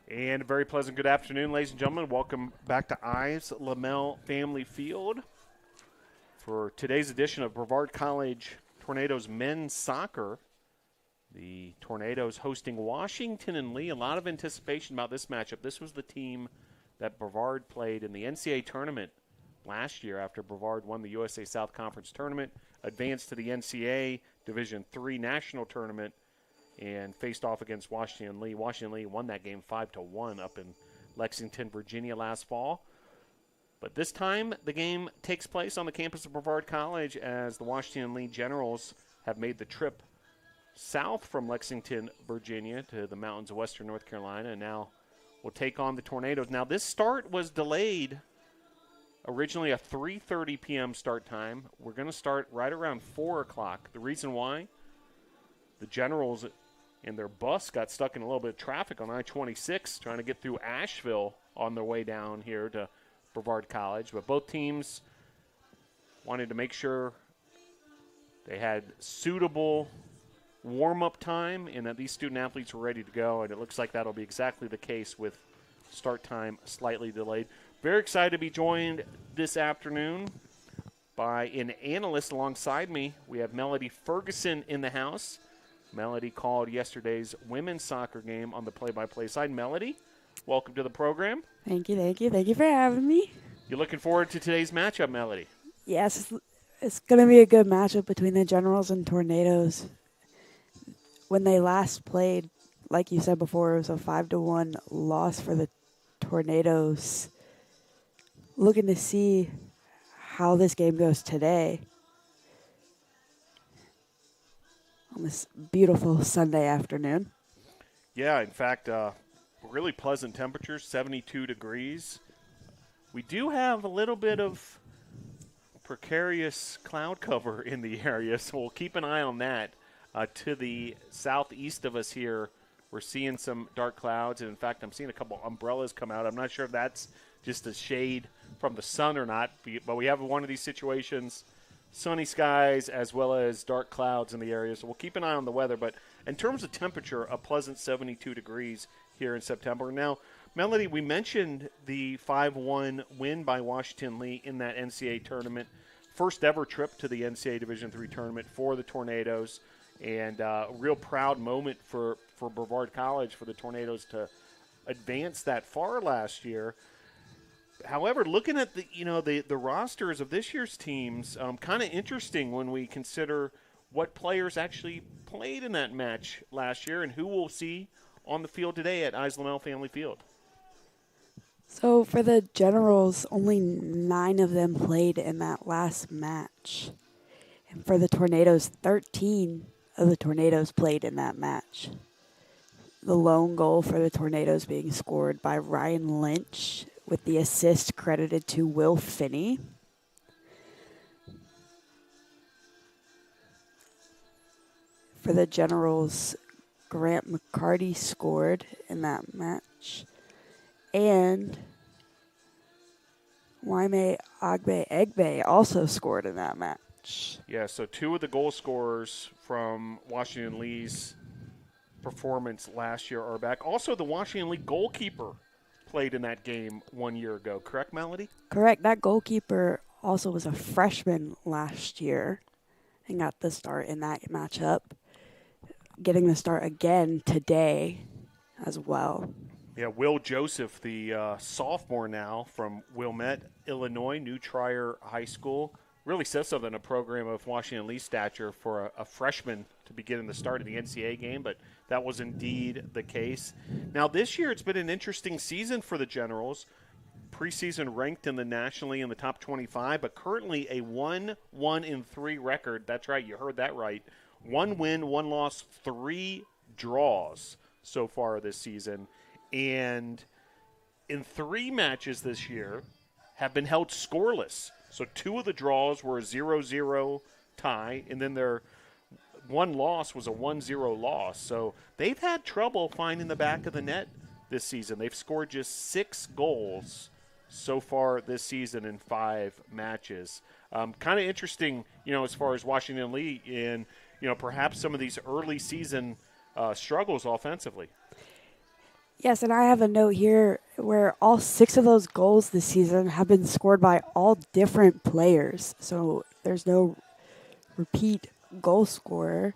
And a very pleasant good afternoon, ladies and gentlemen. Welcome back to Ives Lamel Family Field for today's edition of Brevard College Tornadoes men's soccer. The Tornadoes hosting Washington and Lee. A lot of anticipation about this matchup. This was the team that Brevard played in the NCAA tournament last year after Brevard won the USA South Conference tournament, advanced to the NCAA Division III national tournament, and faced off against Washington Lee. Washington Lee won that game 5-1 up in Lexington, Virginia last fall. But this time the game takes place on the campus of Brevard College as the Washington Lee Generals have made the trip south from Lexington, Virginia to the mountains of western North Carolina, and now will take on the Tornadoes. Now this start was delayed, originally a 3:30 p.m. start time. We're going to start right around 4 o'clock. The reason why, the Generals and their bus got stuck in a little bit of traffic on I-26 trying to get through Asheville on their way down here to Brevard College. But both teams wanted to make sure they had suitable warm-up time and that these student-athletes were ready to go, and it looks like that'll be exactly the case with start time slightly delayed. Very excited to be joined this afternoon by an analyst alongside me. We have Melody Ferguson in the house. Melody called yesterday's women's soccer game on the play-by-play side. Melody, welcome to the program. Thank you. Thank you for having me. You looking forward to today's matchup, Melody? Yes, it's going to be a good matchup between the Generals and Tornadoes. When they last played, like you said before, it was a 5-1 loss for the Tornadoes. Looking to see how this game goes today on this beautiful Sunday afternoon. Yeah, in fact, really pleasant temperatures, 72 degrees. We do have a little bit of precarious cloud cover in the area, so we'll keep an eye on that. To the southeast of us here, we're seeing some dark clouds, and in fact, I'm seeing a couple umbrellas come out. I'm not sure if that's just a shade from the sun or not, but we have one of these situations, sunny skies as well as dark clouds in the area, so we'll keep an eye on the weather. But in terms of temperature, a pleasant 72 degrees here in September. Now, Melody, we mentioned the 5-1 win by Washington Lee in that NCAA tournament. First ever trip to the NCAA Division III tournament for the Tornadoes, and a real proud moment for Brevard College for the Tornadoes to advance that far last year. However, looking at the rosters of this year's teams, kind of interesting when we consider what players actually played in that match last year and who we'll see on the field today at Ives Lamel Family Field. So for the Generals, only 9 of them played in that last match. And for the Tornadoes, 13 of the Tornadoes played in that match. The lone goal for the Tornadoes being scored by Ryan Lynch, with the assist credited to Will Finney. For the Generals, Grant McCarty scored in that match. And Waime Agbe also scored in that match. Yeah, so 2 of the goal scorers from Washington Lee's performance last year are back. Also, the Washington Lee goalkeeper played in that game 1 year ago. Correct, Melody? Correct. That goalkeeper also was a freshman last year and got the start in that matchup. Getting the start again today as well. Yeah, Will Joseph, the sophomore now from Wilmette, Illinois, New Trier High School. Really says something, a program of Washington Lee stature for a freshman to be getting the start of the NCAA game, but that was indeed the case. Now, this year it's been an interesting season for the Generals. Preseason ranked in the nationally in the top 25, but currently a 1-1-3 record. That's right, you heard that right. 1 win, 1 loss, 3 draws so far this season. And in 3 matches this year have been held scoreless. So 2 of the draws were a 0-0 tie, and then their 1 loss was a 1-0 loss. So they've had trouble finding the back of the net this season. They've scored just 6 goals so far this season in 5 matches. Kind of interesting, as far as Washington Lee and, perhaps some of these early season struggles offensively. Yes, and I have a note here where all 6 of those goals this season have been scored by all different players. So there's no repeat goal scorer.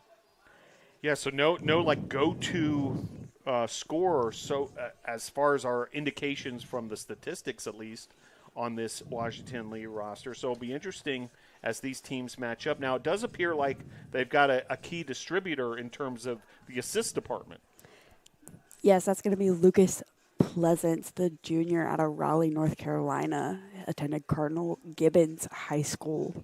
Yeah, so no like go-to scorer. So as far as our indications from the statistics, at least on this Washington Lee roster, so it'll be interesting as these teams match up. Now it does appear like they've got a key distributor in terms of the assist department. Yes, that's going to be Lucas Pleasance, the junior out of Raleigh, North Carolina, attended Cardinal Gibbons High School.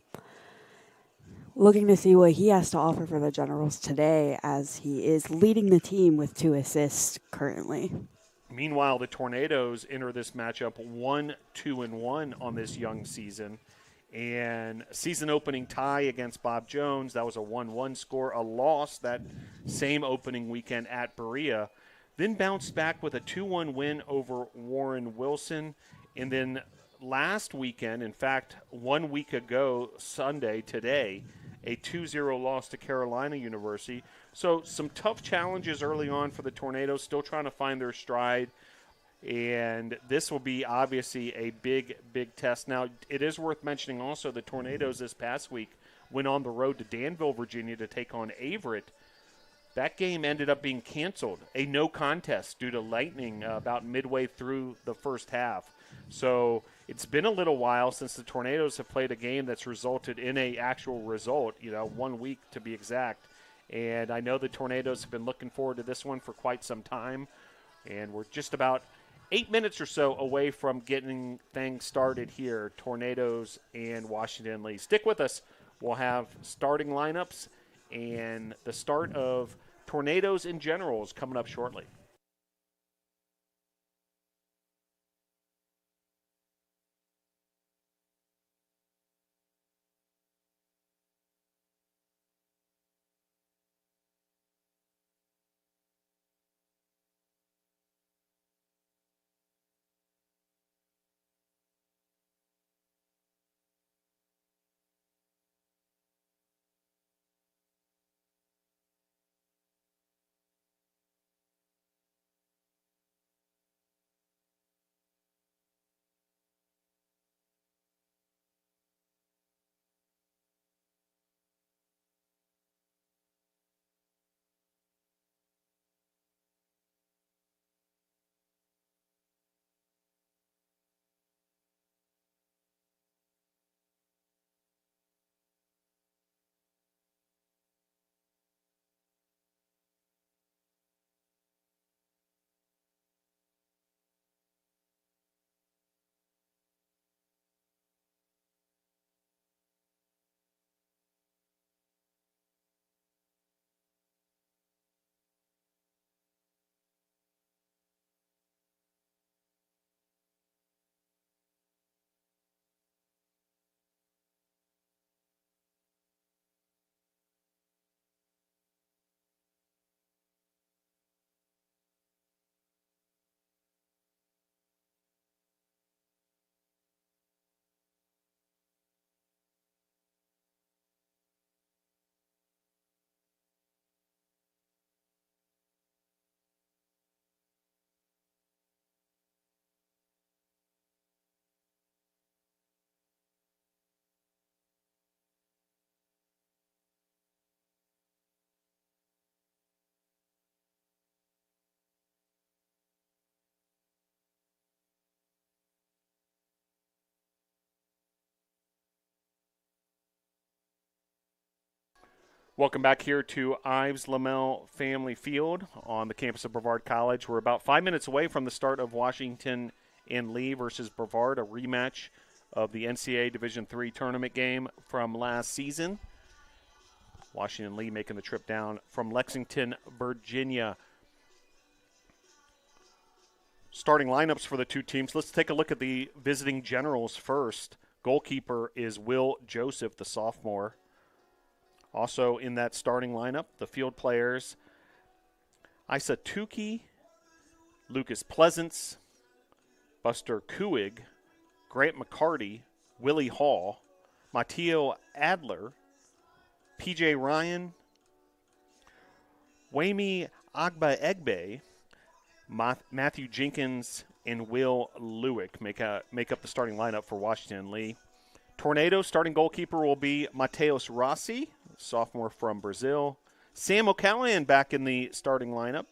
Looking to see what he has to offer for the Generals today, as he is leading the team with 2 assists currently. Meanwhile, the Tornadoes enter this matchup 1-2-1 on this young season. And season opening tie against Bob Jones, that was a 1-1 score. A loss that same opening weekend at Berea. Then bounced back with a 2-1 win over Warren Wilson. And then last weekend, in fact, 1 week ago, Sunday, today, a 2-0 loss to Carolina University. So some tough challenges early on for the Tornadoes, still trying to find their stride. And this will be obviously a big, big test. Now, it is worth mentioning also the Tornadoes this past week went on the road to Danville, Virginia to take on Averett. That game ended up being canceled, a no contest due to lightning about midway through the first half. So it's been a little while since the Tornadoes have played a game that's resulted in a actual result, 1 week to be exact. And I know the Tornadoes have been looking forward to this one for quite some time. And we're just about 8 minutes or so away from getting things started here, Tornadoes and Washington Lee. Stick with us. We'll have starting lineups and the start of Tornadoes and Generals coming up shortly. Welcome back here to Ives Lamel Family Field on the campus of Brevard College. We're about 5 minutes away from the start of Washington and Lee versus Brevard, a rematch of the NCAA Division III tournament game from last season. Washington Lee making the trip down from Lexington, Virginia. Starting lineups for the two teams. Let's take a look at the visiting Generals first. Goalkeeper is Will Joseph, the sophomore. Also in that starting lineup, the field players, Isa Tukey, Lucas Pleasance, Buster Kuig, Grant McCarty, Willie Hall, Matteo Adler, P.J. Ryan, Wami Agba Egbe, Matthew Jenkins and Will Lewick make up the starting lineup for Washington Lee. Tornado starting goalkeeper will be Mateus Rossi, sophomore from Brazil. Sam O'Callaghan back in the starting lineup.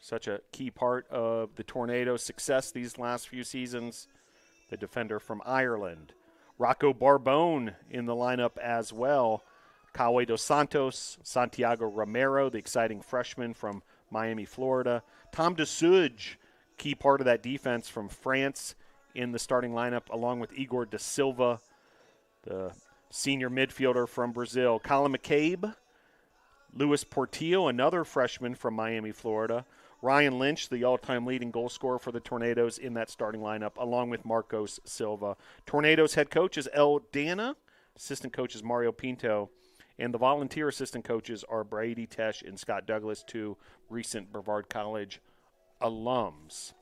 Such a key part of the Tornado's success these last few seasons. The defender from Ireland. Rocco Barbone in the lineup as well. Cauê dos Santos, Santiago Romero, the exciting freshman from Miami, Florida. Tom DeSuge, key part of that defense from France in the starting lineup, along with Igor da Silva, the senior midfielder from Brazil. Colin McCabe, Luis Portillo, another freshman from Miami, Florida. Ryan Lynch, the all-time leading goal scorer for the Tornadoes in that starting lineup, along with Marcos Silva. Tornadoes head coach is El Dana. Assistant coach is Mario Pinto. And the volunteer assistant coaches are Brady Tesh and Scott Douglas, two recent Brevard College alums.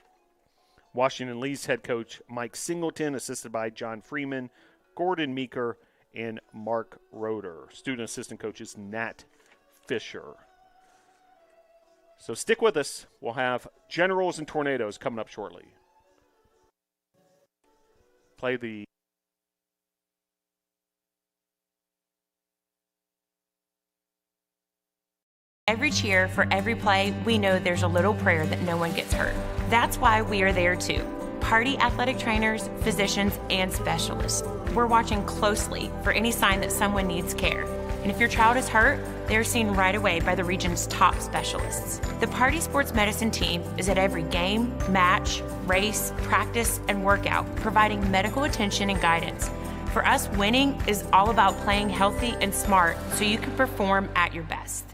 Washington Lee's head coach Mike Singleton, assisted by John Freeman, Gordon Meeker, and Mark Roeder. Student assistant coaches Nat Fisher. So stick with us. We'll have Generals and Tornadoes coming up shortly. Play the Every cheer, for every play, we know there's a little prayer that no one gets hurt. That's why we are there too. Party athletic trainers, physicians, and specialists. We're watching closely for any sign that someone needs care. And if your child is hurt, they're seen right away by the region's top specialists. The Party Sports Medicine team is at every game, match, race, practice, and workout, providing medical attention and guidance. For us, winning is all about playing healthy and smart so you can perform at your best.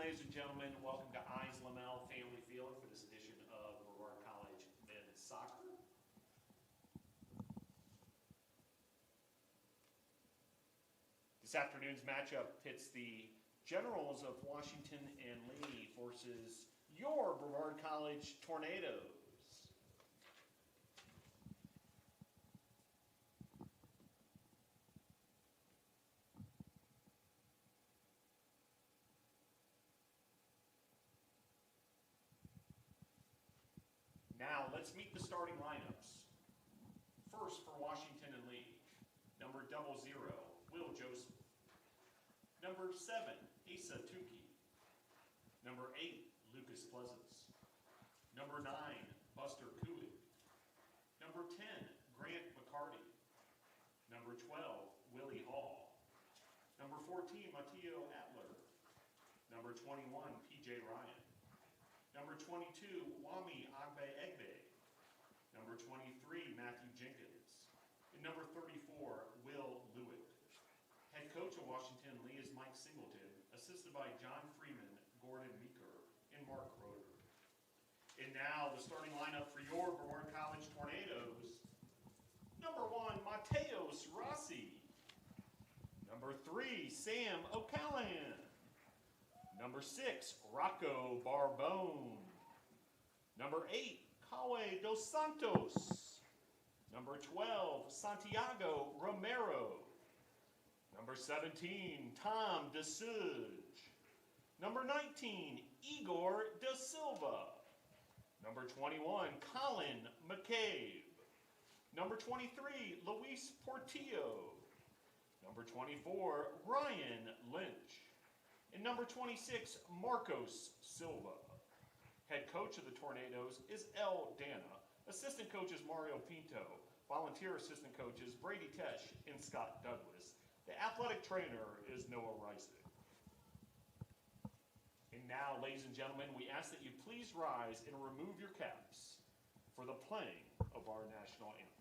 ladies and gentlemen. Welcome to Eyes Lamel Family Field for this edition of Brevard College Men's Soccer. This afternoon's matchup pits the Generals of Washington and Lee versus your Brevard College Tornadoes. Now, let's meet the starting lineups. First for Washington and Lee, number 00, Will Joseph. Number 7, Asa Tukey. Number 8, Lucas Pleasance. Number 9, Buster Kuig. Number 10, Grant McCarty. Number 12, Willie Hall. Number 14, Matteo Atler. Number 21, PJ Ryan. Number 22, Wami Agbe-Egbe. Number 23, Matthew Jenkins. And number 34, Will Lewick. Head coach of Washington Lee is Mike Singleton, assisted by John Freeman, Gordon Meeker, and Mark Roeder. And now the starting lineup for your Brevard College Tornadoes. Number 1, Mateos Rossi. Number 3, Sam O'Callahan. Number 6, Rocco Barbone. Number 8, Kawe Dos Santos. Number 12, Santiago Romero. Number 17, Tom DeSuge. Number 19, Igor Da Silva. Number 21, Colin McCabe. Number 23, Luis Portillo. Number 24, Ryan Lynch. And number 26, Marcos Silva. Head coach of the Tornadoes is El Dana. Assistant coach is Mario Pinto. Volunteer assistant coaches Brady Tesh and Scott Douglas. The athletic trainer is Noah Reisig. And now, ladies and gentlemen, we ask that you please rise and remove your caps for the playing of our national anthem.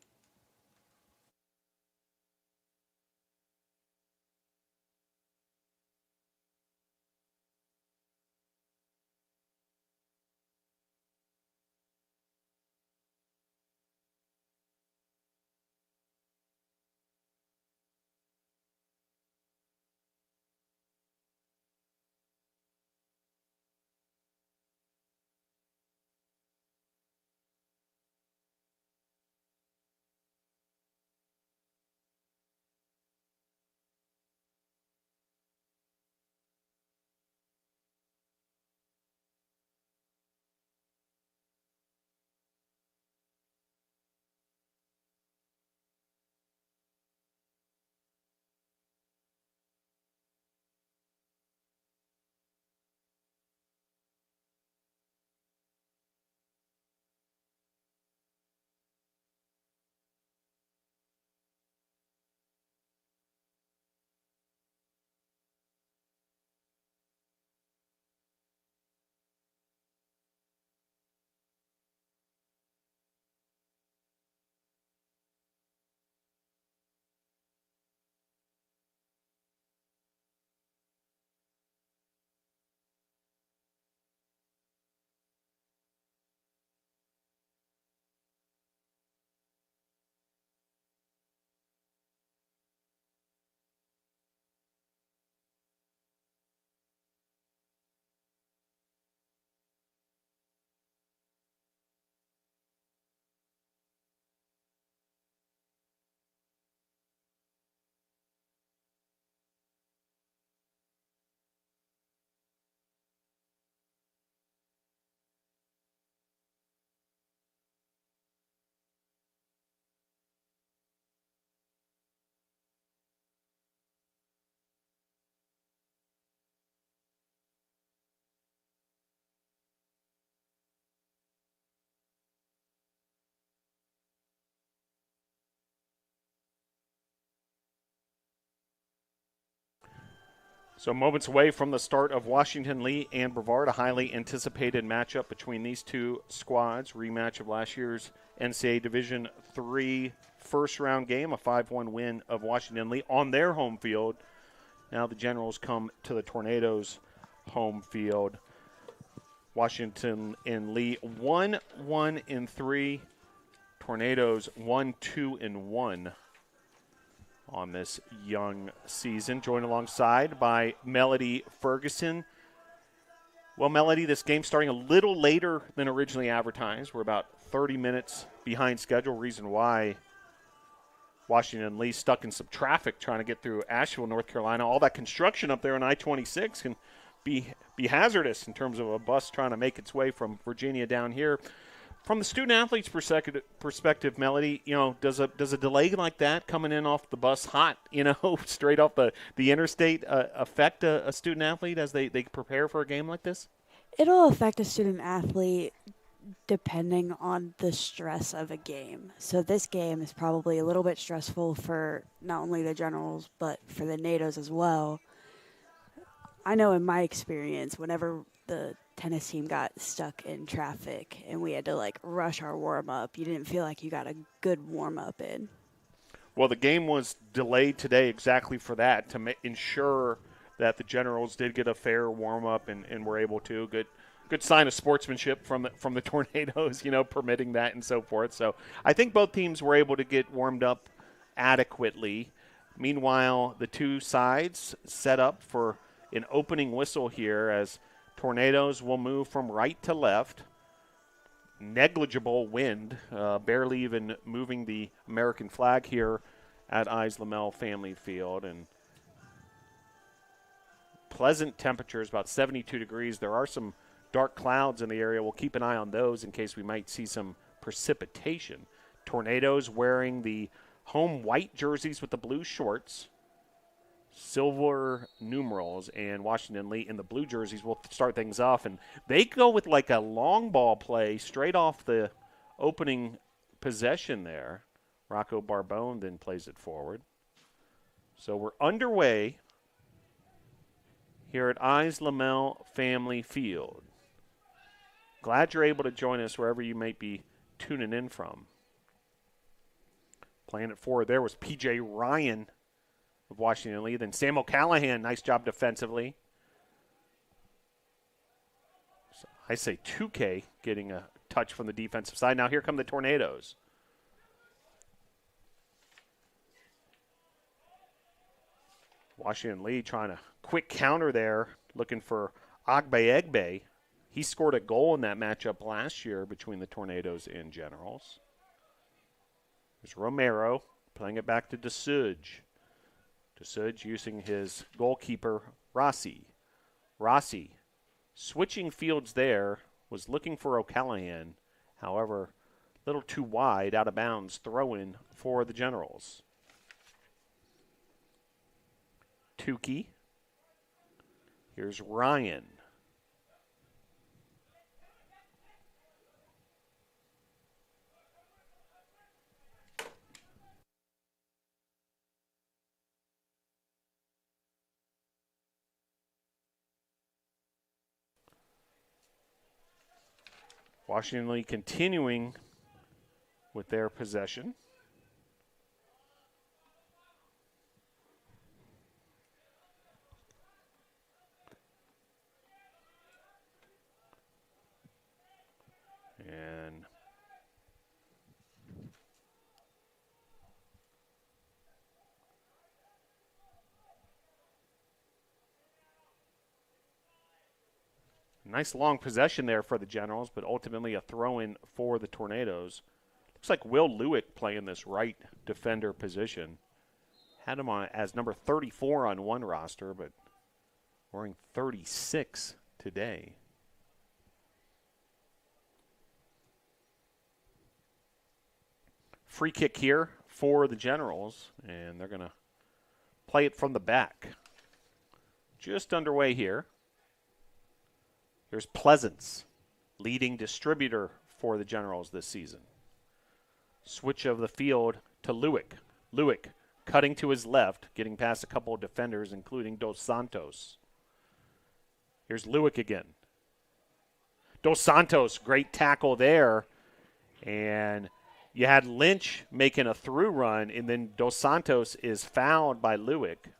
So moments away from the start of Washington Lee and Brevard, a highly anticipated matchup between these two squads. Rematch of last year's NCAA Division III first-round game, a 5-1 win of Washington Lee on their home field. Now the Generals come to the Tornadoes home field. Washington and Lee 1-1-3. Tornadoes 1-2-1 on this young season. Joined alongside by Melody Ferguson. Well, Melody, this game's starting a little later than originally advertised. We're about 30 minutes behind schedule. Reason why Washington and Lee stuck in some traffic trying to get through Asheville, North Carolina. All that construction up there on I-26 can be hazardous in terms of a bus trying to make its way from Virginia down here. From the student-athlete's perspective, Melody, does a delay like that coming in off the bus hot, straight off the interstate affect a student-athlete as they prepare for a game like this? It'll affect a student-athlete depending on the stress of a game. So this game is probably a little bit stressful for not only the Generals, but for the NATOs as well. I know in my experience, whenever the tennis team got stuck in traffic and we had to rush our warm-up, you didn't feel like you got a good warm-up in. Well, the game was delayed today exactly for that, to ensure that the Generals did get a fair warm-up and were able to. Good sign of sportsmanship from the Tornadoes, permitting that and so forth. So I think both teams were able to get warmed up adequately. Meanwhile, the two sides set up for an opening whistle here as Tornadoes will move from right to left. Negligible wind, barely even moving the American flag here at Lamel Family Field. And pleasant temperatures, about 72 degrees. There are some dark clouds in the area. We'll keep an eye on those in case we might see some precipitation. Tornadoes wearing the home white jerseys with the blue shorts, silver numerals, and Washington Lee in the blue jerseys will start things off. And they go with a long ball play straight off the opening possession there. Rocco Barbone then plays it forward. So we're underway here at Lamel Family Field. Glad you're able to join us wherever you might be tuning in from. Playing it forward there was P.J. Ryan of Washington Lee. Then Sam O'Callahan, nice job defensively. So I say 2K getting a touch from the defensive side. Now here come the Tornadoes. Washington Lee trying a quick counter there, looking for Agbe. He scored a goal in that matchup last year between the Tornadoes and Generals. There's Romero playing it back to DeSuge. DeSuge using his goalkeeper, Rossi. Rossi switching fields there, was looking for O'Callahan. However, a little too wide, out of bounds, throw-in for the Generals. Tukey. Here's Ryan. Washington Lee continuing with their possession. And nice long possession there for the Generals, but ultimately a throw-in for the Tornadoes. Looks like Will Lewick playing this right defender position. Had him on as number 34 on one roster, but wearing 36 today. Free kick here for the Generals, and they're going to play it from the back. Just underway here. Here's Pleasance, leading distributor for the Generals this season. Switch of the field to Lewick. Lewick cutting to his left, getting past a couple of defenders, including Dos Santos. Here's Lewick again. Dos Santos, great tackle there. And you had Lynch making a through run, and then Dos Santos is fouled by Lewick.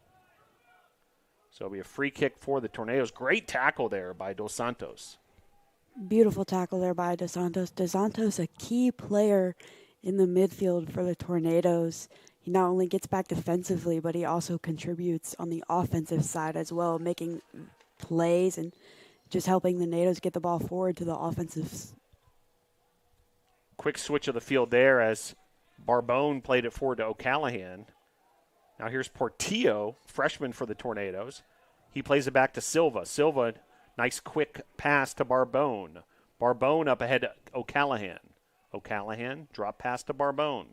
So it'll be a free kick for the Tornadoes. Great tackle there by Dos Santos. Beautiful tackle there by Dos Santos. Dos Santos, a key player in the midfield for the Tornadoes. He not only gets back defensively, but he also contributes on the offensive side as well, making plays and just helping the Tornadoes get the ball forward to the offensive. Quick switch of the field there as Barbone played it forward to O'Callahan. Now here's Portillo, freshman for the Tornadoes. He plays it back to Silva. Silva, nice quick pass to Barbone. Barbone up ahead to O'Callahan. O'Callahan, drop pass to Barbone.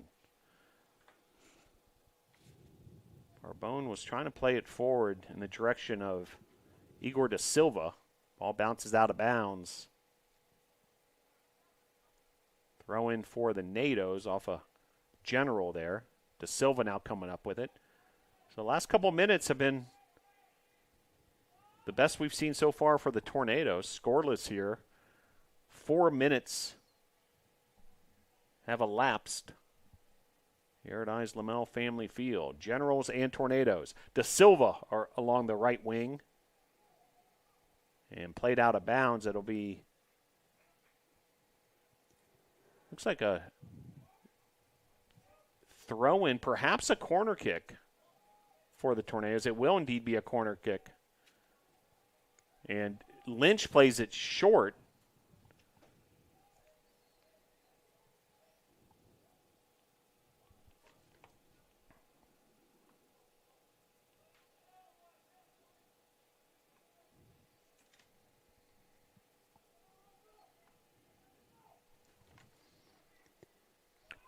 Barbone was trying to play it forward in the direction of Igor da Silva. Ball bounces out of bounds. Throw in for the Nados off a general there. Da Silva now coming up with it. So the last couple minutes have been the best we've seen so far for the Tornadoes. Scoreless here. 4 minutes have elapsed here at Eyes Lamel Family Field. Generals and Tornadoes. Da Silva are along the right wing. And played out of bounds. It'll be, looks like a throw-in, perhaps a corner kick for the Tornadoes. It will indeed be a corner kick. And Lynch plays it short.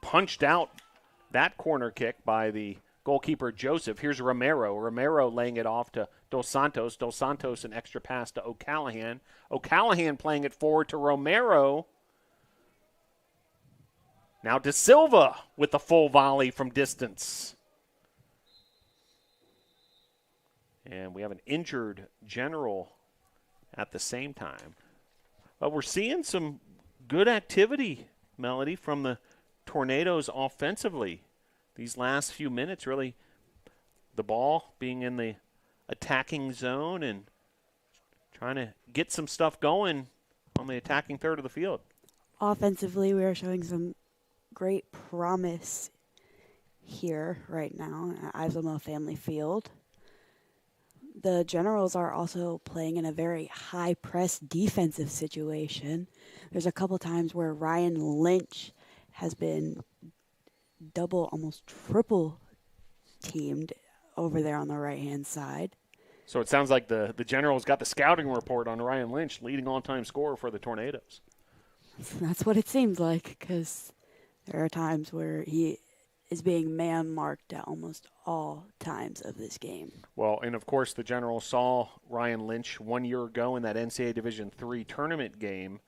Punched out that corner kick by the goalkeeper Joseph. Here's Romero. Romero laying it off to Dos Santos. Dos Santos an extra pass to O'Callahan. O'Callahan playing it forward to Romero. Now Da Silva with the full volley from distance. And we have an injured general at the same time. But we're seeing some good activity, Melody, from the Tornadoes offensively. These last few minutes, really, the ball being in the attacking zone and trying to get some stuff going on the attacking third of the field. Offensively, we are showing some great promise here right now at Eyes Lamel Family Field. The Generals are also playing in a very high-press defensive situation. There's a couple times where Ryan Lynch has been double, almost triple teamed over there on the right-hand side. So it sounds like the Generals got the scouting report on Ryan Lynch, leading all-time scorer for the Tornadoes. That's what it seems like, because there are times where he is being man-marked at almost all times of this game. Well, and of course the Generals saw Ryan Lynch 1 year ago in that NCAA Division III tournament game.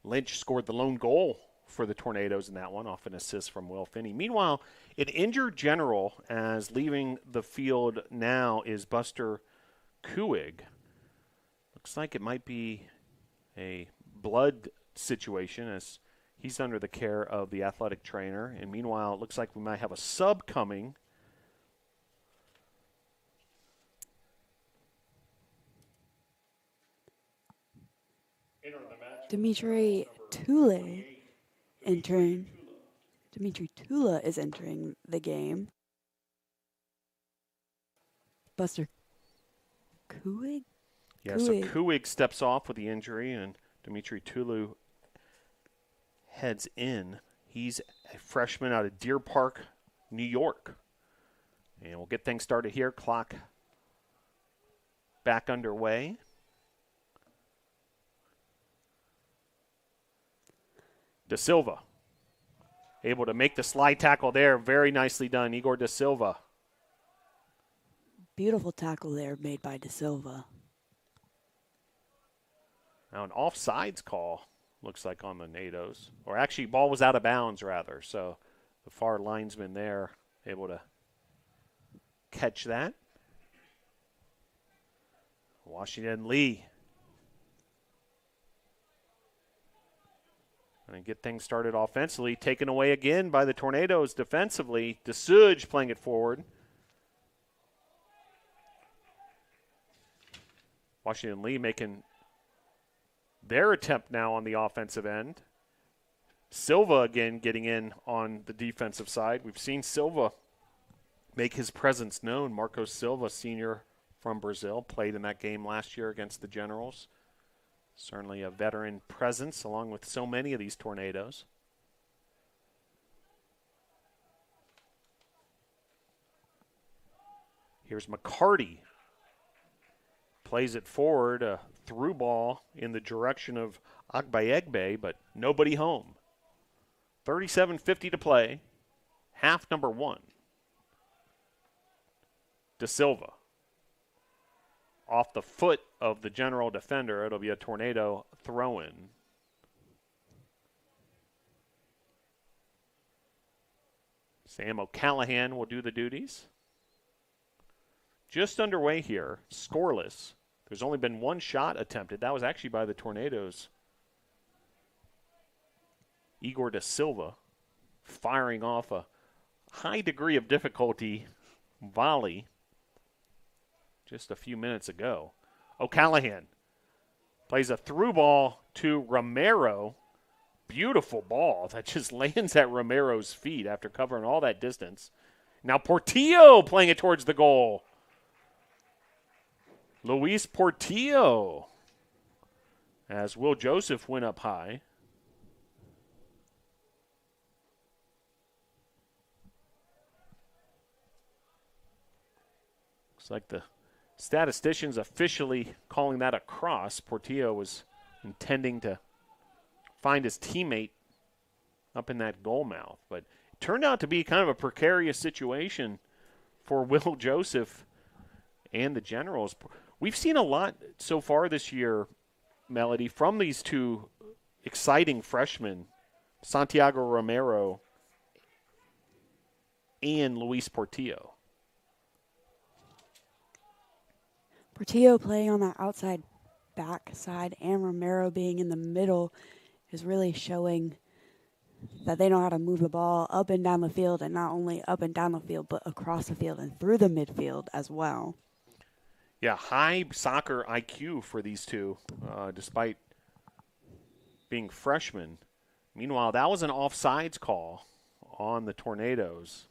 Lynch scored the lone goal for the Tornadoes in that one, off an assist from Will Finney. Meanwhile, an injured general, as leaving the field now, is Buster Kuig. Looks like it might be a blood situation, as he's under the care of the athletic trainer. And meanwhile, it looks like we might have a sub coming. Dimitri Tula is entering the game. Buster Kuig? Yeah, so Kuig steps off with the injury, and Dimitri Tulu heads in. He's a freshman out of Deer Park, New York. And we'll get things started here. Clock back underway. Da Silva able to make the slide tackle there. Very nicely done, Igor Da Silva. Beautiful tackle there made by Da Silva. Now an offsides call, looks like, on the Nados. Or actually, ball was out of bounds, rather. So the far linesman there able to catch that. Washington Lee. And get things started offensively. Taken away again by the Tornadoes defensively. DeSuge playing it forward. Washington Lee making their attempt now on the offensive end. Silva again getting in on the defensive side. We've seen Silva make his presence known. Marcos Silva, senior from Brazil, played in that game last year against the Generals. Certainly a veteran presence along with so many of these Tornadoes. Here's McCarty. Plays it forward, a through ball in the direction of Agbayegbe, but nobody home. 37:50 to play. Half number 1. De Silva. Off the foot of the general defender. It'll be a Tornado throw-in. Sam O'Callahan will do the duties. Just underway here, scoreless. There's only been one shot attempted. That was actually by the Tornadoes. Igor De Silva firing off a high degree of difficulty volley just a few minutes ago. O'Callahan plays a through ball to Romero. Beautiful ball that just lands at Romero's feet after covering all that distance. Now Portillo playing it towards the goal. Luis Portillo as Will Joseph went up high. Looks like the statisticians officially calling that a cross. Portillo was intending to find his teammate up in that goal mouth. But it turned out to be kind of a precarious situation for Will Joseph and the Generals. We've seen a lot so far this year, Melody, from these two exciting freshmen, Santiago Romero and Luis Portillo. Portillo playing on that outside back side and Romero being in the middle is really showing that they know how to move the ball up and down the field, and not only up and down the field, but across the field and through the midfield as well. Yeah, high soccer IQ for these two, despite being freshmen. Meanwhile, that was an offsides call on the Tornadoes,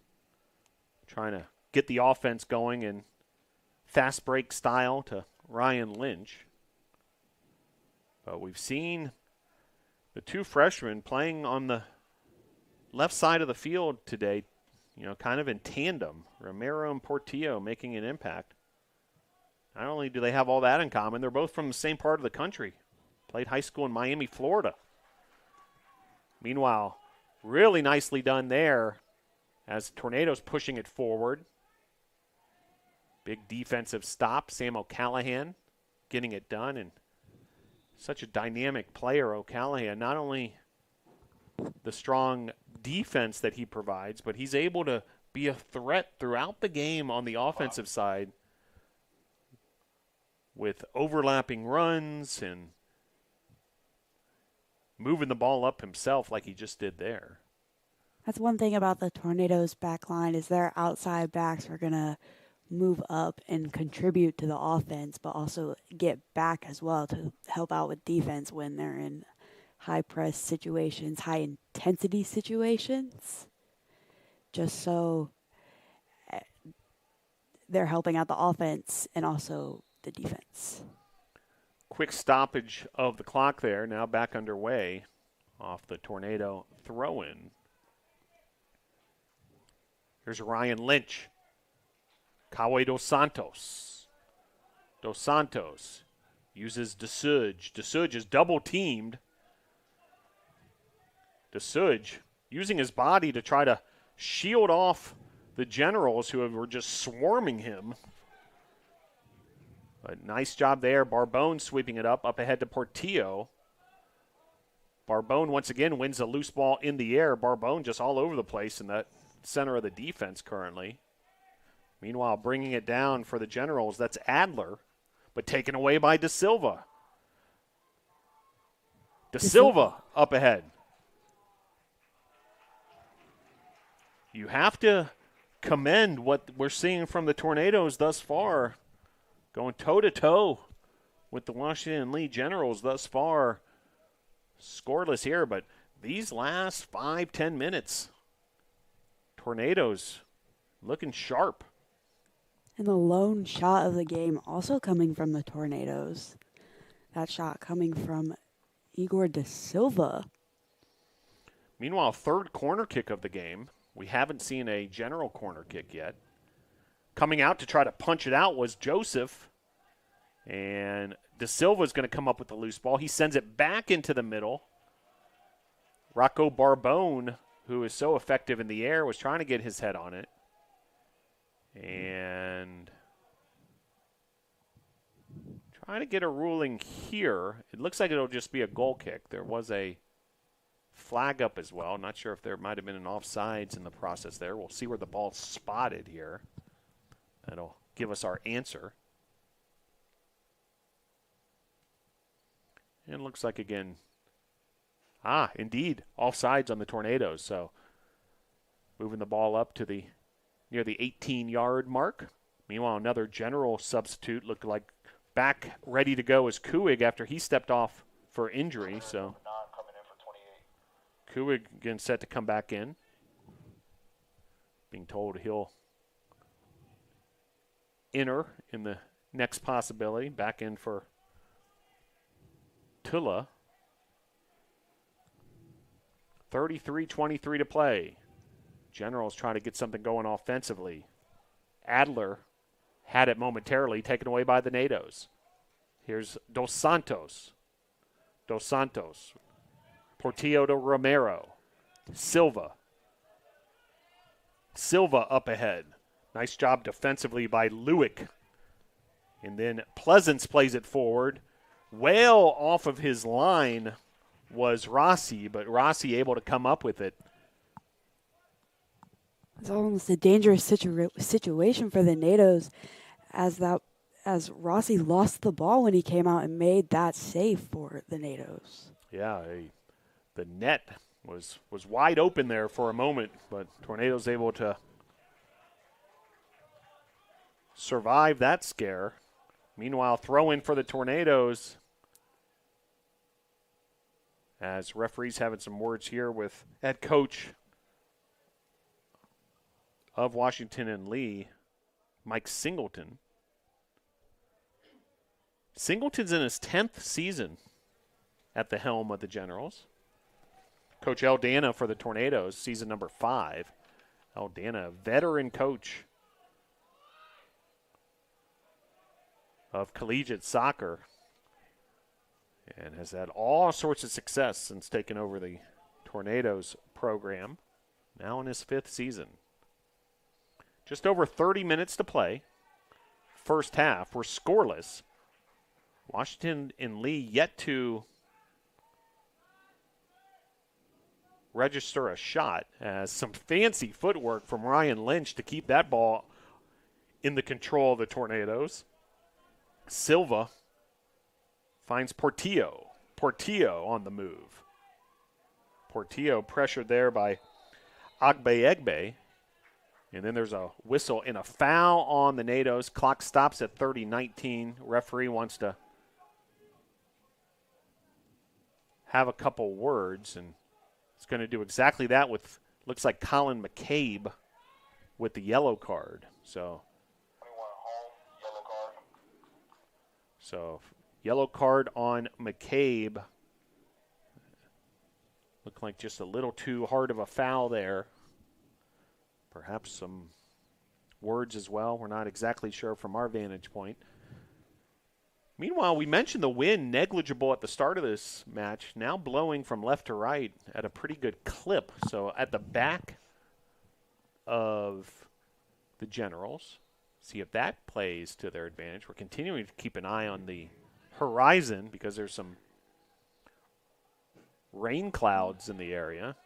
trying to get the offense going in fast break style to Ryan Lynch. But we've seen the two freshmen playing on the left side of the field today, kind of in tandem. Romero and Portillo making an impact. Not only do they have all that in common, they're both from the same part of the country. Played high school in Miami, Florida. Meanwhile, really nicely done there as Tornadoes pushing it forward. Big defensive stop. Sam O'Callahan getting it done, and such a dynamic player, O'Callahan. Not only the strong defense that he provides, but he's able to be a threat throughout the game on the offensive side with overlapping runs and moving the ball up himself like he just did there. That's one thing about the Tornadoes' back line is their outside backs are going to move up and contribute to the offense, but also get back as well to help out with defense when they're in high press situations, high intensity situations, just so they're helping out the offense and also the defense. Quick stoppage of the clock there, now back underway off the Tornado throw-in. Here's Ryan Lynch. Kawe Dos Santos. Dos Santos uses DeSuge. DeSuge is double-teamed. DeSuge using his body to try to shield off the Generals who were just swarming him. But nice job there. Barbone sweeping it up ahead to Portillo. Barbone once again wins a loose ball in the air. Barbone just all over the place in that center of the defense currently. Meanwhile, bringing it down for the Generals, that's Adler, but taken away by De Silva. De Silva up ahead. You have to commend what we're seeing from the Tornadoes thus far, going toe-to-toe with the Washington Lee Generals thus far scoreless here, but these last 5-10 minutes, Tornadoes looking sharp. And the lone shot of the game also coming from the Tornadoes. That shot coming from Igor da Silva. Meanwhile, third corner kick of the game. We haven't seen a general corner kick yet. Coming out to try to punch it out was Joseph. And da Silva's going to come up with the loose ball. He sends it back into the middle. Rocco Barbone, who is so effective in the air, was trying to get his head on it. And trying to get a ruling here. It looks like it'll just be a goal kick. There was a flag up as well. Not sure if there might have been an offsides in the process there. We'll see where the ball's spotted here. That'll give us our answer. And it looks like, again, indeed, offsides on the Tornadoes. So moving the ball up to the near the 18-yard mark. Meanwhile, another general substitute looked like back ready to go is Kuig after he stepped off for injury. So Kuig again set to come back in. Being told he'll enter in the next possibility. Back in for Tula. 33-23 to play. Generals trying to get something going offensively. Adler had it momentarily, taken away by the NATOs. Here's Dos Santos. Portillo to Romero. Silva up ahead. Nice job defensively by Lewick. And then Pleasance plays it forward. Well off of his line was Rossi, but Rossi able to come up with it. It's almost a dangerous situation for the NATOs as Rossi lost the ball when he came out and made that save for the NATOs. Yeah, the net was wide open there for a moment, but Tornadoes able to survive that scare. Meanwhile, throw in for the Tornadoes as referees having some words here with head coach of Washington and Lee, Mike Singleton. Singleton's in his 10th season at the helm of the Generals. Coach Aldana for the Tornadoes, season number 5. Aldana, a veteran coach of collegiate soccer, and has had all sorts of success since taking over the Tornadoes program, now in his 5th season. Just over 30 minutes to play. First half, we're scoreless. Washington and Lee yet to register a shot, as some fancy footwork from Ryan Lynch to keep that ball in the control of the Tornadoes. Silva finds Portillo. Portillo on the move. Portillo pressured there by Egbe. And then there's a whistle and a foul on the NATOs. Clock stops at 30-19. Referee wants to have a couple words, and it's going to do exactly that with, looks like Colin McCabe with the yellow card. So yellow card on McCabe. Looked like just a little too hard of a foul there. Perhaps some words as well. We're not exactly sure from our vantage point. Meanwhile, we mentioned the wind negligible at the start of this match, now blowing from left to right at a pretty good clip. So at the back of the Generals, see if that plays to their advantage. We're continuing to keep an eye on the horizon because there's some rain clouds in the area.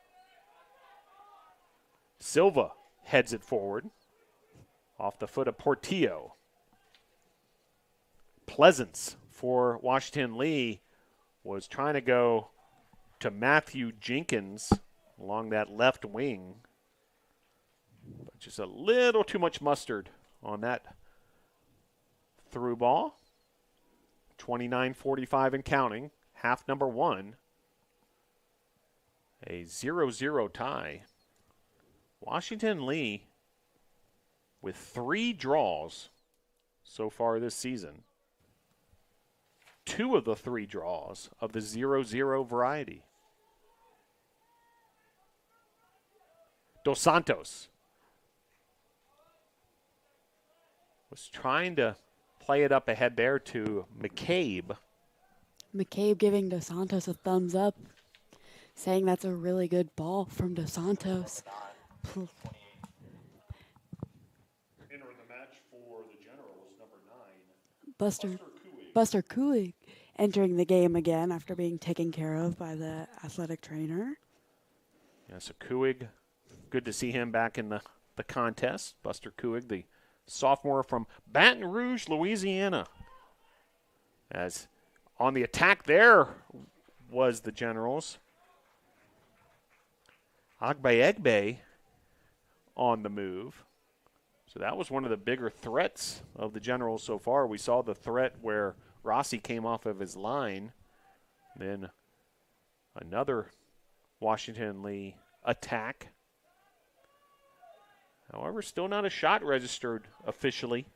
Silva heads it forward off the foot of Portillo. Pleasance for Washington Lee was trying to go to Matthew Jenkins along that left wing. But just a little too much mustard on that through ball. 29:45 and counting. Half number one. A 0-0 tie. Washington Lee with 3 draws so far this season. 2 of the 3 draws of the 0-0 variety. Dos Santos was trying to play it up ahead there to McCabe. McCabe giving Dos Santos a thumbs up, saying that's a really good ball from Dos Santos. Entering the match for the Generals, number 9, Buster Kulig entering the game again after being taken care of by the athletic trainer. Yeah, so Kuig, good to see him back in the contest. Buster Kuig, the sophomore from Baton Rouge, Louisiana. As on the attack there was the Generals. Agbaegbe on the move. So that was one of the bigger threats of the Generals so far. We saw the threat where Rossi came off of his line. Then another Washington Lee attack. However, still not a shot registered officially.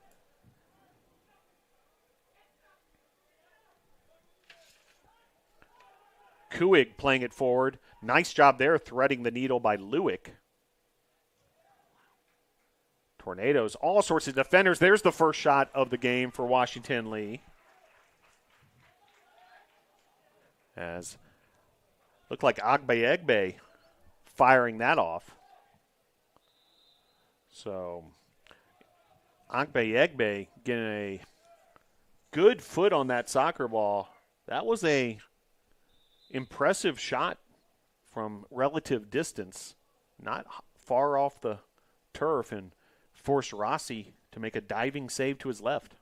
Kuig playing it forward. Nice job there, threading the needle by Lewick. Tornadoes, all sorts of defenders. There's the first shot of the game for Washington Lee. As looked like Agbaegbe firing that off. So Agbaegbe getting a good foot on that soccer ball. That was a impressive shot from relative distance, not far off the turf, and forced Rossi to make a diving save to his left.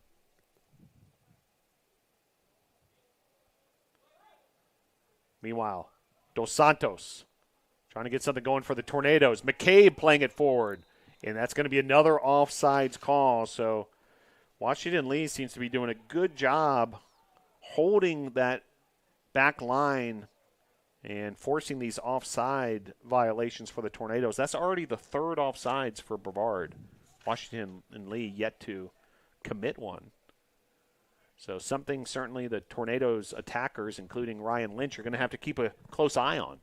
Meanwhile, Dos Santos trying to get something going for the Tornadoes. McCabe playing it forward, and that's going to be another offsides call. So Washington Lee seems to be doing a good job holding that back line and forcing these offside violations for the Tornadoes. That's already the third offsides for Brevard. Washington and Lee yet to commit one. So something certainly the Tornadoes attackers, including Ryan Lynch, are going to have to keep a close eye on.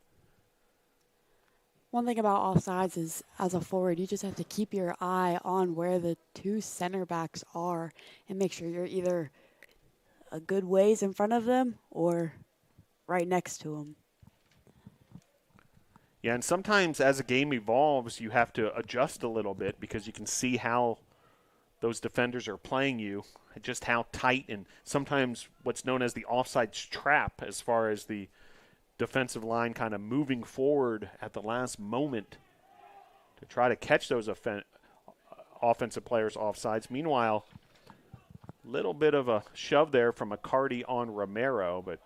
One thing about offsides is, as a forward, you just have to keep your eye on where the 2 center backs are and make sure you're either a good ways in front of them or right next to them. Yeah, and sometimes as a game evolves, you have to adjust a little bit because you can see how those defenders are playing you, just how tight, and sometimes what's known as the offsides trap as far as the defensive line kind of moving forward at the last moment to try to catch those offensive players offsides. Meanwhile, little bit of a shove there from McCarty on Romero, but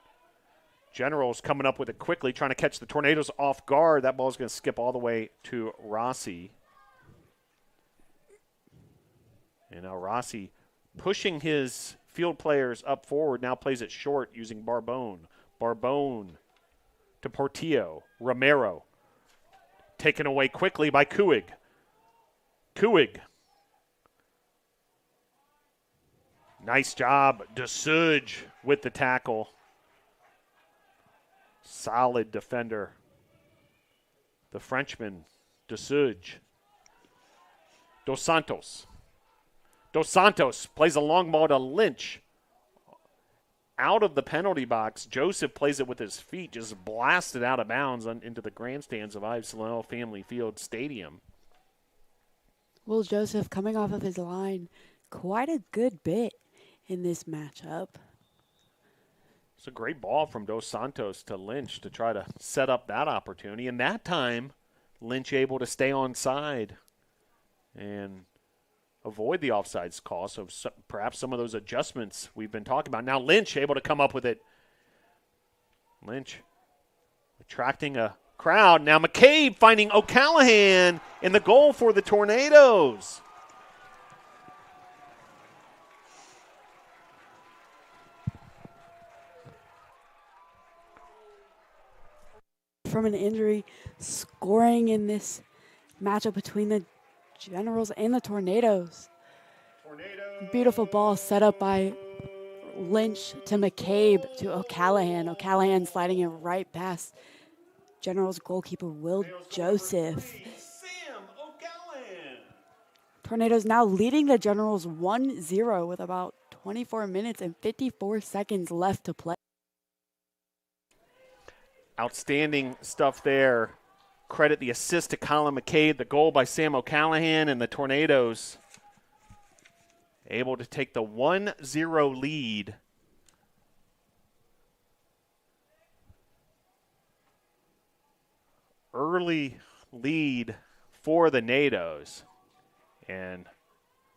Generals coming up with it quickly, trying to catch the Tornadoes off guard. That ball is going to skip all the way to Rossi. And now Rossi pushing his field players up forward, now plays it short using Barbone. Barbone to Portillo. Romero taken away quickly by Kuig. Kuig. Nice job, DeSuge with the tackle. Solid defender. The Frenchman, DeSuge. Dos Santos. Dos Santos plays a long ball to Lynch. Out of the penalty box, Joseph plays it with his feet, just blasted out of bounds into the grandstands of Ives Linnell Family Field Stadium. Will Joseph coming off of his line quite a good bit in this matchup. It's a great ball from Dos Santos to Lynch to try to set up that opportunity. And that time, Lynch able to stay on side and avoid the offsides call. So perhaps some of those adjustments we've been talking about. Now Lynch able to come up with it. Lynch attracting a crowd. Now McCabe finding O'Callahan in the goal for the Tornadoes. from an injury, scoring in this matchup between the Generals and the Tornadoes. Beautiful ball set up by Lynch to McCabe to O'Callahan. O'Callahan sliding it right past Generals goalkeeper Will Joseph. Sam O'Callahan. Tornadoes now leading the Generals 1-0 with about 24 minutes and 54 seconds left to play. Outstanding stuff there. Credit the assist to Colin McCabe, the goal by Sam O'Callahan, and the Tornadoes able to take the 1-0 lead. Early lead for the Nados. And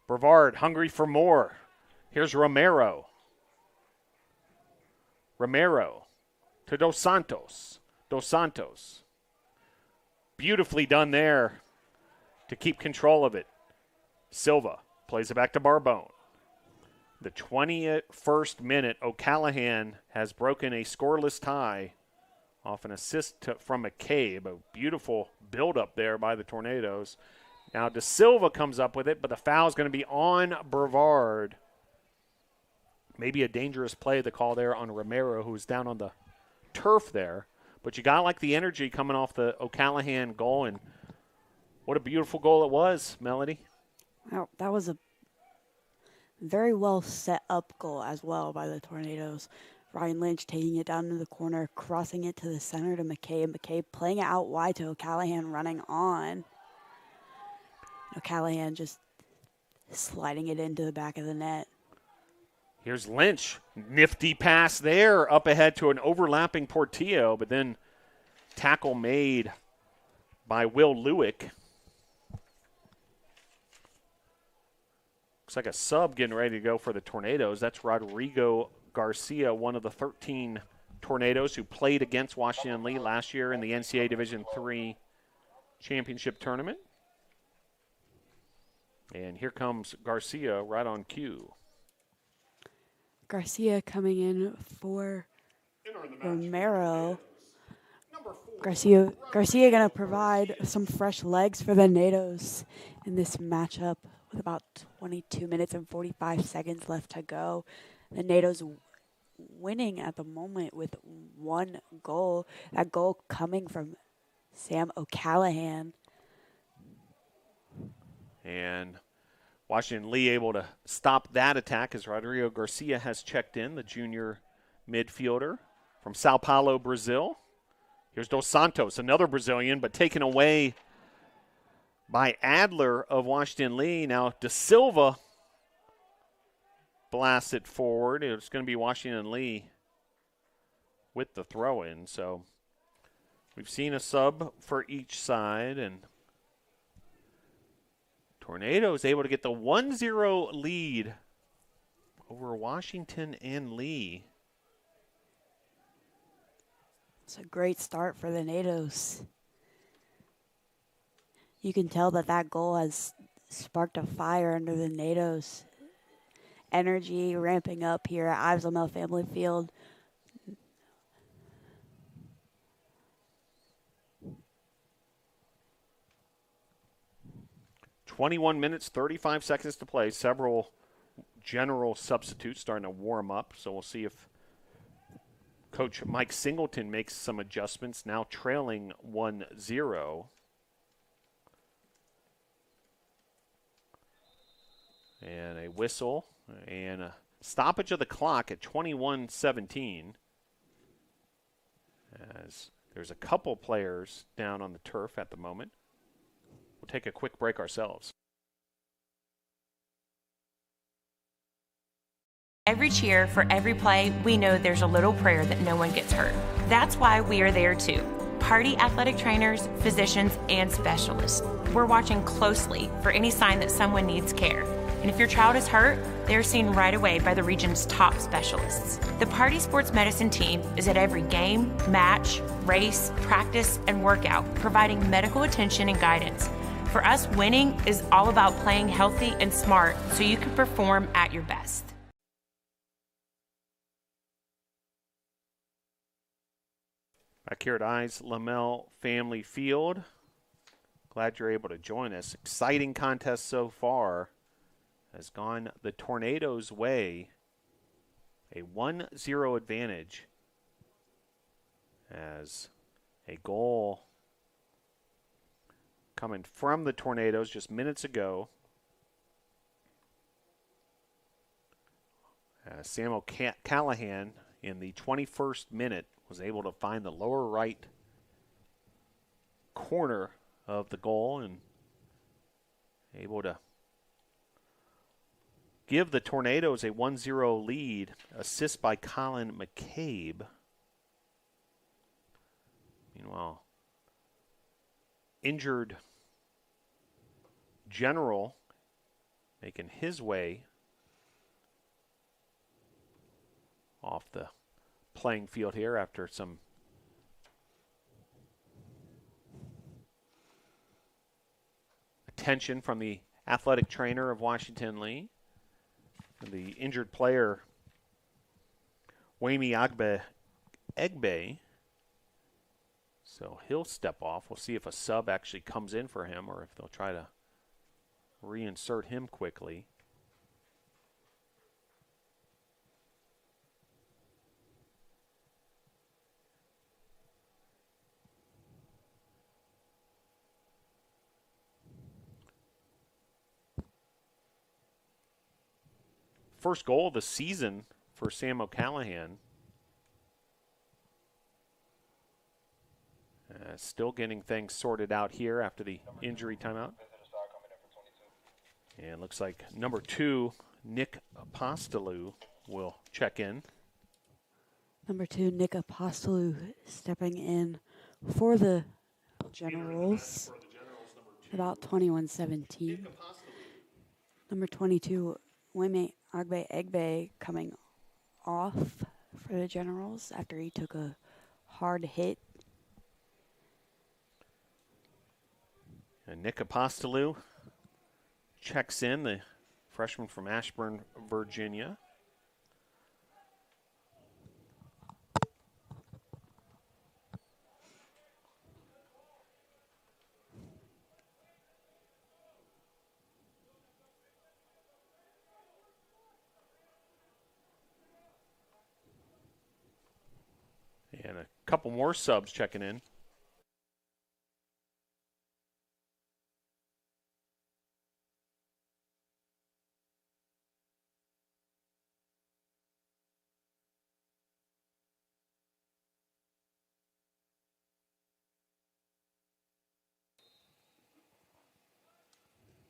Brevard hungry for more. Here's Romero. Romero to Dos Santos. Dos Santos. Beautifully done there to keep control of it. Silva plays it back to Barbone. The 21st minute, O'Callahan has broken a scoreless tie off an assist from McCabe. A beautiful build-up there by the Tornadoes. Now De Silva comes up with it, but the foul is going to be on Brevard. Maybe a dangerous play, the call there on Romero, who's down on the turf there. But you got to like the energy coming off the O'Callahan goal, and what a beautiful goal it was, Melody. Wow, that was a very well set up goal as well by the Tornadoes. Ryan Lynch taking it down to the corner, crossing it to the center to McCabe. McCabe playing it out wide to O'Callahan running on. O'Callahan just sliding it into the back of the net. Here's Lynch. Nifty pass there up ahead to an overlapping Portillo, but then tackle made by Will Lewick. Looks like a sub getting ready to go for the Tornadoes. That's Rodrigo Garcia, one of the 13 Tornadoes who played against Washington Lee last year in the NCAA Division III championship tournament. And here comes Garcia right on cue. Garcia coming in for Romero. Garcia going to provide some fresh legs for the Nados in this matchup with about 22 minutes and 45 seconds left to go. The Nados winning at the moment with one goal. That goal coming from Sam O'Callahan. And Washington Lee able to stop that attack as Rodrigo Garcia has checked in, the junior midfielder from Sao Paulo, Brazil. Here's Dos Santos, another Brazilian, but taken away by Adler of Washington Lee. Now De Silva blasts it forward. It's going to be Washington Lee with the throw-in. So we've seen a sub for each side, and Tornadoes able to get the 1-0 lead over Washington and Lee. It's a great start for the Nados. You can tell that goal has sparked a fire under the Nados. Energy ramping up here at Ives Lamel Family Field. "21 minutes, 35 seconds to play. Several general substitutes starting to warm up, so we'll see if Coach Mike Singleton makes some adjustments, now trailing 1-0. And a whistle and a stoppage of the clock at 21:17. As there's a couple players down on the turf at the moment. We'll take a quick break ourselves. Every cheer, for every play, we know there's a little prayer that no one gets hurt. That's why we are there too. Party athletic trainers, physicians, and specialists. We're watching closely for any sign that someone needs care. And if your child is hurt, they're seen right away by the region's top specialists. The Party Sports Medicine team is at every game, match, race, practice, and workout, providing medical attention and guidance. For us, winning is all about playing healthy and smart so you can perform at your best. Back here at Eyes Lamel Family Field. Glad you're able to join us. Exciting contest so far. Has gone the Tornadoes' way. A 1-0 advantage as a goal coming from the Tornadoes just minutes ago. Samuel Callahan in the 21st minute was able to find the lower right corner of the goal and able to give the Tornadoes a 1-0 lead. Assist by Colin McCabe. Meanwhile, injured General making his way off the playing field here after some attention from the athletic trainer of Washington Lee. The injured player, Wami Egbe, so he'll step off. We'll see if a sub actually comes in for him or if they'll try to reinsert him quickly. First goal of the season for Sam O'Callahan. Still getting things sorted out here after the injury timeout. And looks like number 2, Nick Apostolou, will check in. Number 2, Nick Apostolou, stepping in for the Generals. About 21-17. Number 22, Weme Egbe coming off for the Generals after he took a hard hit. And Nick Apostolou checks in, the freshman from Ashburn, Virginia. And a couple more subs checking in.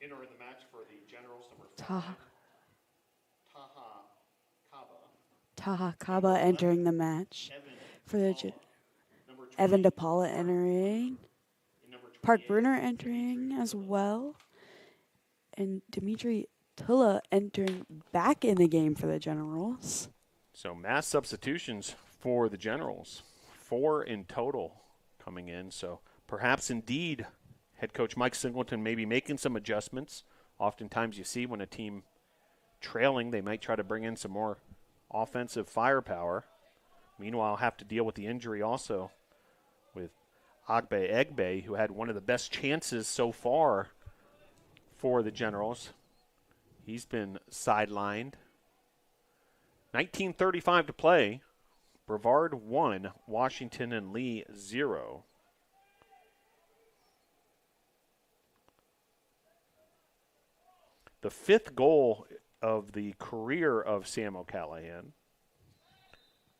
Entering the match for the Generals, number 5, Taha Kaba entering the match for the Evan DePaula entering. Park Bruner entering as well. And Dimitri Tula entering back in the game for the Generals. So mass substitutions for the Generals. 4 in total coming in. So perhaps indeed head coach Mike Singleton may be making some adjustments. Oftentimes you see when a team trailing, they might try to bring in some more offensive firepower. Meanwhile, have to deal with the injury also with Agbe Egbe, who had one of the best chances so far for the Generals. He's been sidelined. 19:35 to play. Brevard 1, Washington and Lee 0. The 5th goal of the career of Sam O'Callahan,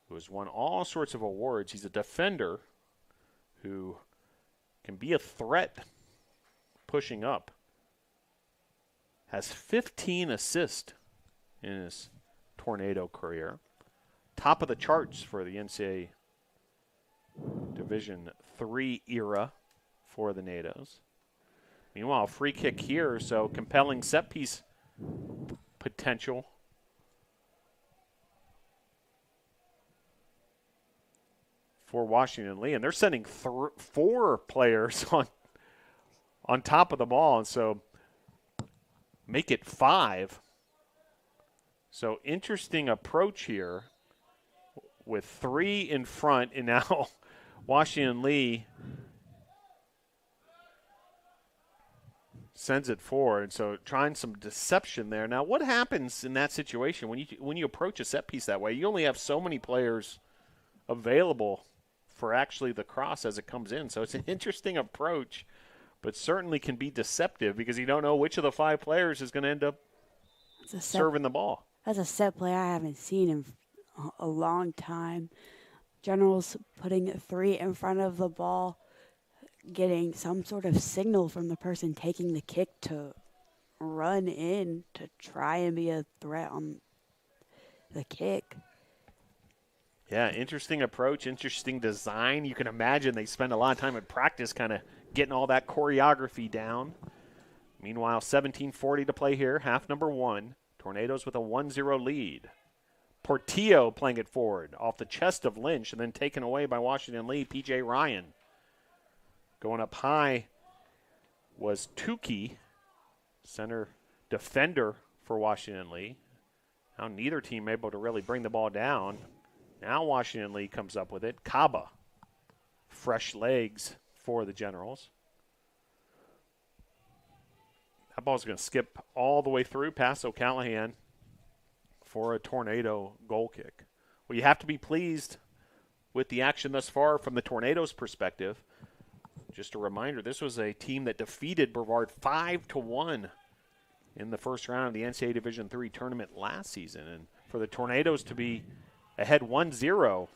who has won all sorts of awards. He's a defender who can be a threat pushing up. Has 15 assists in his Tornado career. Top of the charts for the NCAA Division III era for the Nados. Meanwhile, free kick here, so compelling set piece potential. For Washington Lee, and they're sending 4 players on top of the ball, and so make it 5. So interesting approach here with 3 in front, and now Washington Lee sends it forward, so trying some deception there. Now, what happens in that situation when you approach a set piece that way? You only have so many players available for actually the cross as it comes in. So it's an interesting approach, but certainly can be deceptive because you don't know which of the 5 players is going to end up serving the ball. That's a set play I haven't seen in a long time. Generals putting 3 in front of the ball, getting some sort of signal from the person taking the kick to run in to try and be a threat on the kick. Yeah, interesting approach, interesting design. You can imagine they spend a lot of time in practice kind of getting all that choreography down. Meanwhile, 17:40 to play here, half number 1. Tornadoes with a 1-0 lead. Portillo playing it forward off the chest of Lynch and then taken away by Washington Lee, P.J. Ryan. Going up high was Tukey, center defender for Washington Lee. Now neither team able to really bring the ball down. Now Washington Lee comes up with it. Kaba, fresh legs for the Generals. That ball's going to skip all the way through past O'Callahan for a Tornado goal kick. Well, you have to be pleased with the action thus far from the Tornadoes' perspective. Just a reminder, this was a team that defeated Brevard 5-1 in the first round of the NCAA Division III tournament last season. And for the Tornadoes to be ahead 1-0,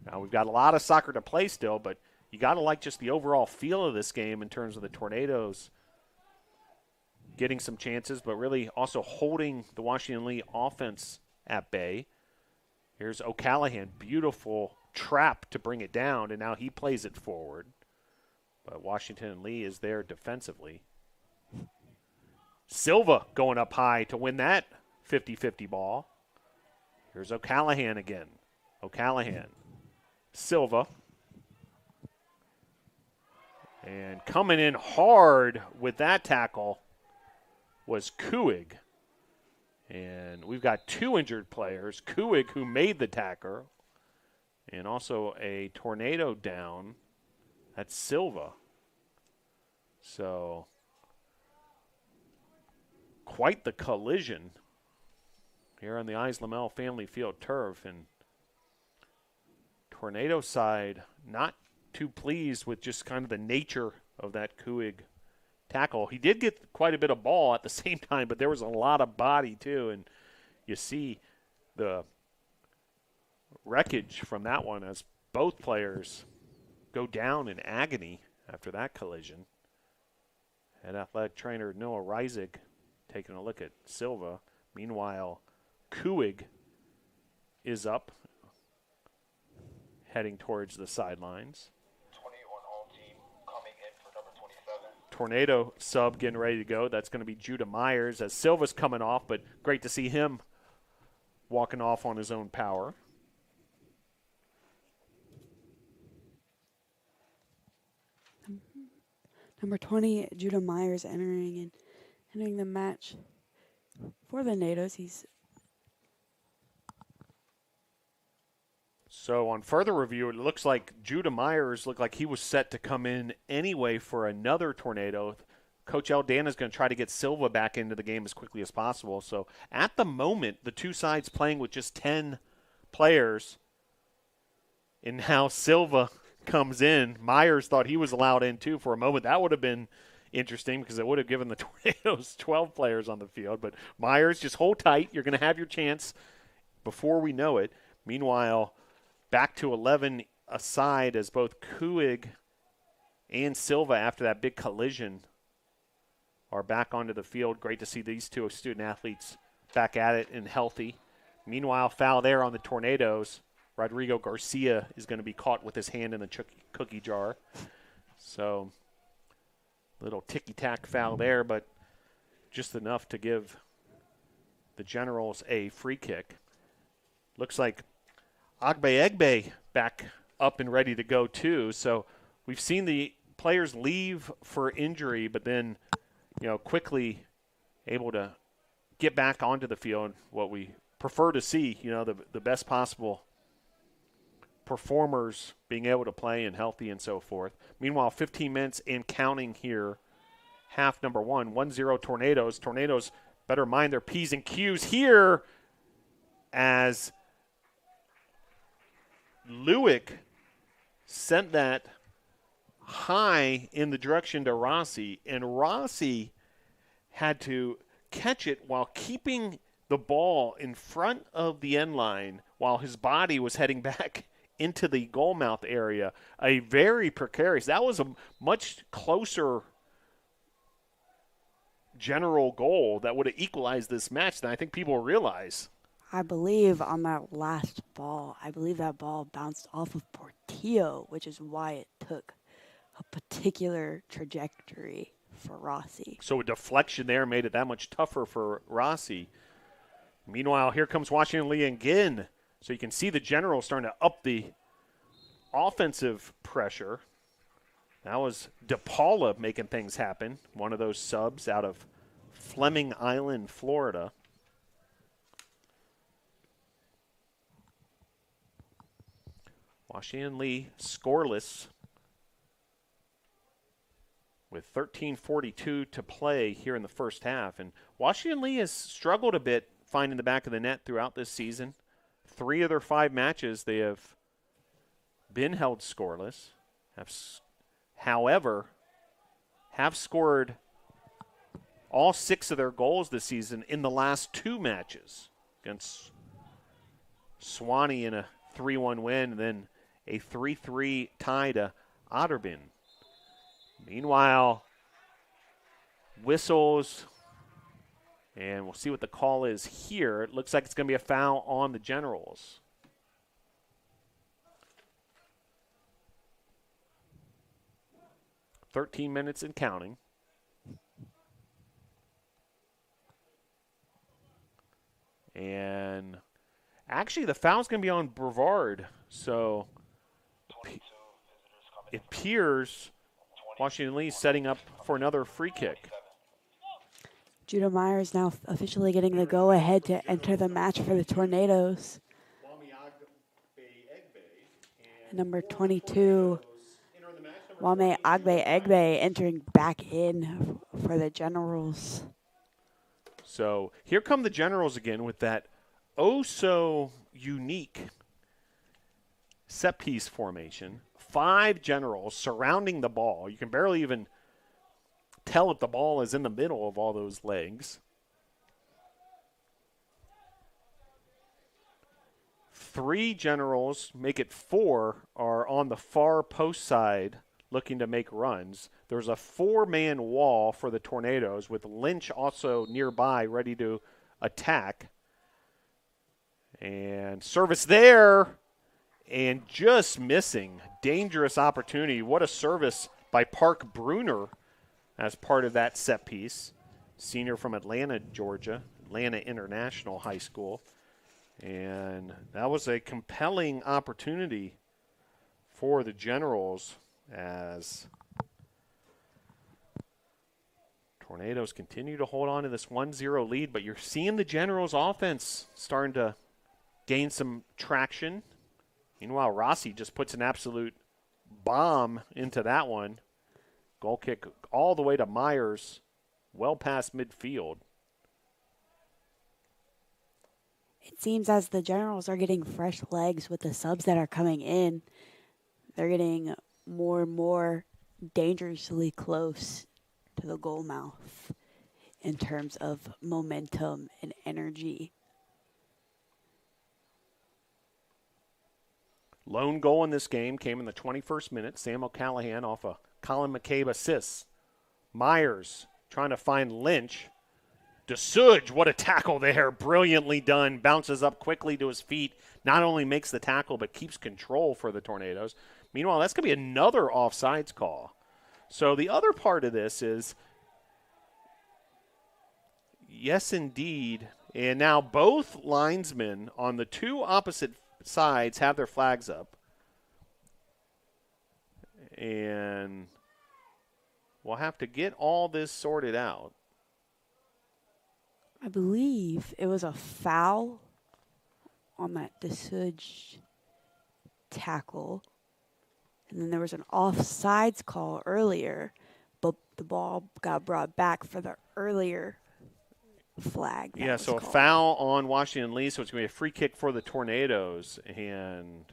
now we've got a lot of soccer to play still, but you got to like just the overall feel of this game in terms of the Tornadoes getting some chances, but really also holding the Washington Lee offense at bay. Here's O'Callahan, beautiful trap to bring it down, and now he plays it forward. But Washington Lee is there defensively. Silva going up high to win that 50-50 ball. Here's O'Callahan again. O'Callahan. Silva. And coming in hard with that tackle was Kuig. And we've got 2 injured players. Kuig, who made the tackle, and also a Tornado down. That's Silva. So, quite the collision here on the Eis-Lamel Family Field turf. And Tornado side not too pleased with just kind of the nature of that Kuig tackle. He did get quite a bit of ball at the same time, but there was a lot of body too, and you see the wreckage from that one as both players go down in agony after that collision. Head athletic trainer Noah Reisig taking a look at Silva. Meanwhile, Kuig is up, heading towards the sidelines. Tornado sub getting ready to go. That's going to be Judah Myers as Silva's coming off, but great to see him walking off on his own power. Number 20, Judah Myers entering the match for the Nados. So on further review, it looks like Judah Myers looked like he was set to come in anyway for another Tornado. Coach Aldana is going to try to get Silva back into the game as quickly as possible. So at the moment, the two sides playing with just 10 players. And now Silva comes in. Myers thought he was allowed in too for a moment. That would have been interesting because it would have given the Tornadoes 12 players on the field. But Myers, just hold tight. You're going to have your chance before we know it. Meanwhile, back to 11 aside as both Kuig and Silva, after that big collision, are back onto the field. Great to see these two student-athletes back at it and healthy. Meanwhile, foul there on the Tornadoes. Rodrigo Garcia is going to be caught with his hand in the cookie jar. So, little ticky-tack foul there, but just enough to give the Generals a free kick. Looks like Agbe back up and ready to go too. So we've seen the players leave for injury, but then, quickly able to get back onto the field. What we prefer to see, the best possible performers being able to play and healthy and so forth. Meanwhile, 15 minutes and counting here. Half number one, 1-0 Tornadoes. Tornadoes better mind their P's and Q's here as Lewick sent that high in the direction to Rossi, and Rossi had to catch it while keeping the ball in front of the end line while his body was heading back into the goal mouth area. A very precarious. That was a much closer general goal that would have equalized this match than I think people realize. I believe on that last ball, that ball bounced off of Portillo, which is why it took a particular trajectory for Rossi. So a deflection there made it that much tougher for Rossi. Meanwhile, here comes Washington Lee again. So you can see the Generals starting to up the offensive pressure. That was DePaula making things happen, one of those subs out of Fleming Island, Florida. Washington Lee scoreless with 13:42 to play here in the first half. And Washington Lee has struggled a bit finding the back of the net throughout this season. 3 of their 5 matches, they have been held scoreless. However, have scored all 6 of their goals this season in the last 2 matches against Swanee in a 3-1 win, and then a 3-3 tie to Otterbein. Meanwhile, whistles, and we'll see what the call is here. It looks like it's going to be a foul on the Generals. "13 minutes and counting. And actually, the foul's going to be on Brevard. So it appears Washington Lee setting up for another free kick. Judah Myers now officially getting the go-ahead to enter the match for the Tornadoes. And number 22, Wame Agbe Egbe, entering back in for the Generals. So here come the Generals again with that oh-so-unique set-piece formation. 5 Generals surrounding the ball. You can barely even tell if the ball is in the middle of all those legs. 3 Generals, make it 4, are on the far post side looking to make runs. There's a 4-man wall for the Tornadoes with Lynch also nearby ready to attack. And service there, and just missing. Dangerous opportunity. What a service by Park Bruner as part of that set piece. Senior from Atlanta, Georgia, Atlanta International High School. And that was a compelling opportunity for the Generals as Tornadoes continue to hold on to this 1-0 lead, but you're seeing the Generals offense starting to gain some traction. Meanwhile, Rossi just puts an absolute bomb into that one. Goal kick all the way to Myers, well past midfield. It seems as the Generals are getting fresh legs with the subs that are coming in, they're getting more and more dangerously close to the goal mouth in terms of momentum and energy. Lone goal in this game came in the 21st minute. Sam O'Callahan off a Colin McCabe assist. Myers trying to find Lynch. DeSuge, what a tackle there. Brilliantly done. Bounces up quickly to his feet. Not only makes the tackle, but keeps control for the Tornadoes. Meanwhile, that's going to be another offsides call. So the other part of this is, yes, indeed. And now both linesmen on the 2 opposite sides have their flags up. And we'll have to get all this sorted out. I believe it was a foul on that DeSuge tackle. And then there was an offsides call earlier, but the ball got brought back for the earlier flag. Yeah, so called. A foul on Washington Lee, so it's going to be a free kick for the Tornadoes. And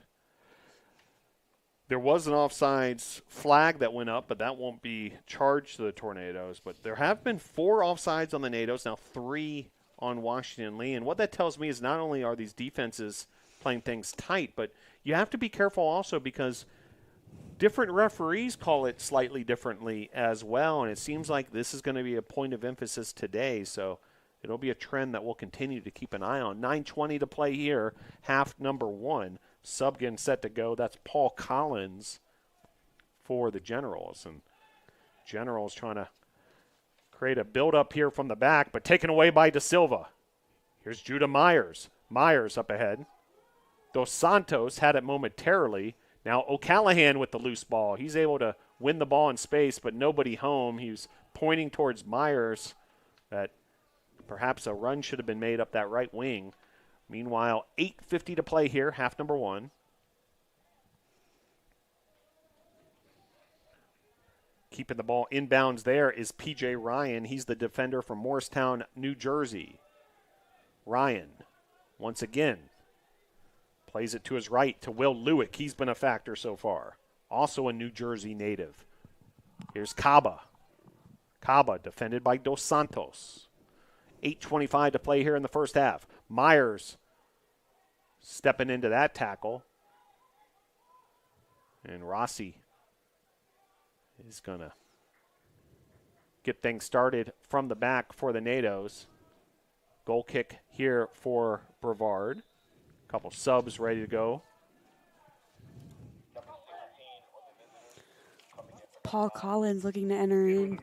there was an offsides flag that went up, but that won't be charged to the Tornadoes. But there have been 4 offsides on the Nados, now 3 on Washington Lee. And what that tells me is not only are these defenses playing things tight, but you have to be careful also because different referees call it slightly differently as well. And it seems like this is going to be a point of emphasis today. So it'll be a trend that we'll continue to keep an eye on. 9:20 to play here, half number 1. Sub getting set to go. That's Paul Collins for the Generals. And Generals trying to create a build-up here from the back, but taken away by Da Silva. Here's Judah Myers. Myers up ahead. Dos Santos had it momentarily. Now O'Callahan with the loose ball. He's able to win the ball in space, but nobody home. He was pointing towards Myers that perhaps a run should have been made up that right wing. Meanwhile, 8:50 to play here, half number 1. Keeping the ball inbounds there is P.J. Ryan. He's the defender from Morristown, New Jersey. Ryan, once again, plays it to his right to Will Lewick. He's been a factor so far. Also a New Jersey native. Here's Caba. Caba defended by Dos Santos. 8:25 to play here in the first half. Myers stepping into that tackle. And Rossi is going to get things started from the back for the Nados. Goal kick here for Brevard. Couple subs ready to go. Paul Collins looking to enter in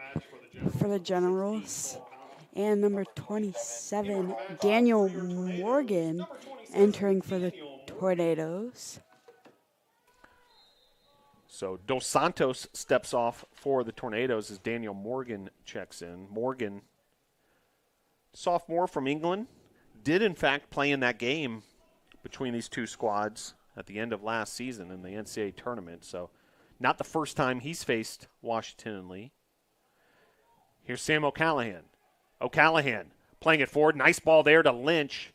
for the Generals. And number 27, Daniel Morgan, entering for the Tornadoes. So Dos Santos steps off for the Tornadoes as Daniel Morgan checks in. Morgan, sophomore from England, did in fact play in that game between these two squads at the end of last season in the NCAA tournament. So not the first time he's faced Washington and Lee. Here's Sam O'Callahan. O'Callahan playing it forward. Nice ball there to Lynch,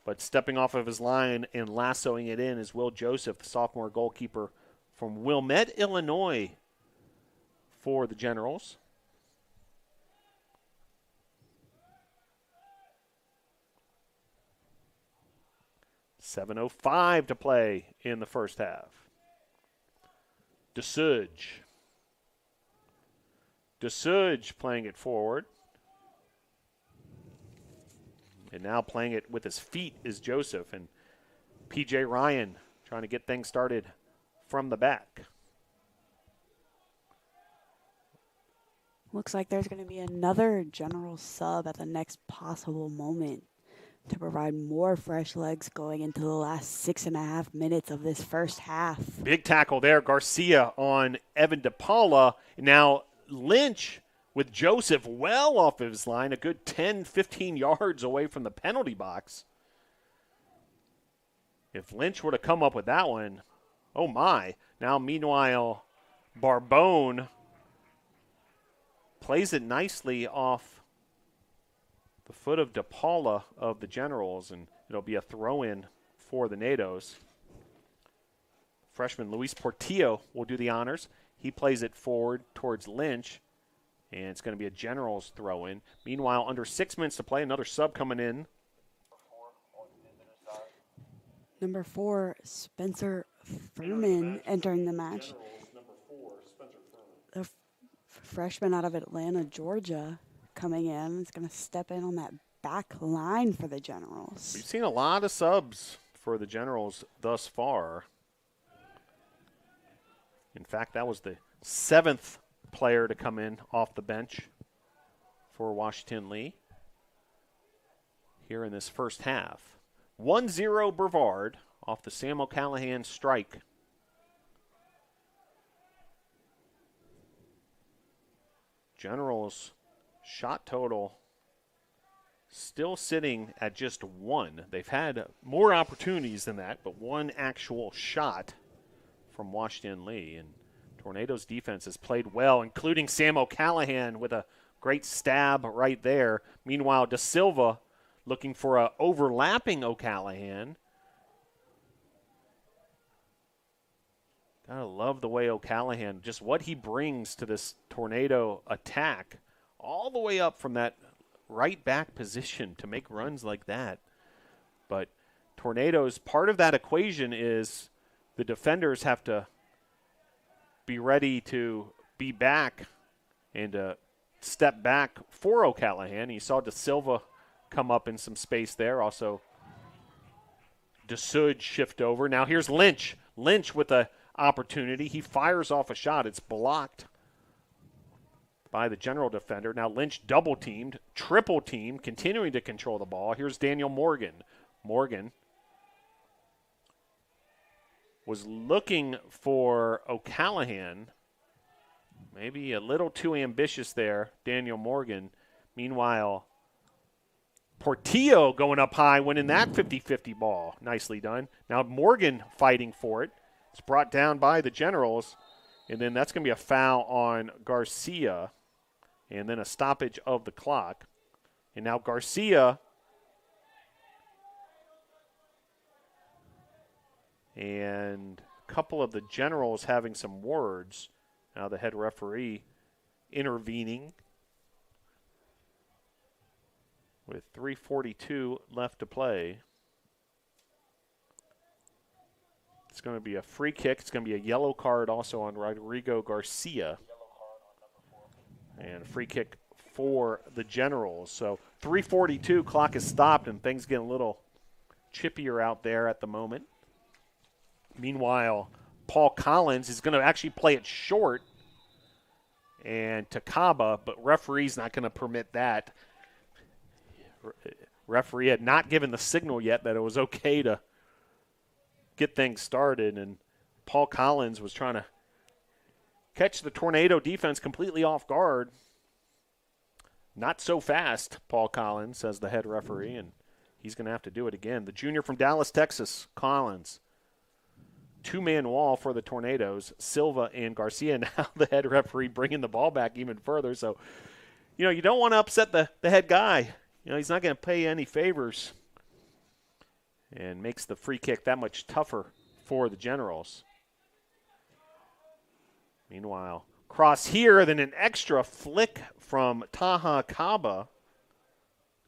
but stepping off of his line and lassoing it in is Will Joseph, the sophomore goalkeeper from Wilmette, Illinois, for the Generals. $7:05 to play in the first half. DeSuge playing it forward. And now playing it with his feet is Joseph. And P.J. Ryan trying to get things started from the back. Looks like there's going to be another General sub at the next possible moment to provide more fresh legs going into the last 6.5 minutes of this first half. Big tackle there. Garcia on Evan DePaula. Now Lynch with Joseph well off of his line, a good 10, 15 yards away from the penalty box. If Lynch would have come up with that one, oh my. Now, meanwhile, Barbone plays it nicely off the foot of DePaula of the Generals, and it'll be a throw-in for the Nados. Freshman Luis Portillo will do the honors. He plays it forward towards Lynch, and it's going to be a Generals throw-in. Meanwhile, under 6 minutes to play, another sub coming in. Number 4, Spencer Furman entering the match. The freshman out of Atlanta, Georgia, coming in. Is going to step in on that back line for the Generals. We've seen a lot of subs for the Generals thus far. In fact, that was the 7th player to come in off the bench for Washington Lee here in this first half. 1-0 Brevard off the Sam O'Callahan strike. Generals shot total still sitting at just 1. They've had more opportunities than that, but 1 actual shot. from Washington Lee. And Tornado's defense has played well, including Sam O'Callahan with a great stab right there. Meanwhile, Da Silva looking for a overlapping O'Callahan. Gotta love the way O'Callahan, just what he brings to this Tornado attack, all the way up from that right back position to make runs like that. But Tornadoes, part of that equation is the defenders have to be ready to be back and step back for O'Callahan. You saw Da Silva come up in some space there. Also, DeSuge shift over. Now here's Lynch. Lynch with a opportunity. He fires off a shot. It's blocked by the general defender. Now Lynch double-teamed, triple-teamed, continuing to control the ball. Here's Daniel Morgan. Morgan was looking for O'Callahan. Maybe a little too ambitious there, Daniel Morgan. Meanwhile, Portillo going up high, winning that 50-50 ball. Nicely done. Now Morgan fighting for it. It's brought down by the Generals, and then that's going to be a foul on Garcia, and then a stoppage of the clock. And now Garcia and a couple of the Generals having some words. Now the head referee intervening with 3:42 left to play. It's going to be a free kick. It's going to be a yellow card also on Rodrigo Garcia. And a free kick for the Generals. So 3:42, clock is stopped, and things get a little chippier out there at the moment. Meanwhile, Paul Collins is going to actually play it short and to Kaba, but referee's not going to permit that. Referee had not given the signal yet that it was okay to get things started, and Paul Collins was trying to catch the Tornado defense completely off guard. Not so fast, Paul Collins, says the head referee, and he's going to have to do it again. The junior from Dallas, Texas, Collins. Two-man wall for the Tornadoes, Silva and Garcia. Now the head referee bringing the ball back even further. So, you don't want to upset the head guy. He's not going to pay any favors, and makes the free kick that much tougher for the Generals. Meanwhile, cross here, then an extra flick from Taha Kaba.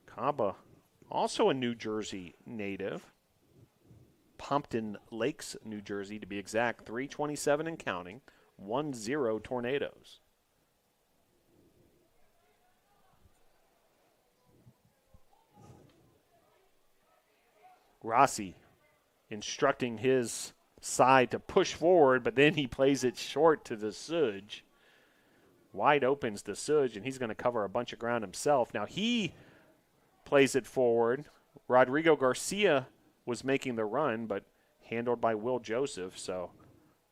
Kaba, also a New Jersey native. Pompton Lakes, New Jersey, to be exact. 3:27 and counting. 1-0 Tornadoes. Rossi instructing his side to push forward, but then he plays it short to DeSuge. Wide opens DeSuge, and he's going to cover a bunch of ground himself. Now he plays it forward. Rodrigo Garcia was making the run, but handled by Will Joseph. So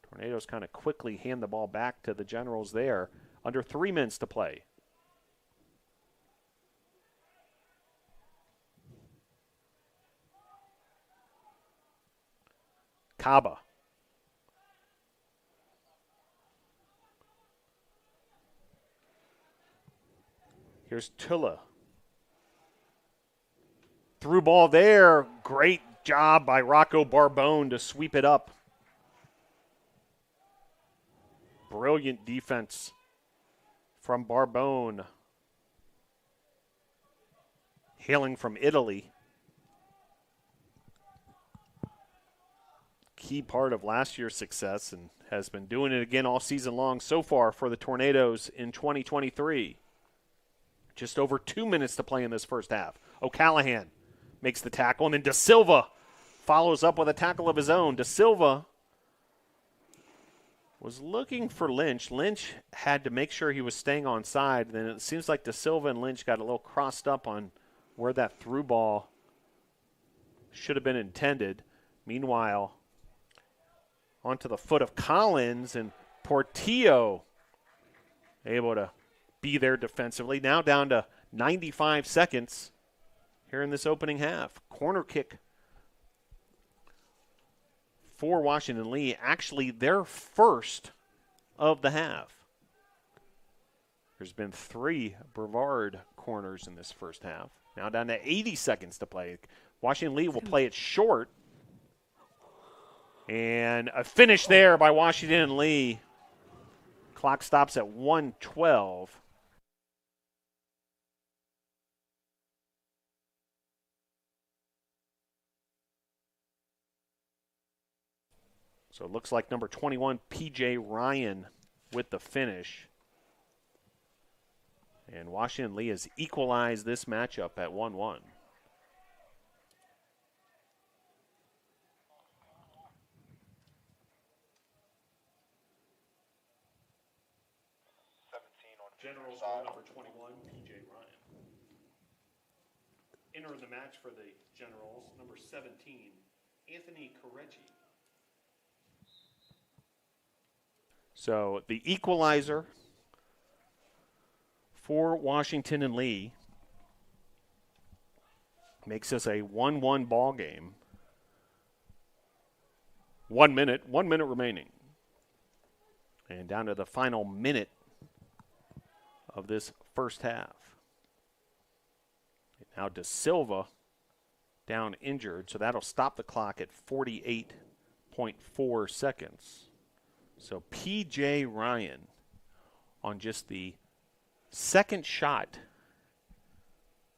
Tornadoes kind of quickly hand the ball back to the Generals there. Under 3 minutes to play. Kaba. Here's Tula. Through ball there. Great job by Rocco Barbone to sweep it up. Brilliant defense from Barbone. Hailing from Italy. Key part of last year's success and has been doing it again all season long so far for the Tornadoes in 2023. Just over 2 minutes to play in this first half. O'Callahan makes the tackle, and then Da Silva follows up with a tackle of his own. Da Silva was looking for Lynch. Lynch had to make sure he was staying on side. Then it seems like Da Silva and Lynch got a little crossed up on where that through ball should have been intended. Meanwhile, onto the foot of Collins, and Portillo able to be there defensively. Now down to 95 seconds here in this opening half. Corner kick for Washington Lee, actually their first of the half. There's been 3 Brevard corners in this first half. Now down to 80 seconds to play. Washington Lee will play it short. And a finish there by Washington Lee. Clock stops at 1:12. So it looks like number 21, P.J. Ryan, with the finish. And Washington Lee has equalized this matchup at 1-1. Generals goal number 21, P.J. Ryan. Entering the match for the Generals, number 17, Anthony Correggi. So the equalizer for Washington and Lee makes us a 1-1 ball game. 1 minute remaining. And down to the final minute of this first half. Now De Silva down injured, so that'll stop the clock at 48.4 seconds. So P.J. Ryan on just the second shot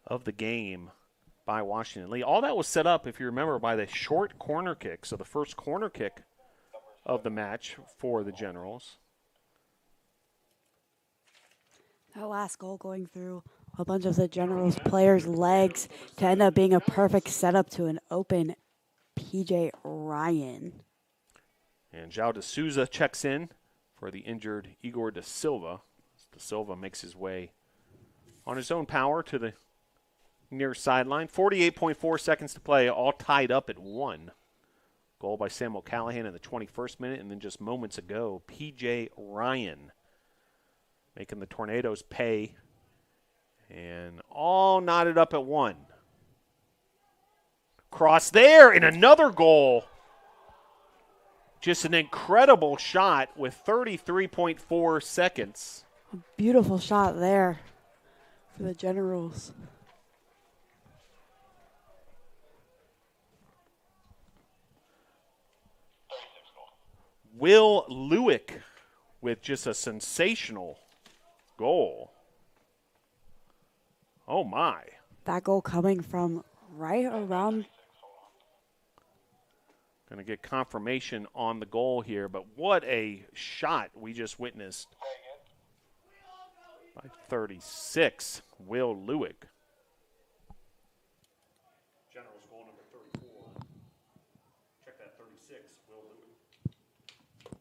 of the game by Washington Lee. All that was set up, if you remember, by the short corner kick. So the first corner kick of the match for the Generals. That last goal going through a bunch of the Generals players' legs to end up being a perfect setup to an open P.J. Ryan. And João de Souza checks in for the injured Igor De Silva. De Silva makes his way on his own power to the near sideline. 48.4 seconds to play, all tied up at 1. Goal by Samuel Callahan in the 21st minute, and then just moments ago, P.J. Ryan making the Tornadoes pay. And all knotted up at 1. Cross there, and another goal. Just an incredible shot with 33.4 seconds. A beautiful shot there for the Generals. Will Lewick with just a sensational goal. Oh, my. That goal coming from right around. Going to get confirmation on the goal here, but what a shot we just witnessed by 36, Will Lewick. General's goal number 34. Check that, 36, Will Lewick.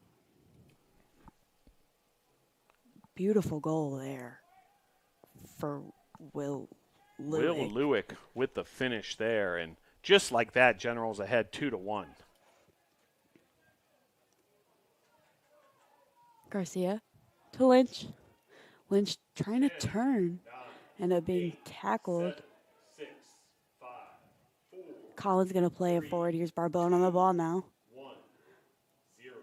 Beautiful goal there for Will Lewick. Will Lewick with the finish there, and just like that, General's ahead 2-1. Garcia to Lynch. Lynch trying to turn, ended up being tackled. 7, 6, 5, 4. Collins going to play it forward. Here's Barbone on the ball now. 1-0. Your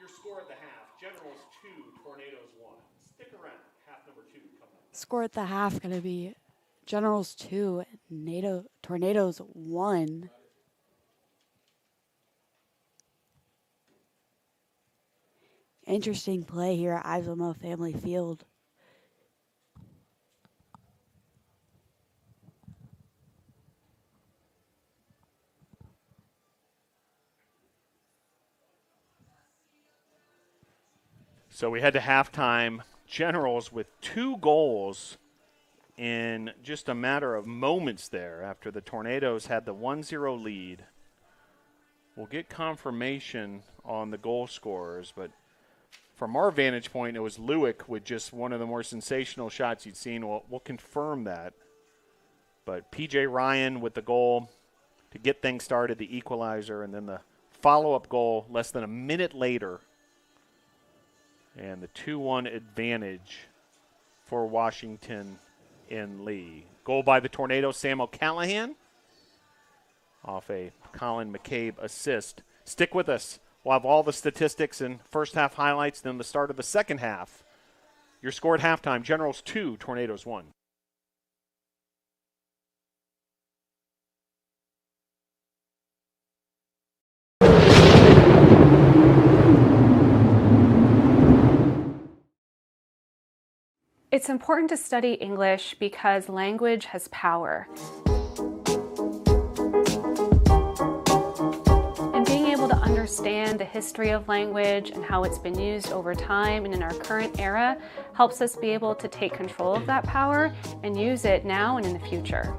score at the half, Generals 2, Tornadoes 1. Stick around, half number 2 coming up. Score at the half going to be Generals 2, Tornadoes 1. Interesting play here at Islamo Family Field. So we head to halftime. Generals with 2 goals in just a matter of moments there after the Tornadoes had the 1-0 lead. We'll get confirmation on the goal scorers, but from our vantage point, it was Lewick with just one of the more sensational shots you'd seen. We'll confirm that. But P.J. Ryan with the goal to get things started, the equalizer, and then the follow-up goal less than a minute later. And the 2-1 advantage for Washington in Lee. Goal by the Tornadoes, Samuel Callahan. off a Colin McCabe assist. Stick with us. We'll have all the statistics and first half highlights, then the start of the second half. Your score at halftime, Generals 2, Tornadoes 1. It's important to study English because language has power. And being able to understand the history of language and how it's been used over time and in our current era helps us be able to take control of that power and use it now and in the future.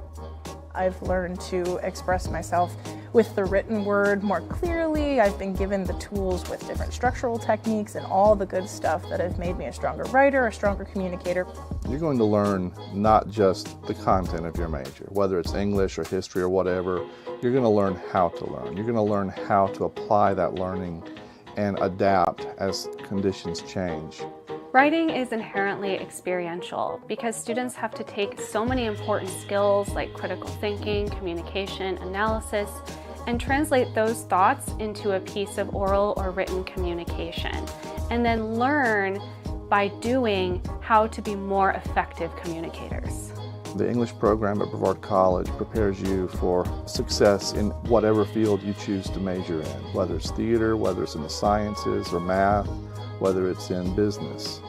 I've learned to express myself with the written word more clearly. I've been given the tools with different structural techniques and all the good stuff that have made me a stronger writer, a stronger communicator. You're going to learn not just the content of your major, whether it's English or history or whatever. You're going to learn how to learn. You're going to learn how to apply that learning and adapt as conditions change. Writing is inherently experiential because students have to take so many important skills like critical thinking, communication, analysis, and translate those thoughts into a piece of oral or written communication, and then learn by doing how to be more effective communicators. The English program at Brevard College prepares you for success in whatever field you choose to major in, whether it's theater, whether it's in the sciences or math, whether it's in business.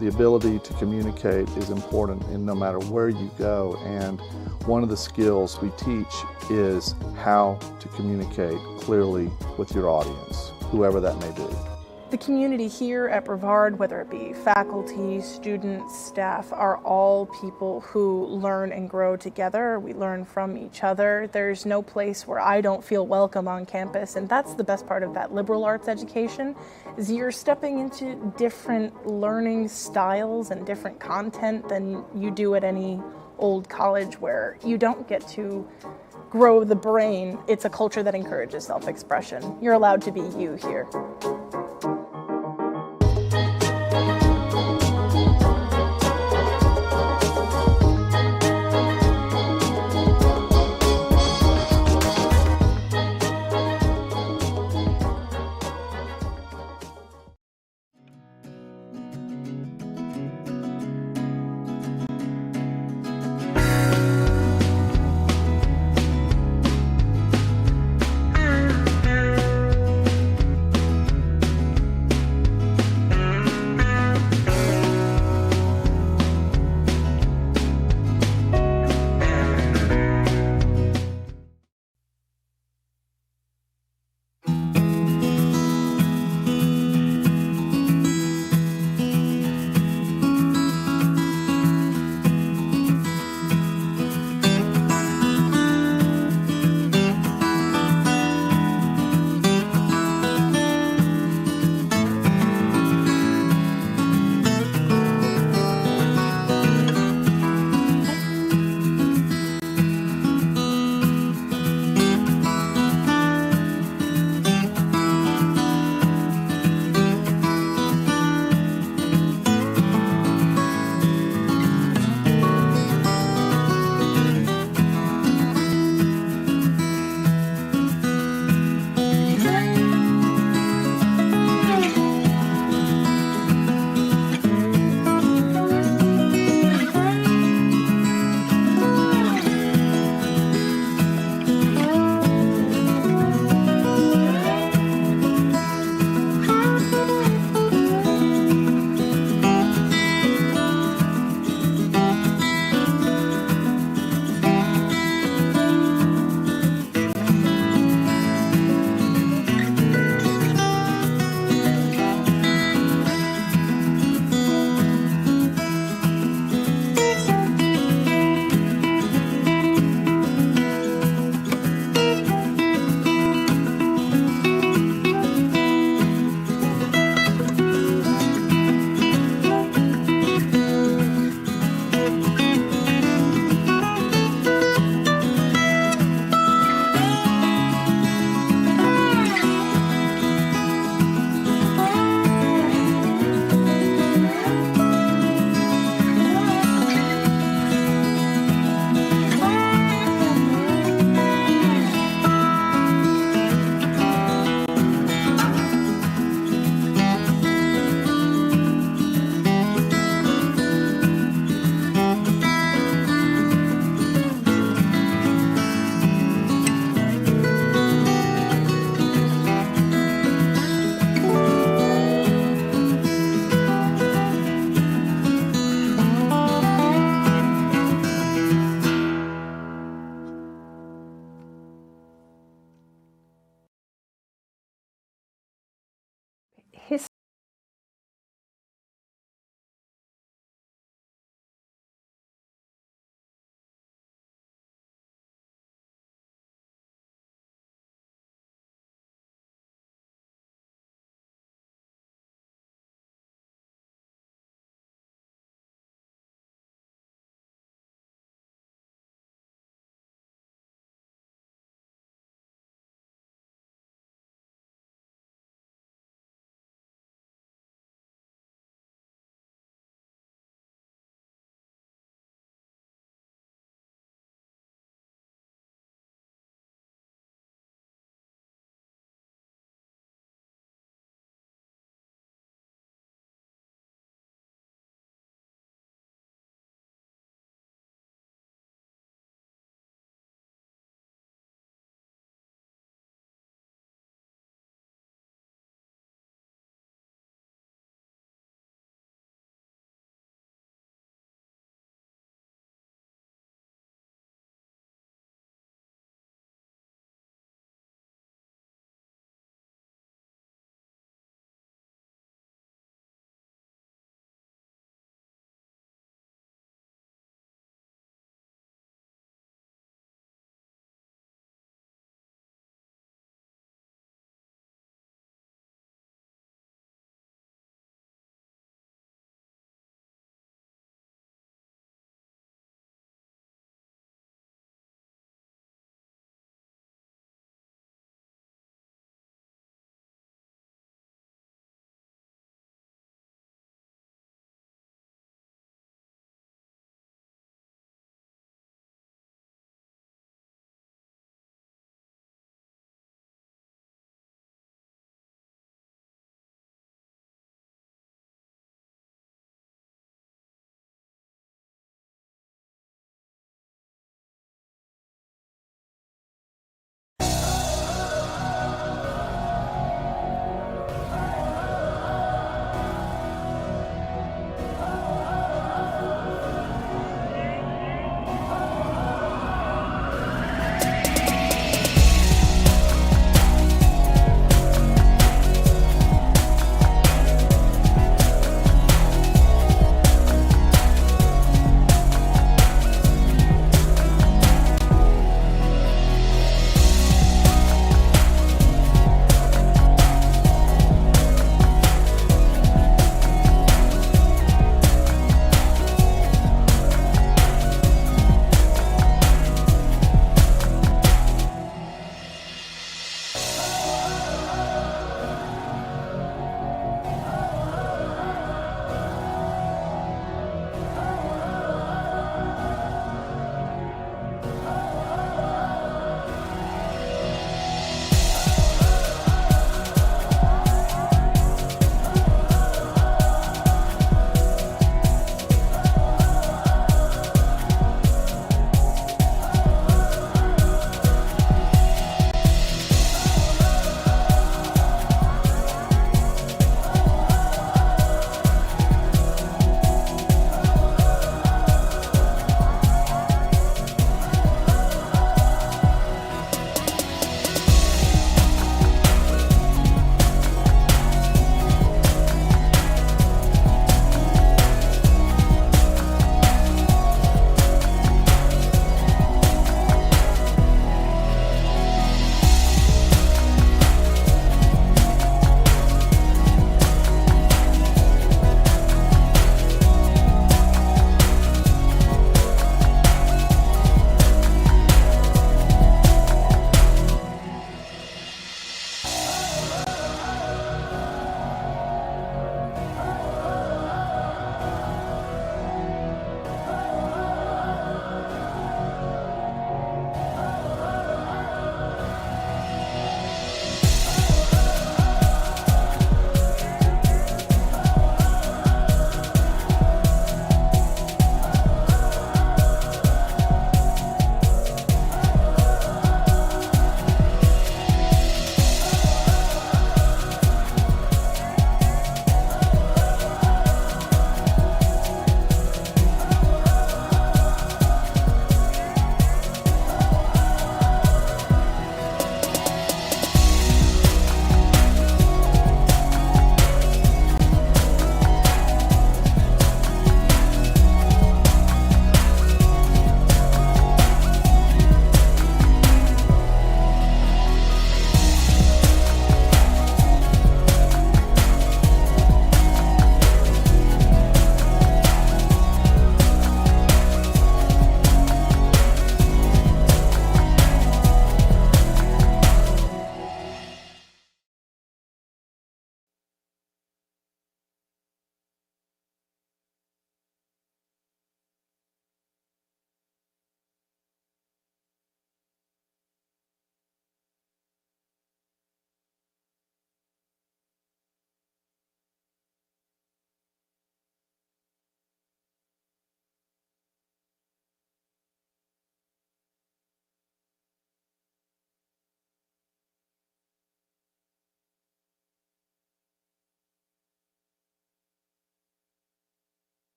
The ability to communicate is important in no matter where you go, and one of the skills we teach is how to communicate clearly with your audience, whoever that may be. The community here at Brevard, whether it be faculty, students, staff, are all people who learn and grow together. We learn from each other. There's no place where I don't feel welcome on campus, and that's the best part of that liberal arts education, is you're stepping into different learning styles and different content than you do at any old college where you don't get to grow the brain. It's a culture that encourages self-expression. You're allowed to be you here.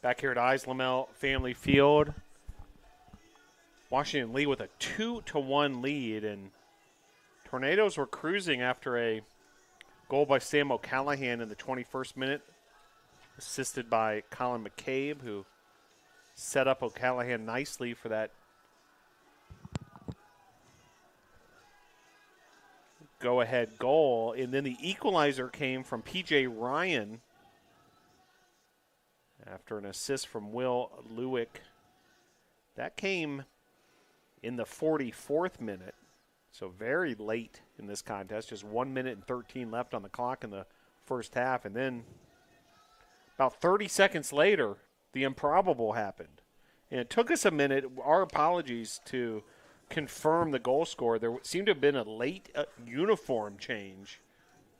Back here at Eyes Lamel Family Field. Washington Lee with a 2-1 lead, and Tornadoes were cruising after a goal by Sam O'Callahan in the 21st minute, assisted by Colin McCabe, who set up O'Callahan nicely for that go-ahead goal. And then the equalizer came from P.J. Ryan after an assist from Will Lewick. That came in the 44th minute, so very late in this contest, just 1 minute and 13 left on the clock in the first half. And then about 30 seconds later, the improbable happened. And it took us a minute, our apologies, to confirm the goal scorer. There seemed to have been a late uniform change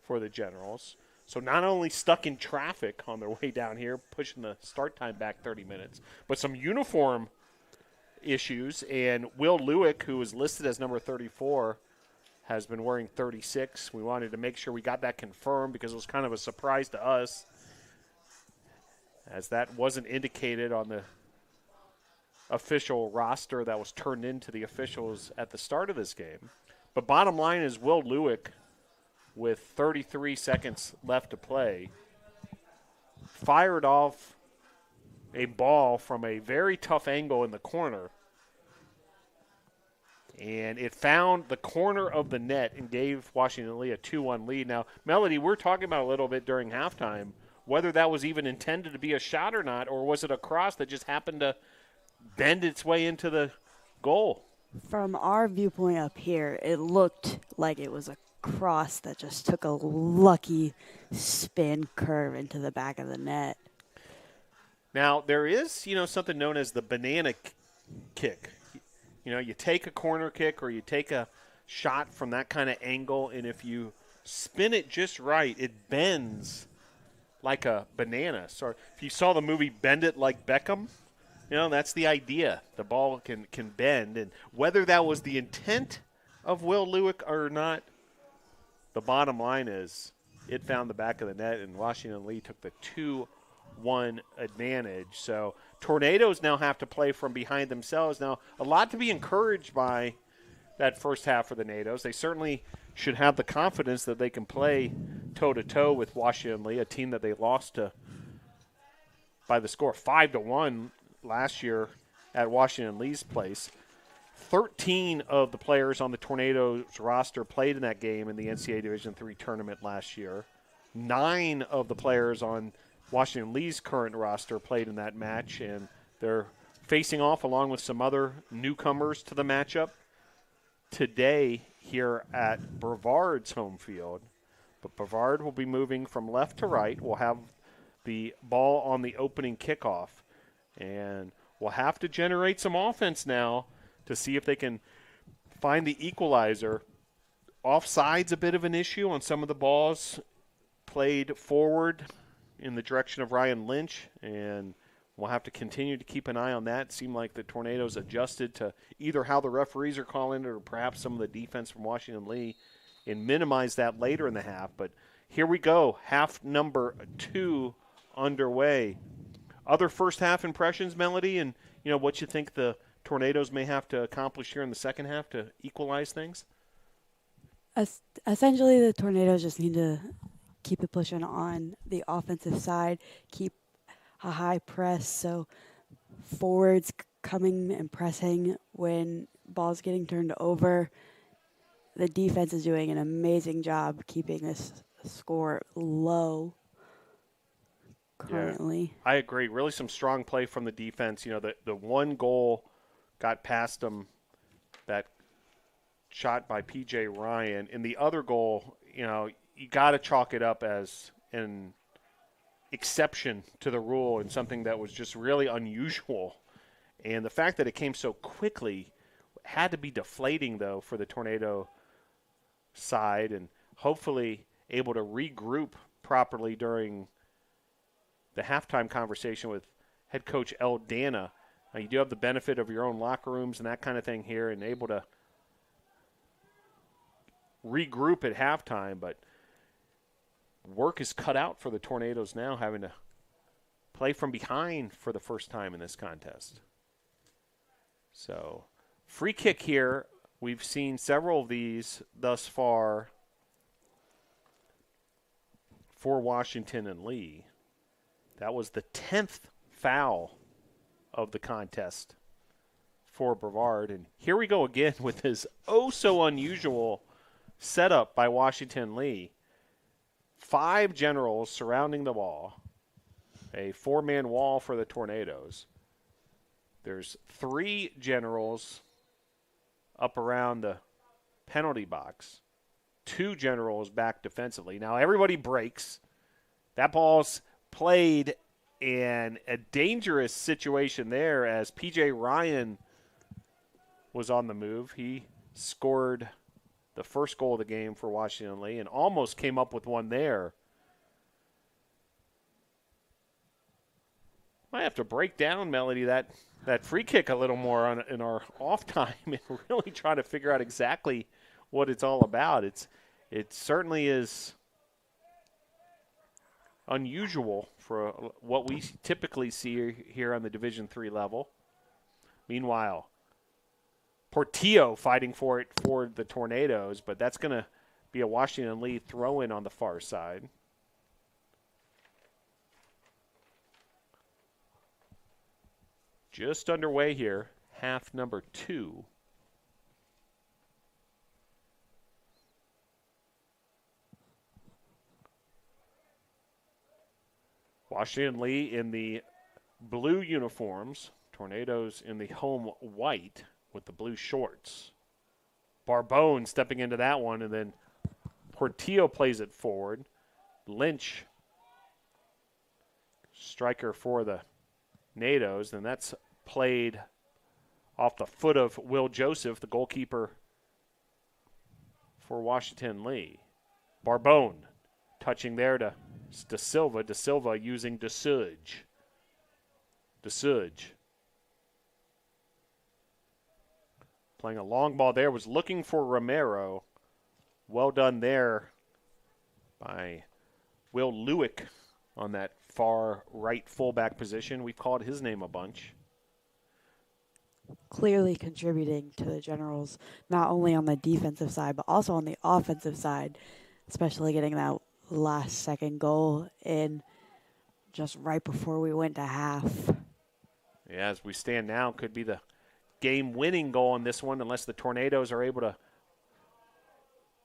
for the Generals. So not only stuck in traffic on their way down here, pushing the start time back 30 minutes, but some uniform issues. And Will Lewick, who was listed as number 34, has been wearing 36. We wanted to make sure we got that confirmed because it was kind of a surprise to us, as that wasn't indicated on the official roster that was turned into the officials at the start of this game. But bottom line is Will Lewick, with 33 seconds left to play, fired off a ball from a very tough angle in the corner, and it found the corner of the net and gave Washington Lee a 2-1 lead. Now, Melody, we're talking about a little bit during halftime whether that was even intended to be a shot or not, or was it a cross that just happened to bend its way into the goal? From our viewpoint up here, it looked like it was a cross that just took a lucky spin curve into the back of the net. Now, there is, something known as the banana kick. You take a corner kick or you take a shot from that kind of angle, and if you spin it just right, it bends like a banana. So if you saw the movie Bend It Like Beckham, that's the idea. The ball can bend, and whether that was the intent of Will Lewick or not, the bottom line is it found the back of the net, and Washington Lee took the 2-1 advantage. So Tornadoes now have to play from behind themselves. Now, a lot to be encouraged by that first half for the Nados. They certainly should have the confidence that they can play toe-to-toe with Washington Lee, a team that they lost to by the score 5-1 last year at Washington Lee's place. 13 of the players on the Tornadoes roster played in that game in the NCAA Division III tournament last year. 9 of the players on Washington Lee's current roster played in that match, and they're facing off along with some other newcomers to the matchup today here at Brevard's home field. But Brevard will be moving from left to right. We'll have the ball on the opening kickoff, and we'll have to generate some offense now to see if they can find the equalizer. Offside's a bit of an issue on some of the balls played forward in the direction of Ryan Lynch, and we'll have to continue to keep an eye on that. It seemed like the Tornadoes adjusted to either how the referees are calling it or perhaps some of the defense from Washington Lee and minimize that later in the half. But here we go, half number 2 underway. Other first half impressions, Melody, and what you think the Tornadoes may have to accomplish here in the second half to equalize things? Essentially, the Tornadoes just need to keep it pushing on the offensive side, keep a high press, so forwards coming and pressing when ball's getting turned over. The defense is doing an amazing job keeping this score low currently. Yeah, I agree. Really some strong play from the defense. The one goal got past them, that shot by P.J. Ryan. And the other goal, you got to chalk it up as an exception to the rule and something that was just really unusual. And the fact that it came so quickly had to be deflating, though, for the Tornado side, and hopefully able to regroup properly during the halftime conversation with head coach El Dana. You do have the benefit of your own locker rooms and that kind of thing here, and able to regroup at halftime, but work is cut out for the Tornadoes now, having to play from behind for the first time in this contest. So, free kick here. We've seen several of these thus far for Washington and Lee. That was the 10th foul of the contest for Brevard. And here we go again with this oh-so-unusual setup by Washington Lee. 5 generals surrounding the ball. A 4-man wall for the Tornadoes. There's 3 generals up around the penalty box. 2 generals back defensively. Now everybody breaks. That ball's played in a dangerous situation there as P.J. Ryan was on the move. He scored the first goal of the game for Washington Lee and almost came up with one there. Might have to break down, Melody, that free kick a little more in our off time and really try to figure out exactly what it's all about. It certainly is unusual for what we typically see here on the Division III level. Meanwhile, Portillo fighting for it for the Tornadoes, but that's going to be a Washington Lee throw-in on the far side. Just underway here, half number 2. Washington Lee in the blue uniforms, Tornadoes in the home white with the blue shorts. Barbone stepping into that one, and then Portillo plays it forward. Lynch, striker for the Nados, and that's played off the foot of Will Joseph, the goalkeeper for Washington Lee. Barbone touching there to De Silva. De Silva using DeSuge. DeSuge playing a long ball there, was looking for Romero. Well done there by Will Lewick on that far right fullback position. We've called his name a bunch. Clearly contributing to the Generals, not only on the defensive side, but also on the offensive side, especially getting that last-second goal in just right before we went to half. Yeah, as we stand now, could be the game-winning goal in this one unless the Tornadoes are able to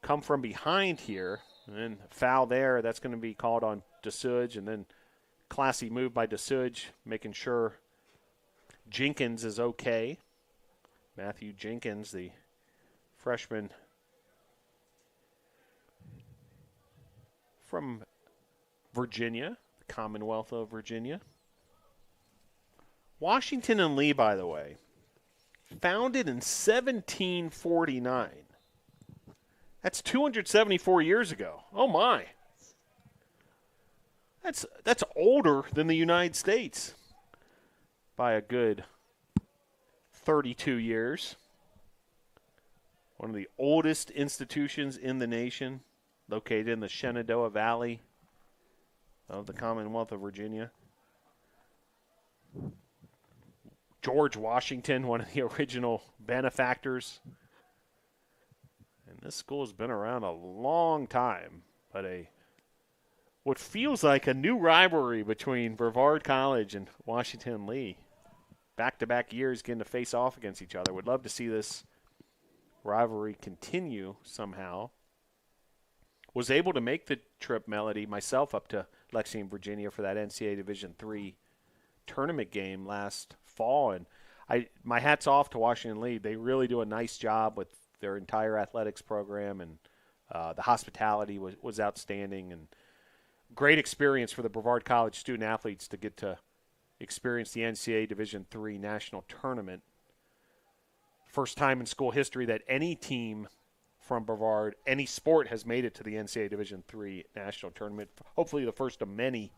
come from behind here. And then foul there, that's going to be called on DeSuge, and then classy move by DeSuge, making sure Jenkins is okay. Matthew Jenkins, the freshman from Virginia, the Commonwealth of Virginia. Washington and Lee, by the way, founded in 1749. That's 274 years ago. Oh, my. That's older than the United States by a good 32 years. One of the oldest institutions in the nation, located in the Shenandoah Valley of the Commonwealth of Virginia. George Washington, one of the original benefactors. And this school has been around a long time, but what feels like a new rivalry between Brevard College and Washington Lee. Back-to-back years getting to face off against each other. Would love to see this rivalry continue somehow. Was able to make the trip, Melody, myself up to Lexington, Virginia for that NCAA Division III tournament game last fall. And my hat's off to Washington Lee. They really do a nice job with their entire athletics program, and the hospitality was outstanding. And great experience for the Brevard College student athletes to get to experience the NCAA Division III national tournament. First time in school history that any team from Brevard, any sport, has made it to the NCAA Division III national tournament. Hopefully the first of many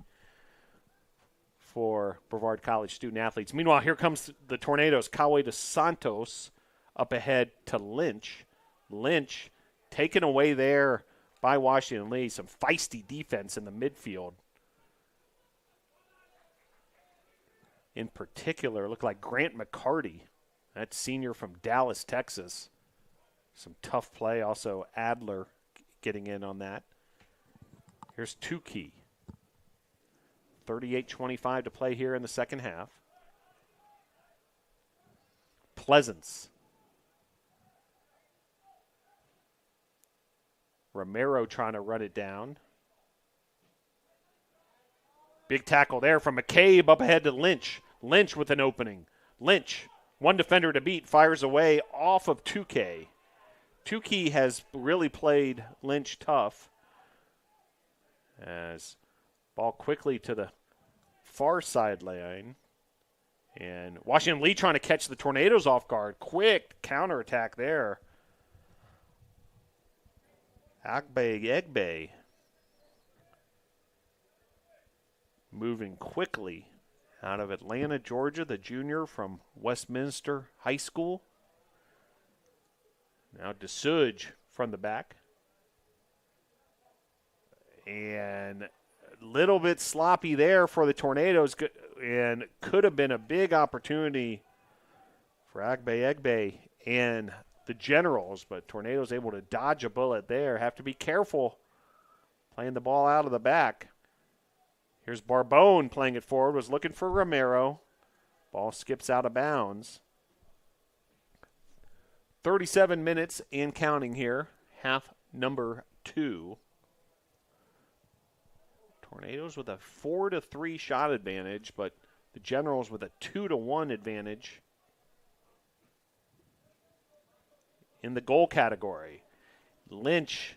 for Brevard College student athletes. Meanwhile, here comes the Tornadoes. Kawe de Santos up ahead to Lynch. Lynch taken away there by Washington Lee. Some feisty defense in the midfield. in particular looked like Grant McCarty. That's senior from Dallas, Texas. Some tough play. Also Adler getting in on that. Here's Tukey. 38-25 to play here in the second half. Pleasance. Romero trying to run it down. Big tackle there from McCabe up ahead to Lynch. Lynch with an opening. Lynch, one defender to beat, fires away off of Tukey. Tukey has really played Lynch tough. As ball quickly to the far sideline. And Washington Lee trying to catch the Tornadoes off guard. Quick counterattack there. Egbe moving quickly out of Atlanta, Georgia, the junior from Westminster High School. Now DeSuge from the back. And a little bit sloppy there for the Tornadoes, and could have been a big opportunity for Egbe and the Generals, but Tornadoes able to dodge a bullet there. Have to be careful playing the ball out of the back. Here's Barbone playing it forward, was looking for Romero. Ball skips out of bounds. 37 minutes and counting here, half number 2. Tornadoes with a 4-3 shot advantage, but the Generals with a 2-1 advantage in the goal category. Lynch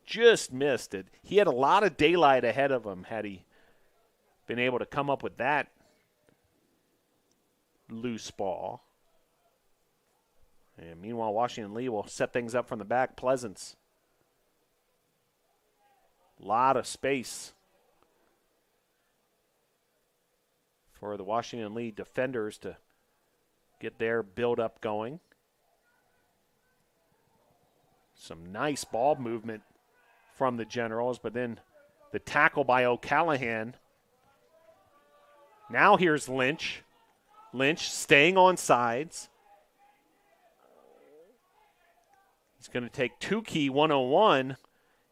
just missed it. He had a lot of daylight ahead of him had he been able to come up with that loose ball. And meanwhile, Washington Lee will set things up from the back. Pleasance. A lot of space for the Washington Lee defenders to get their build-up going. Some nice ball movement from the Generals, but then the tackle by O'Callahan. Now here's Lynch. Lynch staying on sides. He's going to take Tukey 101.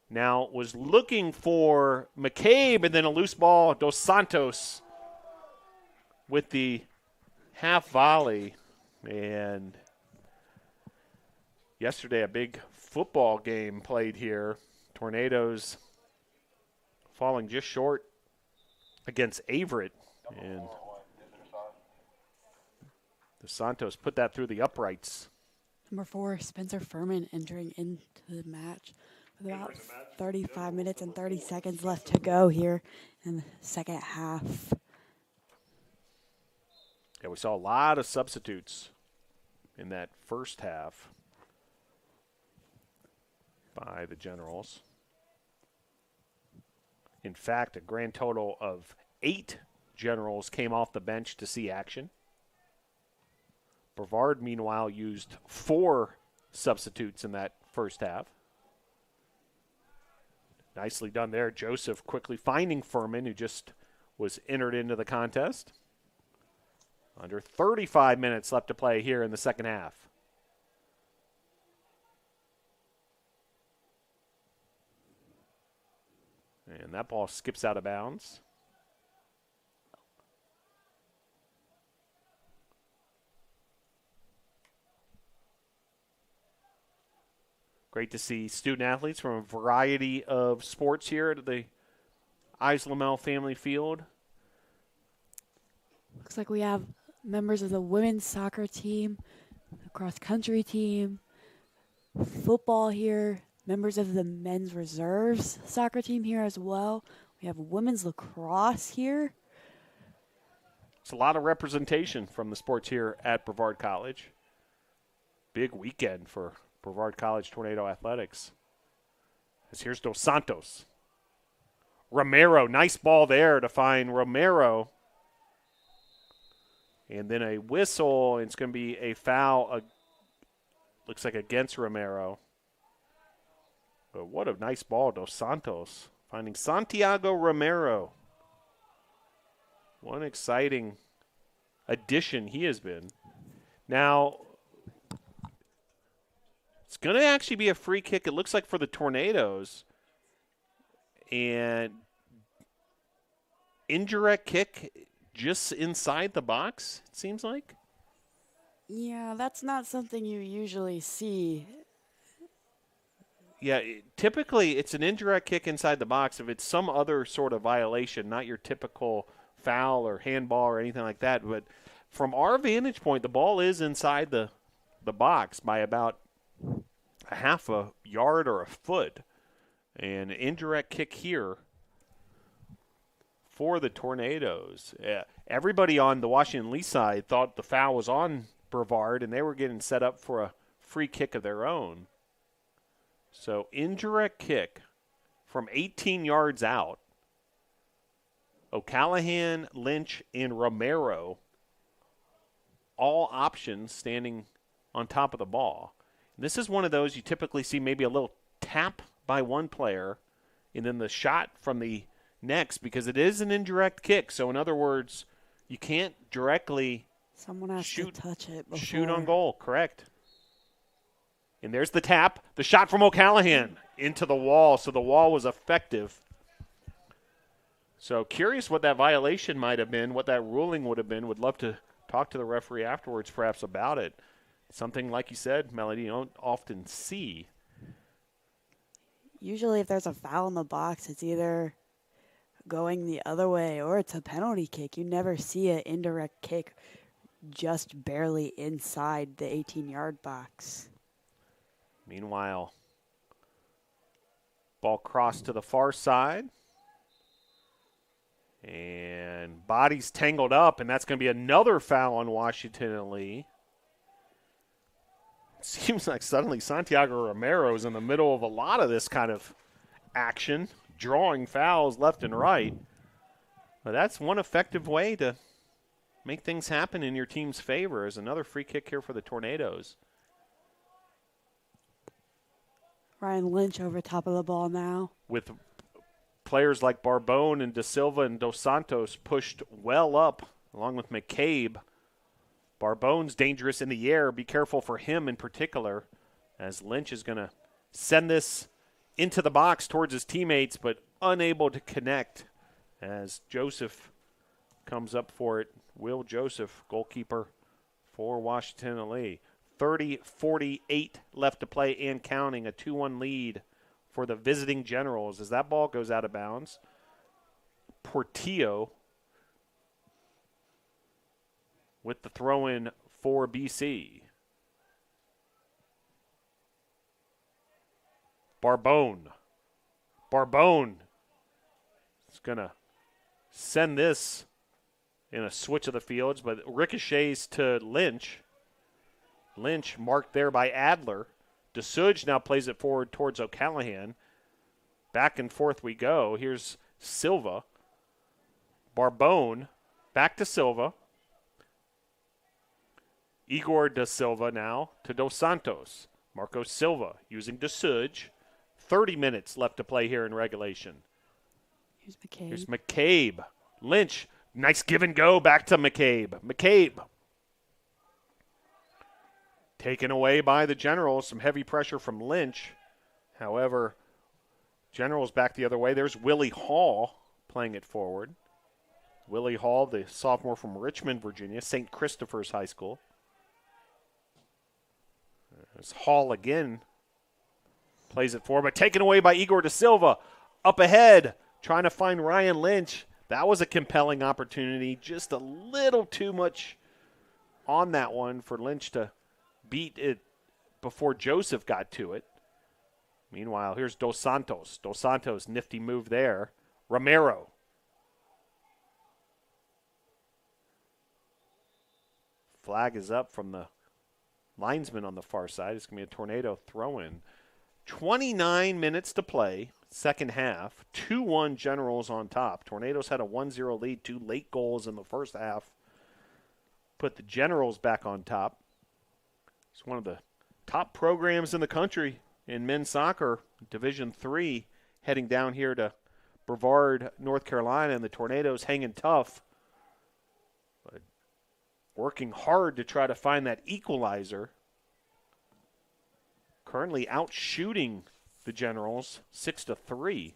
Now was looking for McCabe, and then a loose ball. Dos Santos with the half volley. And yesterday a big football game played here. Tornadoes falling just short against Averett. And Dos Santos put that through the uprights. Number 4, Spencer Furman entering into the match with about 35 minutes and 30 seconds left to go here in the second half. Yeah, we saw a lot of substitutes in that first half by the Generals. In fact, a grand total of 8 Generals came off the bench to see action. Brevard, meanwhile, used 4 substitutes in that first half. Nicely done there. Joseph quickly finding Furman, who just was entered into the contest. Under 35 minutes left to play here in the second half. And that ball skips out of bounds. Great to see student athletes from a variety of sports here at the Eyes-Lamel Family Field. Looks like we have members of the women's soccer team, the cross-country team, football here, members of the men's reserves soccer team here as well. We have women's lacrosse here. It's a lot of representation from the sports here at Brevard College. Big weekend for Brevard College Tornado Athletics. As here's Dos Santos. Romero, nice ball there to find Romero. And then a whistle, and it's going to be a foul, looks like against Romero. But what a nice ball, Dos Santos. Finding Santiago Romero. One exciting addition he has been. Now, it's going to actually be a free kick, it looks like, for the Tornadoes. And indirect kick just inside the box, it seems like. Yeah, that's not something you usually see. Yeah, typically it's an indirect kick inside the box if it's some other sort of violation, not your typical foul or handball or anything like that. But from our vantage point, the ball is inside the box by about a half a yard or a foot. And an indirect kick here for the Tornadoes. Everybody on the Washington Lee side thought the foul was on Brevard, and they were getting set up for a free kick of their own. So indirect kick from 18 yards out. O'Callahan, Lynch, and Romero, all options standing on top of the ball. This is one of those you typically see maybe a little tap by one player and then the shot from the next, because it is an indirect kick. So in other words, you can't directly Someone has to touch it before. shoot on goal, correct. And there's the tap, the shot from O'Callahan into the wall, so the wall was effective. So curious what that violation might have been, what that ruling would have been. Would love to talk to the referee afterwards perhaps about it. Something, like you said, Melody, you don't often see. Usually if there's a foul in the box, it's either going the other way or it's a penalty kick. You never see an indirect kick just barely inside the 18-yard box. Meanwhile, ball crossed to the far side. And bodies tangled up, and that's going to be another foul on Washington and Lee. It seems like suddenly Santiago Romero is in the middle of a lot of this kind of action, drawing fouls left and right. But that's one effective way to make things happen in your team's favor, is another free kick here for the Tornadoes. Ryan Lynch over top of the ball now. With players like Barbone and Da Silva and Dos Santos pushed well up, along with McCabe. Barbone's dangerous in the air. Be careful for him in particular, as Lynch is going to send this into the box towards his teammates, but unable to connect as Joseph comes up for it. Will Joseph, goalkeeper for Washington and Lee. 30-48 left to play and counting, a 2-1 lead for the visiting Generals as that ball goes out of bounds. Portillo with the throw-in for BC. Barbone is going to send this in a switch of the fields, but ricochets to Lynch. Lynch marked there by Adler. DeSuge now plays it forward towards O'Callahan. Back and forth we go. Here's Silva. Barbone back to Silva. Igor Da Silva now to Dos Santos. Marco Silva using DeSuge. 30 minutes left to play here in regulation. Here's McCabe. Lynch. Nice give and go back to McCabe. McCabe. Taken away by the Generals. Some heavy pressure from Lynch. However, Generals back the other way. There's Willie Hall playing it forward. Willie Hall, the sophomore from Richmond, Virginia, St. Christopher's High School. There's Hall again. Plays it forward, but taken away by Igor Da Silva. Up ahead, trying to find Ryan Lynch. That was a compelling opportunity. Just a little too much on that one for Lynch to beat it before Joseph got to it. Meanwhile, here's Dos Santos. Dos Santos, nifty move there. Romero. Flag is up from the linesman on the far side. It's going to be a Tornado throw-in. 29 minutes to play, second half. 2-1 Generals on top. Tornadoes had a 1-0 lead, 2 late goals in the first half. Put the Generals back on top. It's one of the top programs in the country in men's soccer, Division III, heading down here to Brevard, North Carolina, and the Tornadoes hanging tough. But working hard to try to find that equalizer. Currently out shooting the Generals 6-3.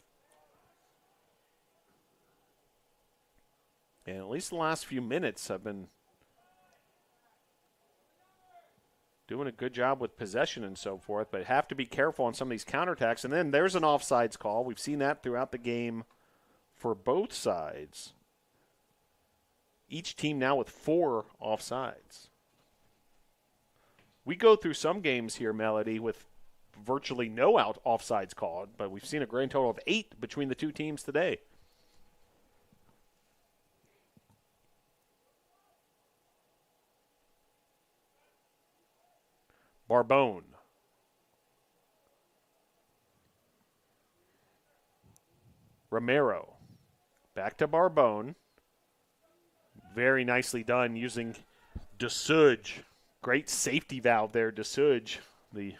And at least the last few minutes have been doing a good job with possession and so forth, but have to be careful on some of these counterattacks. And then there's an offsides call. We've seen that throughout the game for both sides. Each team now with 4 offsides. We go through some games here, Melody, with virtually no offsides called, but we've seen a grand total of 8 between the two teams today. Barbone. Romero. Back to Barbone. Very nicely done using DeSuge. Great safety valve there, DeSuge, the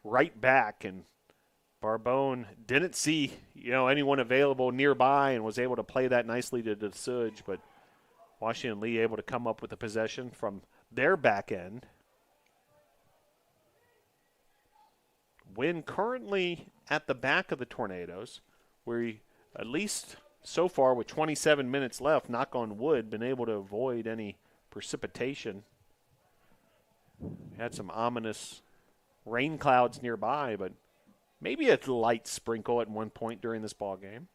right back. And Barbone didn't see anyone available nearby and was able to play that nicely to DeSuge. But Washington Lee able to come up with a possession from their back end. Win currently at the back of the Tornadoes, where at least so far with 27 minutes left, knock on wood, been able to avoid any precipitation. Had some ominous rain clouds nearby, but maybe a light sprinkle at one point during this ball game.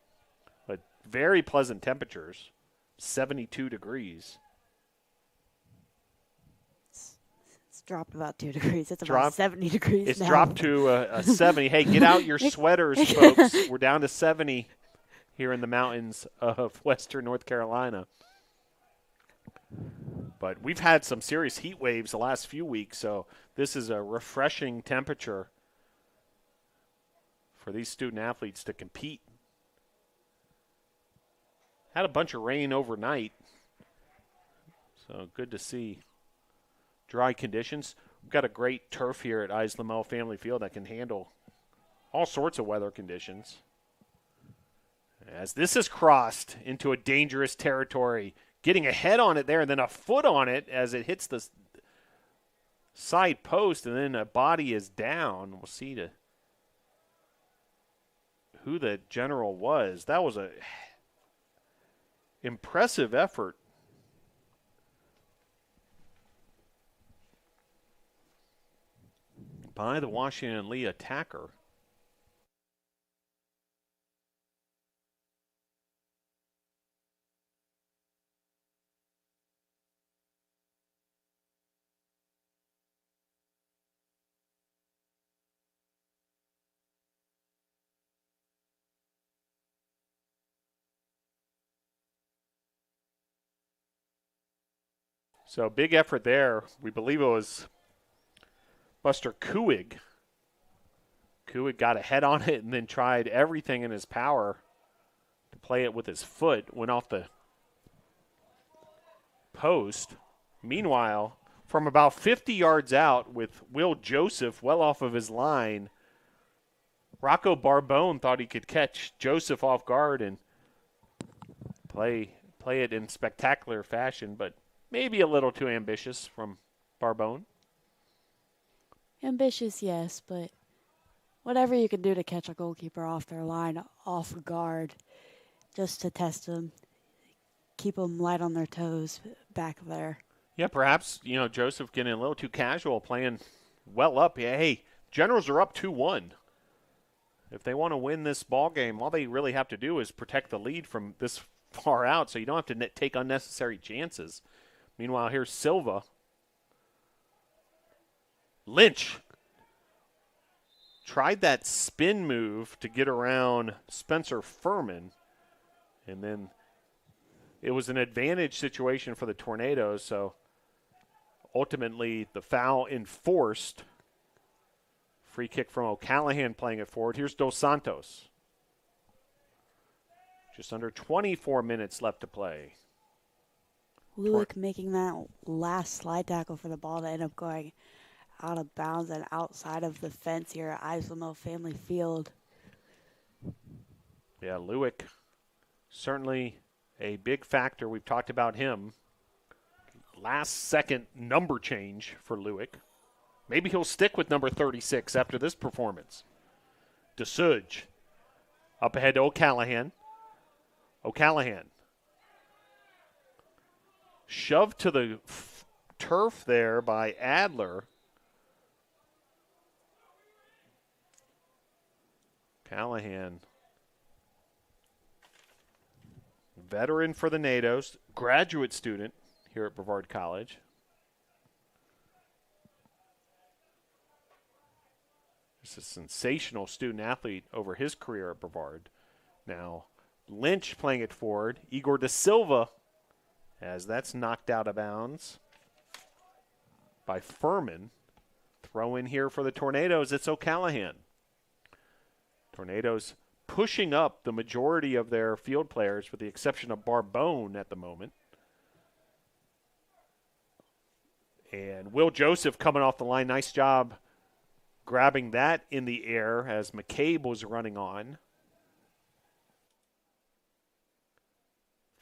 But very pleasant temperatures, 72 degrees. Dropped about 2 degrees. It's about 70 degrees It's now. dropped to a 70. Hey, get out your sweaters, folks. We're down to 70 here in the mountains of western North Carolina. But we've had some serious heat waves the last few weeks, so this is a refreshing temperature for these student athletes to compete. Had a bunch of rain overnight, so good to see. Dry conditions. We've got a great turf here at Eyes Lamel Family Field that can handle all sorts of weather conditions. As this is crossed into a dangerous territory, getting a head on it there and then a foot on it as it hits the side post, and then a body is down. We'll see who the general was. That was a impressive effort by the Washington Lee attacker. So big effort there. We believe it was Buster Kuig. Kuig got a head on it and then tried everything in his power to play it with his foot. Went off the post. Meanwhile, from about 50 yards out with Will Joseph well off of his line, Rocco Barbone thought he could catch Joseph off guard and play it in spectacular fashion, but maybe a little too ambitious from Barbone. Ambitious, yes, but whatever you can do to catch a goalkeeper off their line, off guard, just to test them, keep them light on their toes back there. Yeah, perhaps, Joseph getting a little too casual, playing well up. Yeah, hey, Generals are up 2-1. If they want to win this ball game, all they really have to do is protect the lead from this far out, so you don't have to take unnecessary chances. Meanwhile, here's Silva. Lynch tried that spin move to get around Spencer Furman, and then it was an advantage situation for the Tornadoes, so ultimately the foul enforced. Free kick from O'Callahan playing it forward. Here's Dos Santos. Just under 24 minutes left to play. Luick making that last slide tackle for the ball to end up going out of bounds and outside of the fence here at Eyes Lamel Family Field. Yeah, Luick, certainly a big factor. We've talked about him. last-second number change for Lewick. Maybe he'll stick with number 36 after this performance. DeSuge up ahead to O'Callahan. O'Callahan shoved to the turf there by Adler. Callahan, veteran for the NATOs, graduate student here at Brevard College. Just a sensational student athlete over his career at Brevard. Now, Lynch playing it forward. Igor Da Silva, as that's knocked out of bounds by Furman. Throw in here for the Tornadoes, it's O'Callahan. Tornadoes pushing up the majority of their field players with the exception of Barbone at the moment. And Will Joseph coming off the line. Nice job grabbing that in the air as McCabe was running on.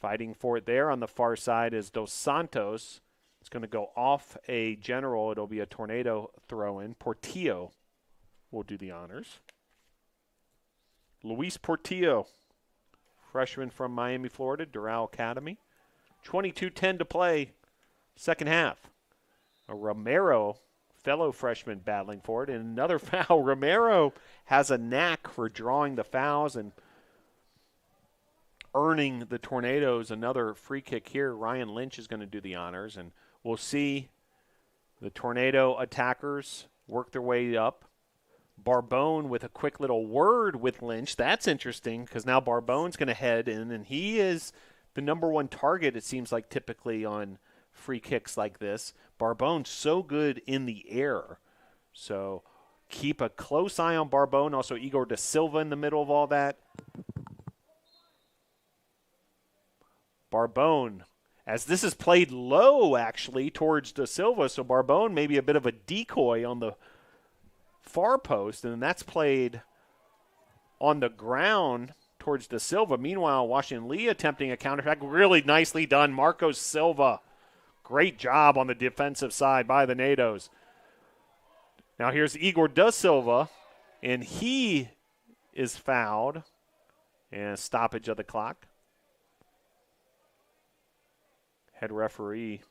Fighting for it there on the far side is Dos Santos. It's going to go off a general. It'll be a Tornado throw-in. Portillo will do the honors. Luis Portillo, freshman from Miami, Florida, Doral Academy. 22:10 to play, second half. A Romero, fellow freshman, battling for it. And another foul. Romero has a knack for drawing the fouls and earning the Tornadoes another free kick here. Ryan Lynch is going to do the honors, and we'll see the Tornado attackers work their way up. Barbone with a quick little word with Lynch. That's interesting because now Barbone's going to head in, and he is the number one target, it seems like, typically on free kicks like this. Barbone's so good in the air. So keep a close eye on Barbone. Also Igor Da Silva in the middle of all that. Barbone, as this is played low, actually, towards Da Silva, so Barbone maybe a bit of a decoy on the far post, and that's played on the ground towards Da Silva. Meanwhile, Washington Lee attempting a counterattack. Really nicely done. Marcos Silva. Great job on the defensive side by the NATOs. Now here's Igor Da Silva, and he is fouled. And stoppage of the clock. Head referee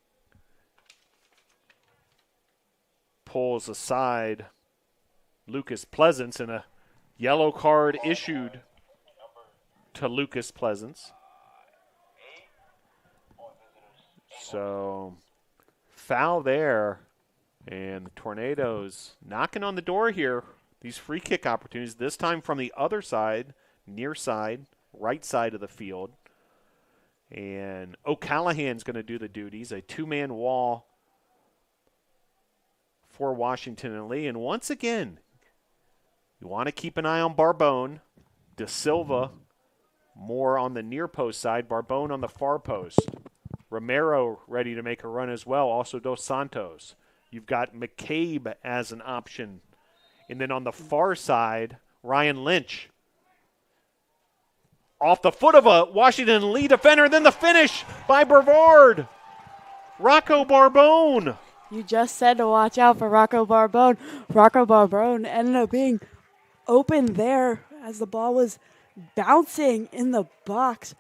pulls aside Lucas Pleasance, and a yellow card issued to Lucas Pleasance. So foul there, and the Tornadoes knocking on the door here. These free kick opportunities, this time from the other side, near side, right side of the field. And O'Callahan's going to do the duties, a two-man wall for Washington and Lee. And once again, you want to keep an eye on Barbone. Da Silva more on the near post side. Barbone on the far post. Romero ready to make a run as well. Also Dos Santos. You've got McCabe as an option. And then on the far side, Ryan Lynch. Off the foot of a Washington Lee defender. Then the finish by Brevard. Rocco Barbone. You just said to watch out for Rocco Barbone. Rocco Barbone ended up being open there as the ball was bouncing in the box.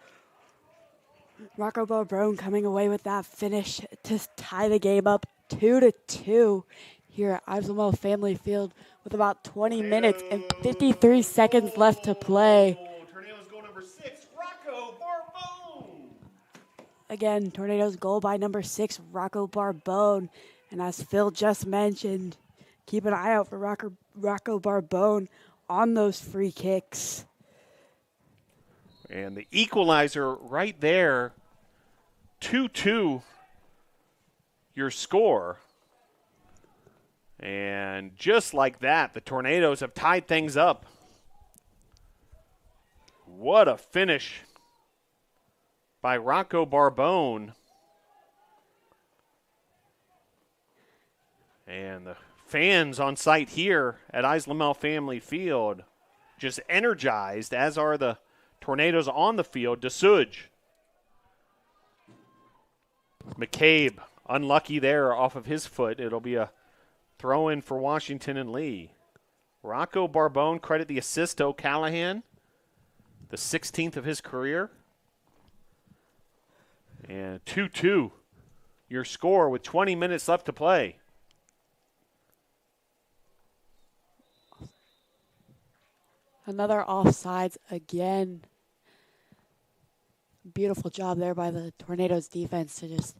Rocco Barbone coming away with that finish to tie the game up 2-2 here at Ives Lamel Family Field with about 20 minutes and 53 seconds left to play. Tornadoes goal number 6, Rocco Barbone. Again, Tornadoes goal by number 6, Rocco Barbone. And as Phil just mentioned, keep an eye out for Rocco Barbone on those free kicks. And the equalizer right there, 2-2, your score. And just like that, the Tornadoes have tied things up. What a finish by Rocco Barbone. And the fans on site here at Ives Lamel Family Field just energized, as are the Tornadoes on the field. DeSuge. McCabe unlucky there off of his foot. It'll be a throw in for Washington and Lee. Rocco Barbone, credit the assist to O'Callahan, the 16th of his career. And 2-2, your score with 20 minutes left to play. Another offsides again. Beautiful job there by the Tornadoes defense to just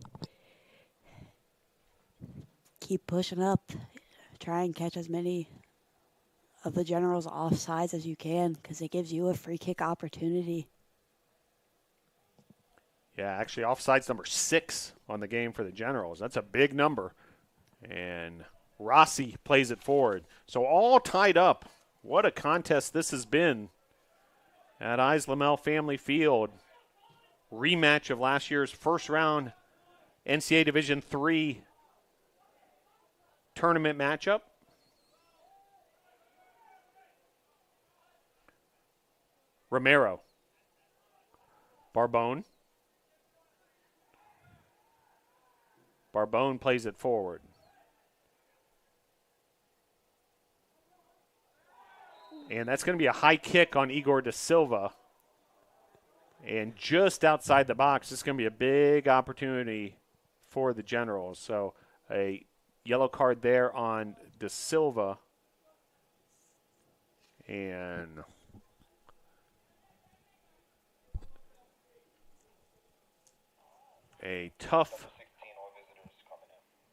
keep pushing up. Try and catch as many of the Generals offsides as you can because it gives you a free kick opportunity. Yeah, actually offsides number 6 on the game for the Generals. That's a big number. And Rossi plays it forward. So all tied up. What a contest this has been at Lamel Family Field. Rematch of last year's first round NCAA Division III tournament matchup. Romero. Barbone. Barbone plays it forward. And that's going to be a high kick on Igor da Silva. And just outside the box, this is going to be a big opportunity for the Generals. So a yellow card there on da Silva. And a tough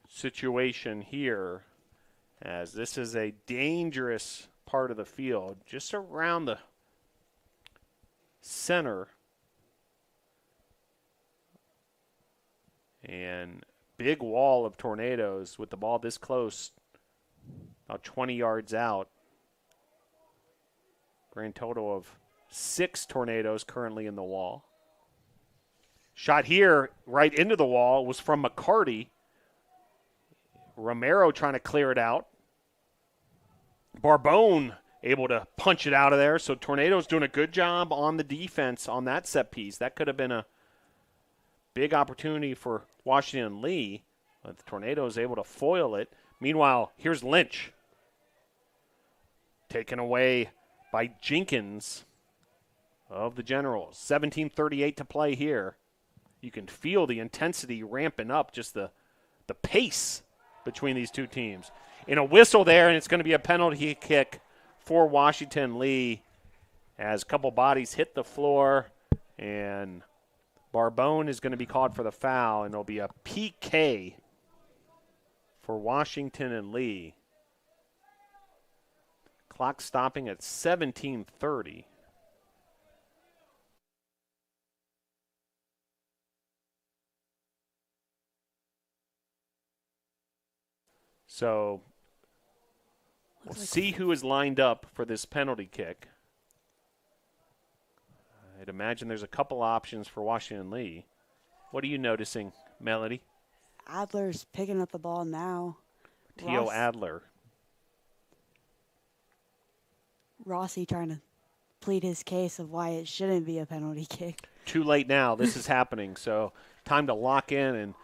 situation here, as this is a dangerous part of the field, just around the center. And big wall of Tornadoes with the ball this close, about 20 yards out. Grand total of 6 Tornadoes currently in the wall. Shot here right into the wall was from McCarty. Romero trying to clear it out. Barbone able to punch it out of there. So Tornadoes doing a good job on the defense on that set piece. That could have been a big opportunity for Washington and Lee, but the Tornadoes able to foil it. Meanwhile, here's Lynch. Taken away by Jenkins of the Generals. 17:38 to play here. You can feel the intensity ramping up, just the pace between these two teams. And a whistle there, and it's going to be a penalty kick for Washington Lee as a couple bodies hit the floor, and Barbone is going to be called for the foul, and it'll be a PK for Washington and Lee. Clock stopping at 17:30. So we'll see who is lined up for this penalty kick. I'd imagine there's a couple options for Washington Lee. What are you noticing, Melody? Adler's picking up the ball now. Theo Adler. Rossi trying to plead his case of why it shouldn't be a penalty kick. Too late now. This is happening. So time to lock in and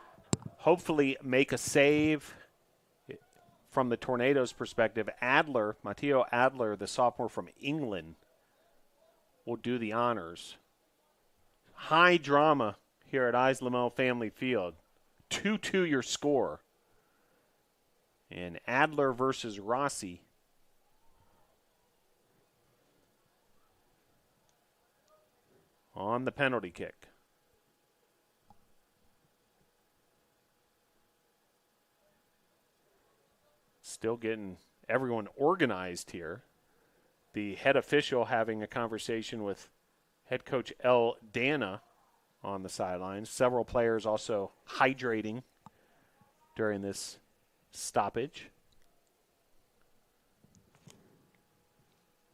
hopefully make a save. From the Tornadoes' perspective, Adler, Matteo Adler, the sophomore from England, will do the honors. High drama here at Lamel Family Field. 2-2 your score. And Adler versus Rossi. On the penalty kick. Still getting everyone organized here. The head official having a conversation with head coach El Dana on the sidelines. Several players also hydrating during this stoppage.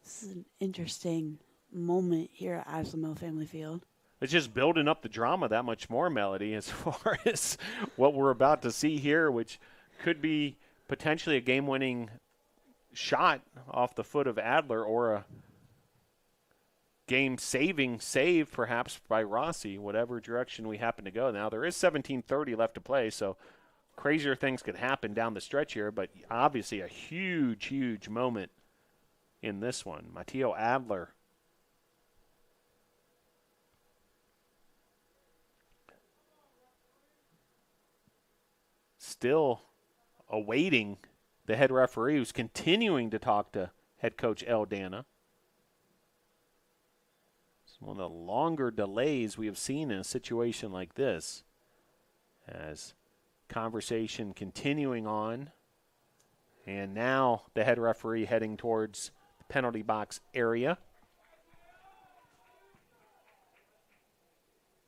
This is an interesting moment here at Lamel Family Field. It's just building up the drama that much more, Melody, as far as what we're about to see here, which could be potentially a game-winning shot off the foot of Adler or a game-saving save perhaps by Rossi, whatever direction we happen to go. Now, there is 17:30 left to play, so crazier things could happen down the stretch here, but obviously a huge, huge moment in this one. Matteo Adler still awaiting the head referee, who's continuing to talk to head coach El Dana. It's one of the longer delays we have seen in a situation like this, as conversation continuing on, and now the head referee heading towards the penalty box area.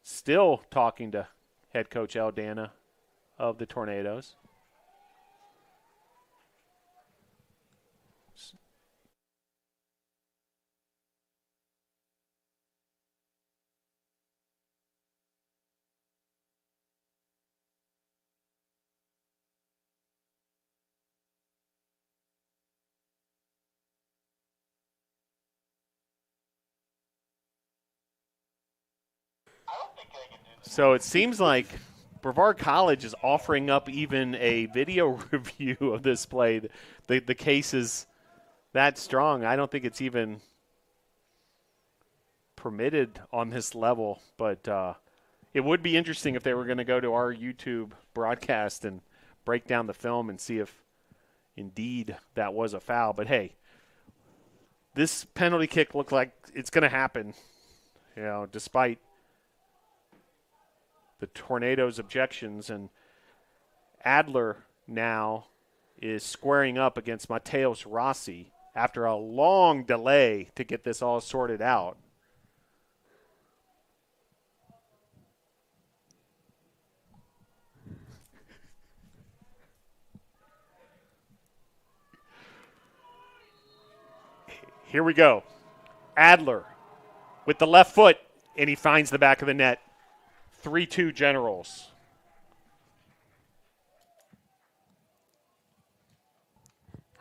Still talking to head coach El Dana of the Tornadoes. So it seems like Brevard College is offering up even a video review of this play. The case is that strong. I don't think it's even permitted on this level, but it would be interesting if they were going to go to our YouTube broadcast and break down the film and see if indeed that was a foul. But hey, this penalty kick looked like it's going to happen, despite the Tornadoes' objections, and Adler now is squaring up against Mateos Rossi after a long delay to get this all sorted out. Here we go. Adler with the left foot, and he finds the back of the net. 3-2 Generals.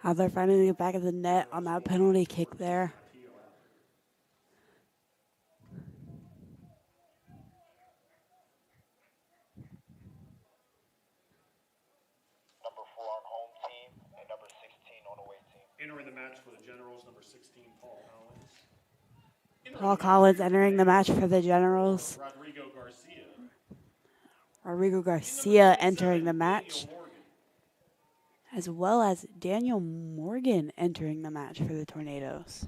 Adler finding the back of the net on that penalty kick there. Number 4 on home team and number 16 on away team. Entering the match for the Generals, number 16, Paul Collins. Paul Collins entering the match for the Generals. Rodrigo Garcia entering the match, as well as Daniel Morgan entering the match for the Tornadoes.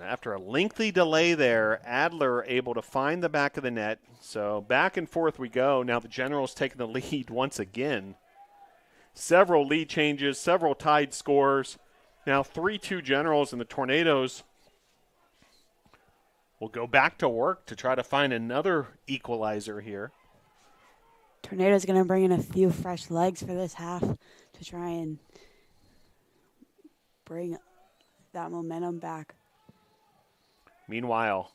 After a lengthy delay there, Adler able to find the back of the net. So back and forth we go. Now the Generals taking the lead once again. Several lead changes, several tied scores. Now 3-2 Generals, and the Tornadoes will go back to work to try to find another equalizer here. Tornadoes going to bring in a few fresh legs for this half to try and bring that momentum back. Meanwhile,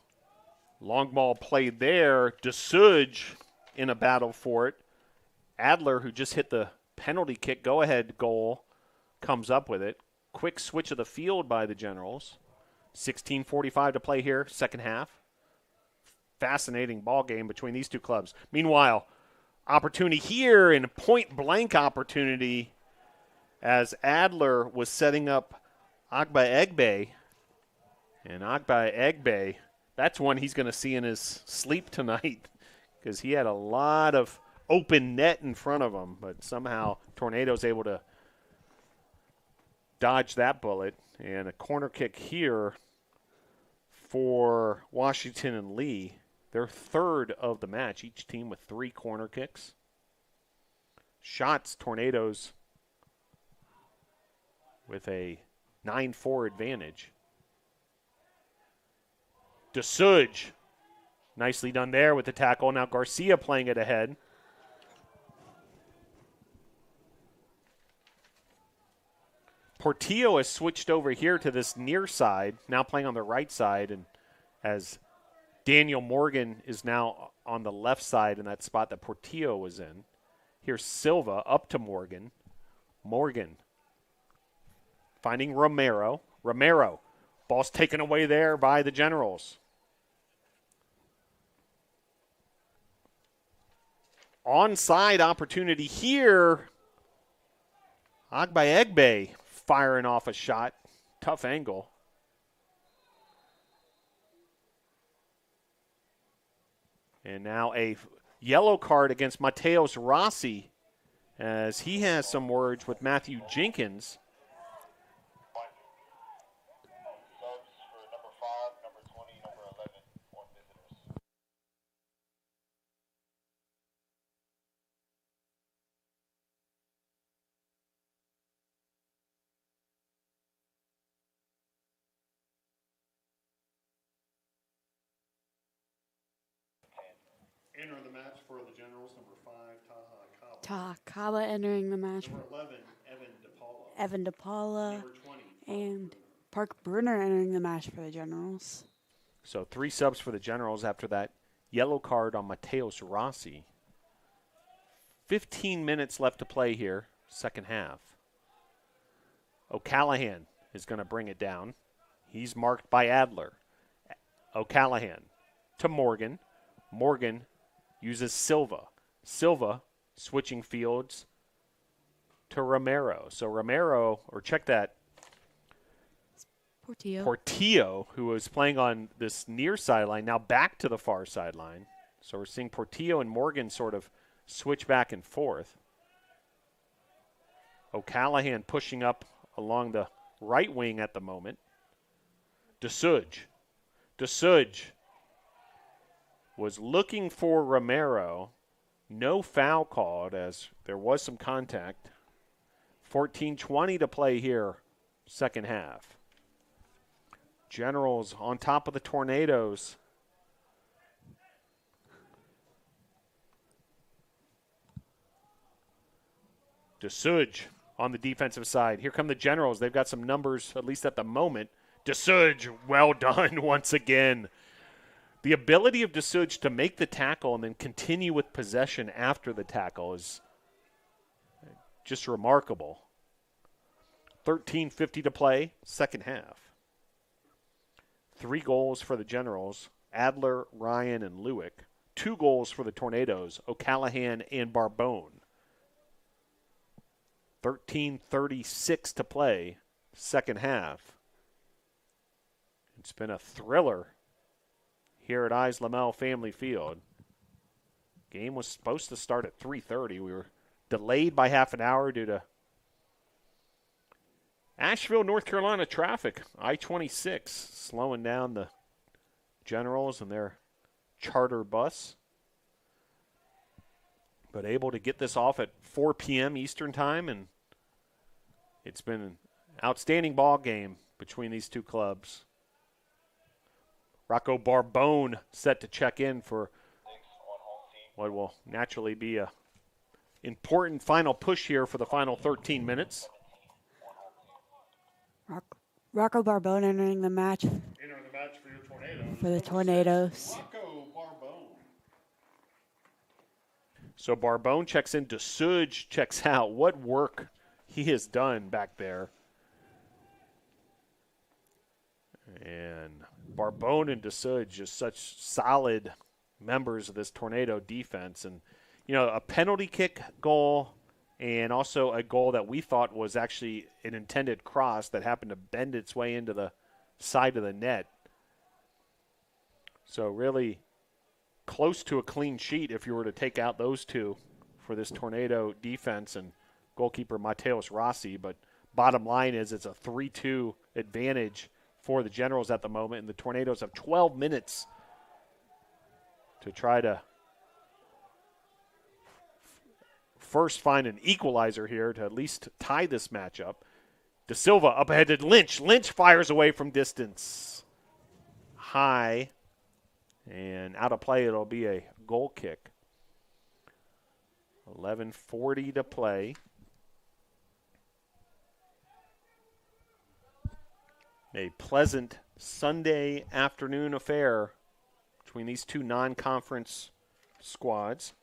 long ball played there. DeSuge in a battle for it. Adler, who just hit the penalty kick go-ahead goal, comes up with it. Quick switch of the field by the Generals. 16:45 to play here, second half. Fascinating ball game between these two clubs. Meanwhile, opportunity here, and point-blank opportunity as Adler was setting up Agba Egbe. And Agba Egbe, that's one he's going to see in his sleep tonight, because he had a lot of open net in front of him, but somehow Tornado's able to dodge that bullet. And a corner kick here for Washington and Lee. Their third of the match, each team with 3 corner kicks. Shots, Tornadoes with a 9-4 advantage. DeSuge, nicely done there with the tackle. Now Garcia playing it ahead. Portillo has switched over here to this near side, now playing on the right side, and as Daniel Morgan is now on the left side in that spot that Portillo was in. Here's Silva up to Morgan. Morgan finding Romero. Romero, ball's taken away there by the Generals. onside opportunity here. Agbaegbe firing off a shot. Tough angle. And now a yellow card against Mateos Rossi as he has some words with Matthew Jenkins. Subs for number 5, number 20, number 11 on visitors. Entering the match for the Generals, number 5, Taha Kaba. Taha Kaba entering the match. Number 11, Evan DePaula. Evan DePaula Number 20. and Park Bruner entering the match for the Generals. So 3 subs for the Generals after that yellow card on Mateos Rossi. 15 minutes left to play here, second half. O'Callahan is going to bring it down. He's marked by Adler. O'Callahan to Morgan. Morgan uses Silva. Silva switching fields to Romero. So Romero, or check that, Portillo, who was playing on this near sideline, now back to the far sideline. So we're seeing Portillo and Morgan sort of switch back and forth. O'Callahan pushing up along the right wing at the moment. DeSuge was looking for Romero. No foul called as there was some contact. 14:20 to play here, second half. Generals on top of the Tornadoes. DeSuge on the defensive side. Here come the Generals. They've got some numbers, at least at the moment. DeSuge, well done once again. The ability of DeSuge to make the tackle and then continue with possession after the tackle is just remarkable. 13:50 to play, second half. 3 goals for the Generals, Adler, Ryan, and Lewick. 2 goals for the Tornadoes, O'Callahan and Barbone. 13:36 to play, second half. It's been a thriller here at Eyes Lamel Family Field. Game was supposed to start at 3:30. We were delayed by half an hour due to Asheville, North Carolina traffic. I-26 slowing down the Generals and their charter bus. But able to get this off at 4 p.m. Eastern time, and it's been an outstanding ball game between these two clubs. Rocco Barbone set to check in for what will naturally be a important final push here for the final 13 minutes. Rocco Barbone entering the match Entering the match for your Tornadoes. for the Tornadoes. Rocco Barbone. So Barbone checks in. DeSuge checks out. What work he has done back there. And Barbone and DeSuge just such solid members of this Tornado defense. And, you know, a penalty kick goal and also a goal that we thought was actually an intended cross that happened to bend its way into the side of the net. So really close to a clean sheet if you were to take out those two for this Tornado defense and goalkeeper Mateos Rossi. But bottom line is it's a 3-2 advantage for the Generals at the moment, and the Tornadoes have 12 minutes to try to first find an equalizer here to at least tie this matchup. De Silva up ahead to Lynch. Lynch fires away from distance. High. And out of play, it'll be a goal kick. 11:40 to play. A pleasant Sunday afternoon affair between these two non-conference squads.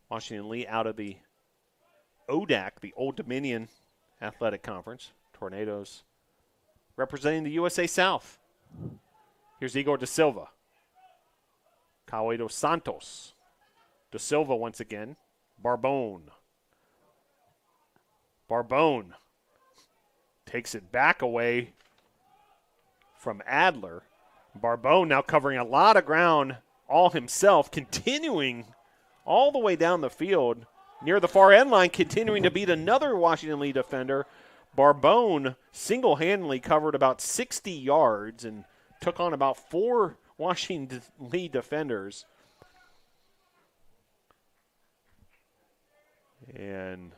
Washington Lee out of the ODAC, the Old Dominion Athletic Conference. Tornadoes representing the USA South. Here's Igor De Silva. Cauê dos Santos De Silva once again. Barbone. Barbone takes it back away from Adler. Barbone now covering a lot of ground all himself, continuing all the way down the field near the far end line, continuing to beat another Washington Lee defender. Barbone single-handedly covered about 60 yards and took on about 4 Washington Lee defenders. And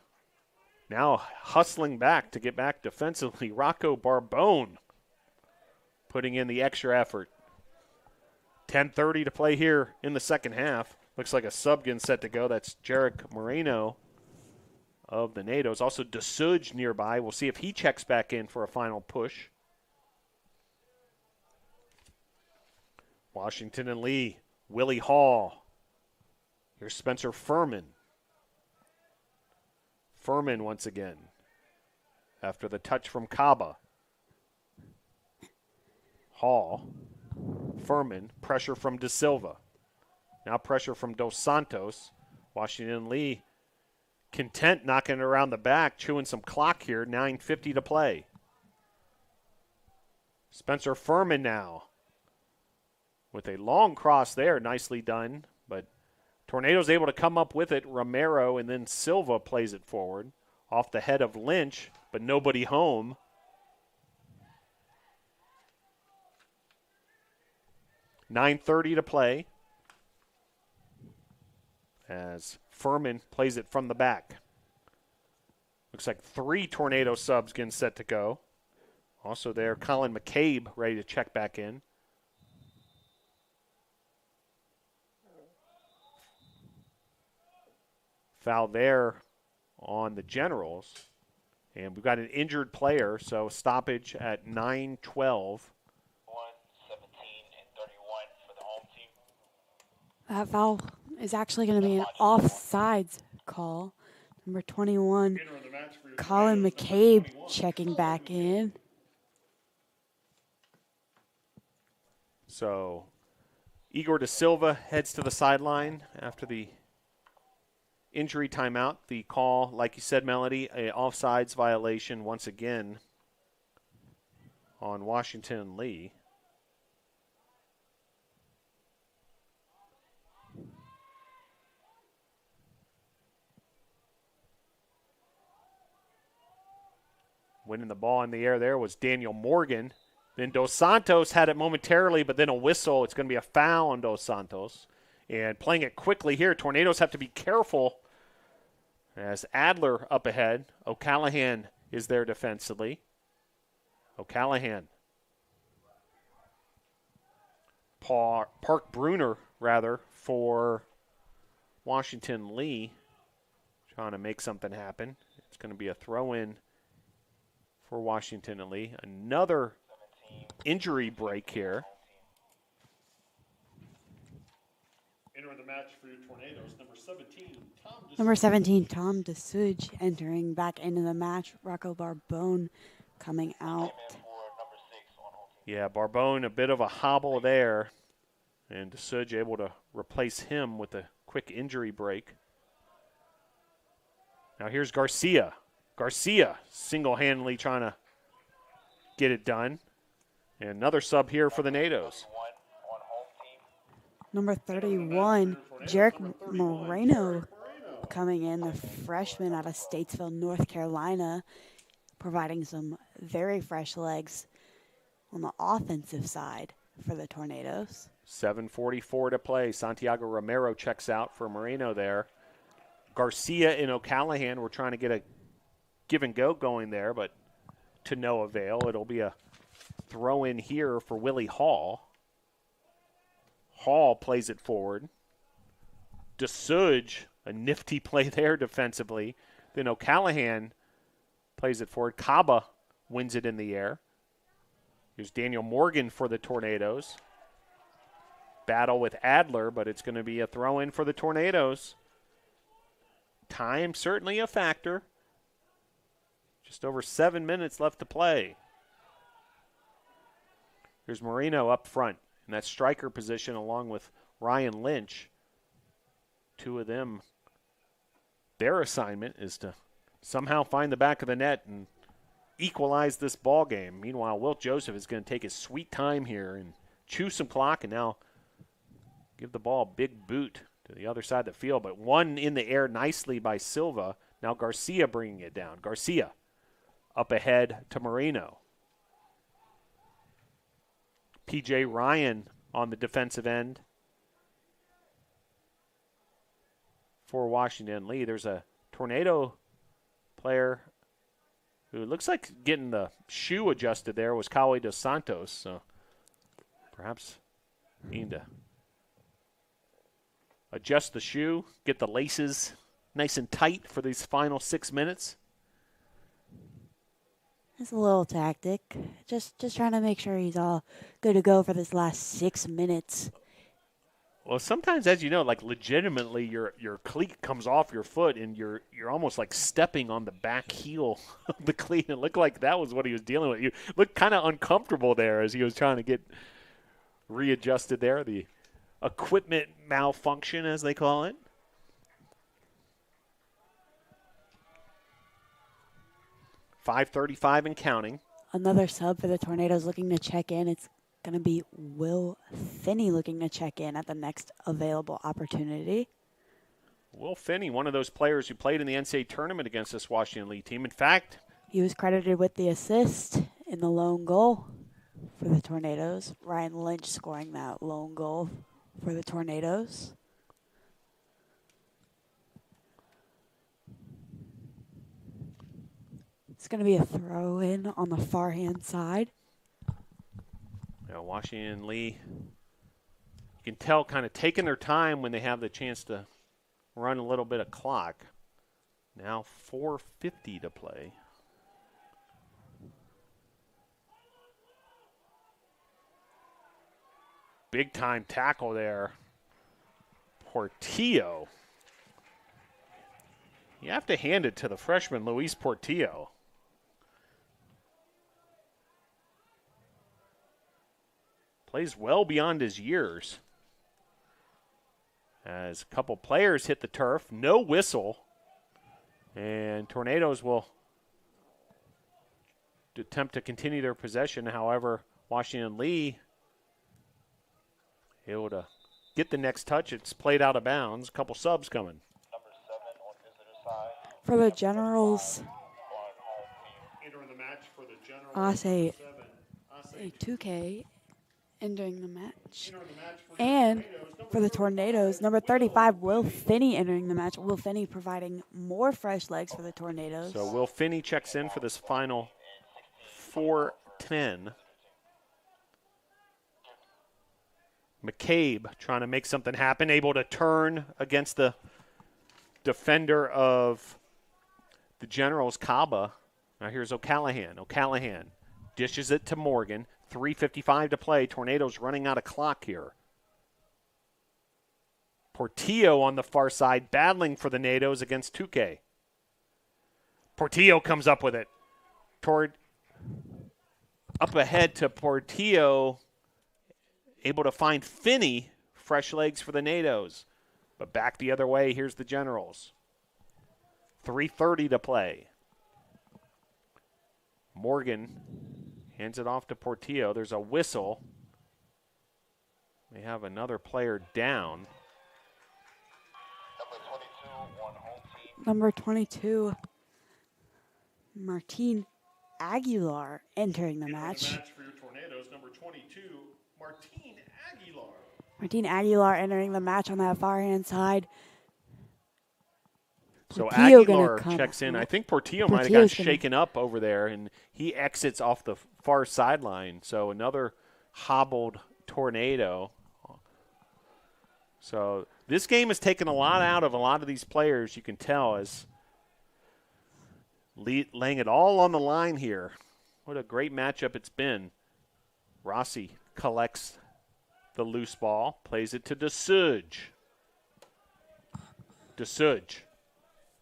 now hustling back to get back defensively, Rocco Barbone putting in the extra effort. 10:30 to play here in the second half. Looks like a sub getting set to go. That's Jarek Moreno of the NATOs. Also DeSuge nearby. We'll see if he checks back in for a final push. Washington and Lee. Willie Hall. Here's Spencer Furman. Furman once again. After the touch from Kaba. Hall. Furman. Pressure from De Silva. Now pressure from Dos Santos. Washington Lee content knocking it around the back, chewing some clock here. 9:50 to play. Spencer Furman now with a long cross there. Nicely done. But Tornado's able to come up with it. Romero and then Silva plays it forward. Off the head of Lynch, but nobody home. $9:30 to play as Furman plays it from the back. Looks like 3 Tornado subs getting set to go. Also there, Colin McCabe ready to check back in. Foul there on the Generals. And we've got an injured player, so stoppage at 9:12. 17 and 31 for the home team. That foul is actually going to be an offsides call. Number 21, Colin McCabe checking back in. So Igor De Silva heads to the sideline after the injury timeout. The call, like you said, Melody, a offsides violation once again on Washington and Lee. Winning the ball in the air there was Daniel Morgan. Then Dos Santos had it momentarily, but then a whistle. It's going to be a foul on Dos Santos. And playing it quickly here, Tornadoes have to be careful as Adler up ahead. O'Callahan is there defensively. O'Callahan. Park Bruner, rather, for Washington Lee. Trying to make something happen. It's going to be a throw-in for Washington and Lee. Another injury break here. Entering the match for your Tornadoes, number 17, Tom DeSuge. Number 17, Tom DeSuge entering back into the match. Rocco Barbone coming out. Yeah, Barbone, a bit of a hobble there. And DeSuge able to replace him with a quick injury break. Now here's Garcia. Garcia single-handedly trying to get it done. And another sub here for the NATOs. Number 31, Jarek Moreno coming in, the freshman out of Statesville, North Carolina, providing some very fresh legs on the offensive side for the Tornadoes. 7:44 to play. Santiago Romero checks out for Moreno there. Garcia and O'Callahan were trying to get a give and go going there, but to no avail. It'll be a throw in here for Willie Hall. Hall plays it forward. DeSuge, a nifty play there defensively. Then O'Callahan plays it forward. Kaba wins it in the air. Here's Daniel Morgan for the Tornadoes. Battle with Adler, but it's going to be a throw in for the Tornadoes. Time certainly a factor. Just over 7 minutes left to play. Here's Moreno up front in that striker position along with Ryan Lynch. Two of them, their assignment is to somehow find the back of the net and equalize this ball game. Meanwhile, Wilt Joseph is going to take his sweet time here and chew some clock and now give the ball a big boot to the other side of the field. But one in the air nicely by Silva. Now Garcia bringing it down. Garcia up ahead to Moreno. P.J. Ryan on the defensive end for Washington Lee. There's a Tornado player who looks like getting the shoe adjusted there was Kawi dos Santos. So perhaps needing to adjust the shoe, get the laces nice and tight for these final 6 minutes. It's a little tactic. Just trying to make sure he's all good to go for this last 6 minutes. Well, sometimes, as you know, like legitimately your cleat comes off your foot and you're almost like stepping on the back heel of the cleat. It looked like that was what he was dealing with. You looked kind of uncomfortable there as he was trying to get readjusted there. The equipment malfunction, as they call it. .535 and counting. Another sub for the Tornadoes looking to check in. It's going to be Will Finney looking to check in at the next available opportunity. Will Finney, one of those players who played in the NCAA tournament against this Washington Lee team. In fact, he was credited with the assist in the lone goal for the Tornadoes. Ryan Lynch scoring that lone goal for the Tornadoes. It's going to be a throw in on the far hand side. Yeah, Washington Lee, you can tell kind of taking their time when they have the chance to run a little bit of clock. Now 4:50 to play. Big time tackle there. Portillo. You have to hand it to the freshman, Luis Portillo. Plays well beyond his years. As a couple players hit the turf, no whistle. And Tornadoes will attempt to continue their possession. However, Washington Lee able to get the next touch. It's played out of bounds. A couple subs coming. Number 7 on visitor side. For the Generals, Entering the match for the Generals. Ase 7. 2K entering the match. Entering the match for And the Tornadoes, for the Tornadoes, number 35, Will Finney entering the match. Will Finney providing more fresh legs for the Tornadoes. So Will Finney checks in for this final 4:10. McCabe trying to make something happen, able to turn against the defender of the Generals, Kaba. Now here's O'Callahan. O'Callahan dishes it to Morgan. 3:55 to play. Tornadoes running out of clock here. Portillo on the far side battling for the Nados against 2K. Portillo comes up with it. Up ahead to Portillo. Able to find Finney. Fresh legs for the Nados. But back the other way, here's the Generals. 3:30 to play. Morgan hands it off to Portillo. There's a whistle. We have another player down. Number 22 on home team. Number 22, Martin Aguilar entering the match. match for your Tornadoes, number 22, Martin Aguilar. Martin Aguilar entering the match on that far hand side. So Portillo Aguilar gonna come checks in. up. I think Portillo might have got Portillo's gonna- shaken up over there, and he exits off the far sideline. So another hobbled Tornado. So this game has taken a lot out of a lot of these players, you can tell, as laying it all on the line here. What a great matchup it's been. Rossi collects the loose ball, plays it to DeSuge. DeSuge.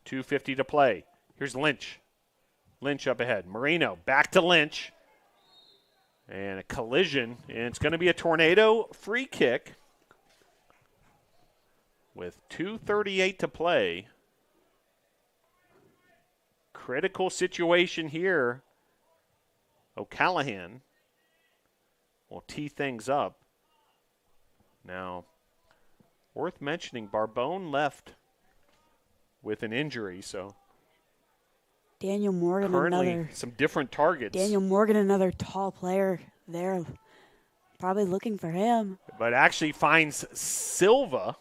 2:50 to play. Here's Lynch. Lynch up ahead. Moreno back to Lynch. And a collision. And it's going to be a Tornado free kick. with 2:38 to play. Critical situation here. O'Callahan will tee things up. Now, worth mentioning, Barbone left with an injury, so Daniel Morgan, currently some different targets. Daniel Morgan, another tall player there, probably looking for him. But actually finds Silva,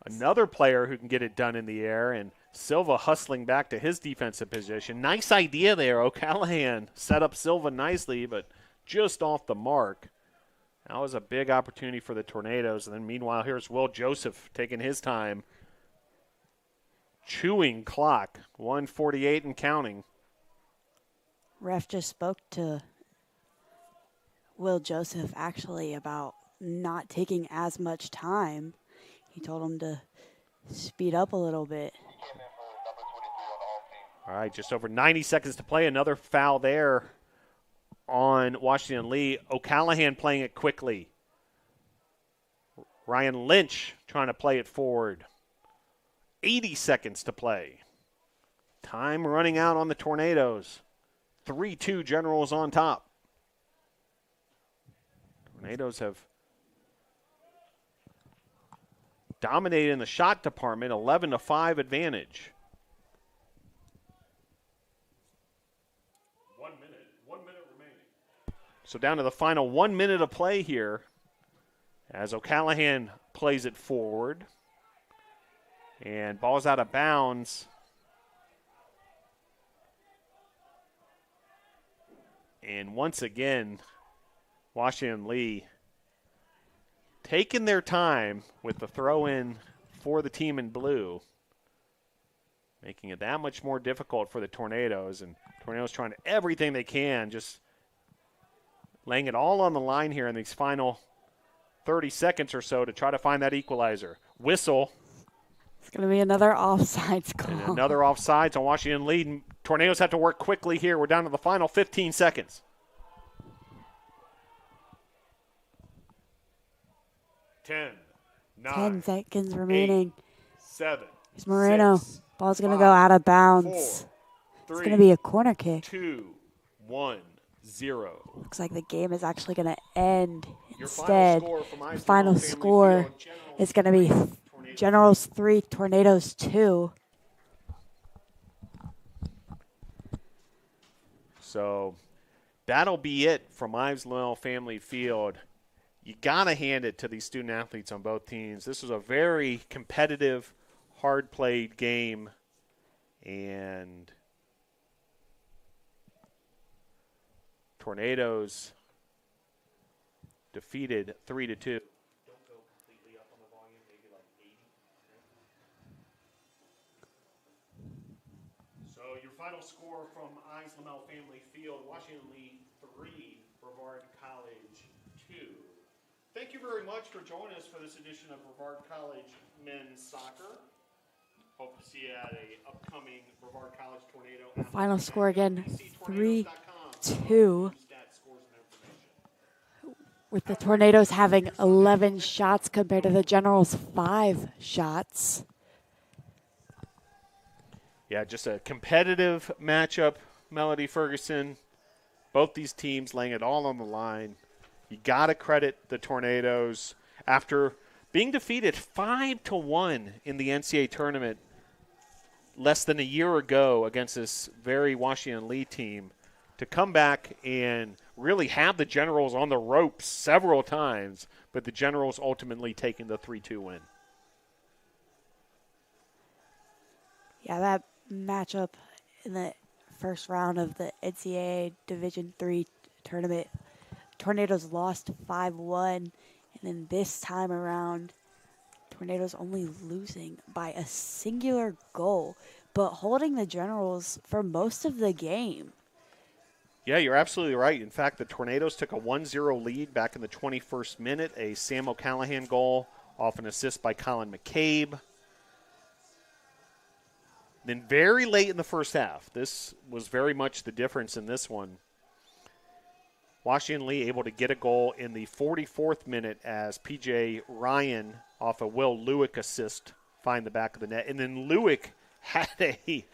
another player who can get it done in the air, and Silva hustling back to his defensive position. Nice idea there. O'Callahan set up Silva nicely, but just off the mark. That was a big opportunity for the Tornadoes. And then meanwhile, here's Will Joseph taking his time. Chewing clock, 1:48 and counting. Ref just spoke to Will Joseph actually about not taking as much time. He told him to speed up a little bit. All right, just over 90 seconds to play. Another foul there on Washington Lee. O'Callahan playing it quickly. Ryan Lynch trying to play it forward. 80 seconds to play. Time running out on the Tornadoes. 3-2 Generals on top. Tornadoes have dominated in the shot department, 11-5 advantage. 1 minute remaining. So down to the final 1 minute of play here as O'Callahan plays it forward. And ball's out of bounds. And once again, Washington Lee taking their time with the throw-in for the team in blue, making it that much more difficult for the Tornadoes. And Tornadoes trying everything they can, just laying it all on the line here in these final 30 seconds or so to try to find that equalizer. Whistle. It's going to be another offsides call. And another offsides on Washington Lee. Tornadoes have to work quickly here. We're down to the final 15 seconds. 10, 9, 10 seconds remaining. 8, 7. Here's Moreno. 6, Ball's going to 5, go out of bounds. 4, 3, It's going to be a corner kick. 2, 1, 0. Looks like the game is actually going to end Your instead. final The final score is going to be Generals 3, Tornadoes 2. So that'll be it from Ives Lamel Family Field. You got to hand it to these student athletes on both teams. This was a very competitive, hard-played game. And Tornadoes defeated 3-2. So your final score from Ives Lamel Family Field, Washington Lee 3, Brevard College 2. Thank you very much for joining us for this edition of Brevard College Men's Soccer. Hope to see you at a upcoming Brevard College Tornado. Final score again, 3-2. With the Tornadoes having 11 shots compared to the Generals' 5 shots. Yeah, just a competitive matchup, Melody Ferguson. Both these teams laying it all on the line. You got to credit the Tornadoes after being defeated 5-1 in the NCAA tournament less than a year ago against this very Washington Lee team, to come back and really have the Generals on the ropes several times, but the Generals ultimately taking the 3-2 win. Yeah, that matchup in the first round of the NCAA Division III tournament, Tornadoes lost 5-1, and then this time around, Tornadoes only losing by a singular goal, but holding the Generals for most of the game. Yeah, you're absolutely right. In fact, the Tornadoes took a 1-0 lead back in the 21st minute, a Sam O'Callahan goal off an assist by Colin McCabe. Then very late in the first half, this was very much the difference in this one. Washington Lee able to get a goal in the 44th minute as P.J. Ryan off a Will Lewick assist find the back of the net. And then Lewick had a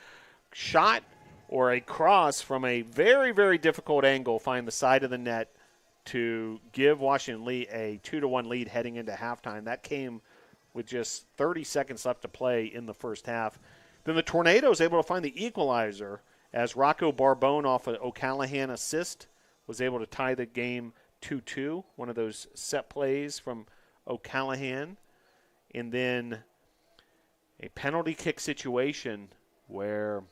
shot or a cross from a very, very difficult angle find the side of the net to give Washington Lee a 2-1 lead heading into halftime. That came with just 30 seconds left to play in the first half. Then the Tornadoes able to find the equalizer as Rocco Barbone off an O'Callahan assist was able to tie the game 2-2, one of those set plays from O'Callahan. And then a penalty kick situation where,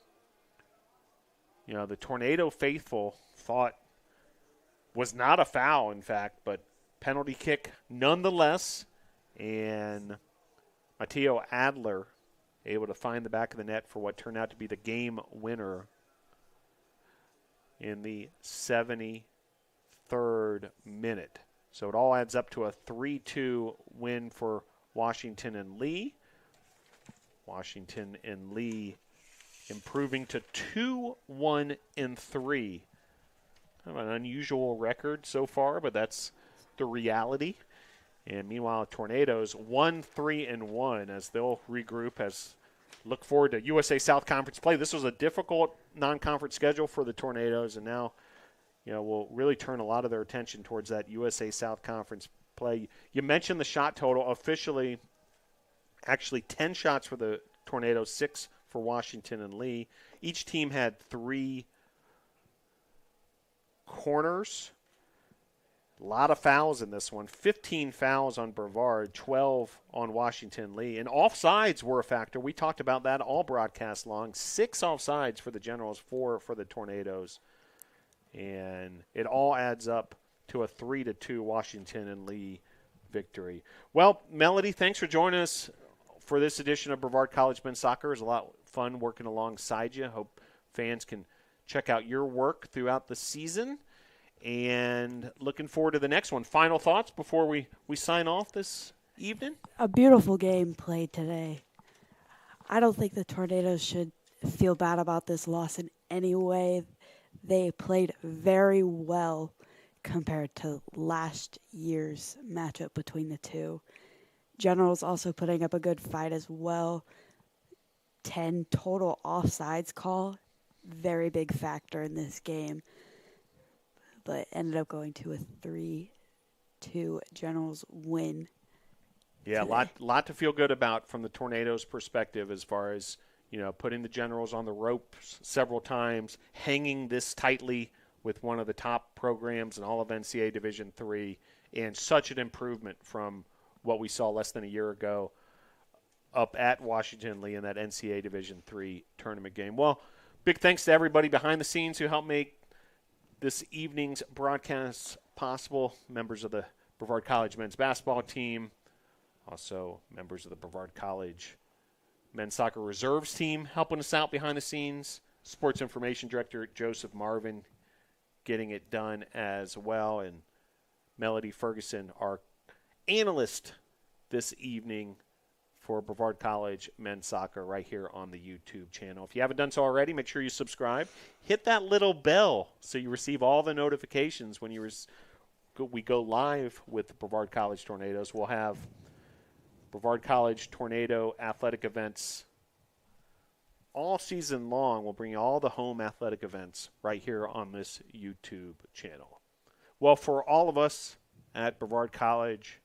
you know, the Tornado faithful thought was not a foul, in fact, but penalty kick nonetheless. And Matteo Adler able to find the back of the net for what turned out to be the game winner in the 73rd minute. So it all adds up to a 3-2 win for Washington and Lee. Washington and Lee improving to 2-1-3. Kind of an unusual record so far, but that's the reality. And meanwhile, Tornadoes 1-3-1 as they'll regroup, as look forward to USA South Conference play. This was a difficult non-conference schedule for the Tornadoes, and now, you know, will really turn a lot of their attention towards that USA South Conference play. You mentioned the shot total. Officially, actually 10 shots for the Tornadoes, 6 for Washington and Lee. Each team had 3 corners. A lot of fouls in this one. 15 fouls on Brevard, 12 on Washington Lee. And offsides were a factor. We talked about that all broadcast long. 6 offsides for the Generals, 4 for the Tornadoes. And it all adds up to a 3-2 Washington and Lee victory. Well, Melody, thanks for joining us for this edition of Brevard College Men's Soccer. It was a lot of fun working alongside you. Hope fans can check out your work throughout the season. And looking forward to the next one. Final thoughts before we sign off this evening? A beautiful game played today. I don't think the Tornadoes should feel bad about this loss in any way. They played very well compared to last year's matchup between the two. Generals also putting up a good fight as well. 10 total offsides call. Very big factor in this game. But ended up going to a 3-2 Generals win. Yeah, a lot to feel good about from the Tornadoes' perspective as far as, you know, putting the Generals on the ropes several times, hanging this tightly with one of the top programs in all of NCAA Division III, and such an improvement from what we saw less than a year ago up at Washington Lee in that NCAA Division III tournament game. Well, big thanks to everybody behind the scenes who helped make this evening's broadcast possible. Members of the Brevard College men's basketball team, also members of the Brevard College men's soccer reserves team helping us out behind the scenes. Sports information director Joseph Marvin getting it done as well. And Melody Ferguson, our analyst this evening for Brevard College men's soccer right here on the YouTube channel. If you haven't done so already, make sure you subscribe. Hit that little bell so you receive all the notifications when we go live with the Brevard College Tornadoes. We'll have Brevard College Tornado athletic events all season long. We'll bring you all the home athletic events right here on this YouTube channel. Well, for all of us at Brevard College,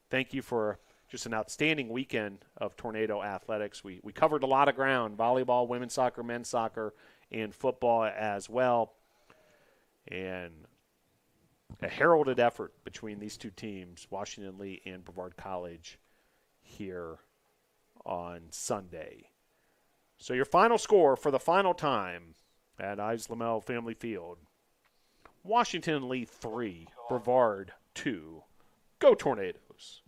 thank you for just an outstanding weekend of Tornado athletics. We covered a lot of ground: volleyball, women's soccer, men's soccer, and football as well. And a heralded effort between these two teams, Washington Lee and Brevard College, here on Sunday. So your final score for the final time at Ives Lamel Family Field: Washington Lee 3, Brevard 2. Go Tornadoes!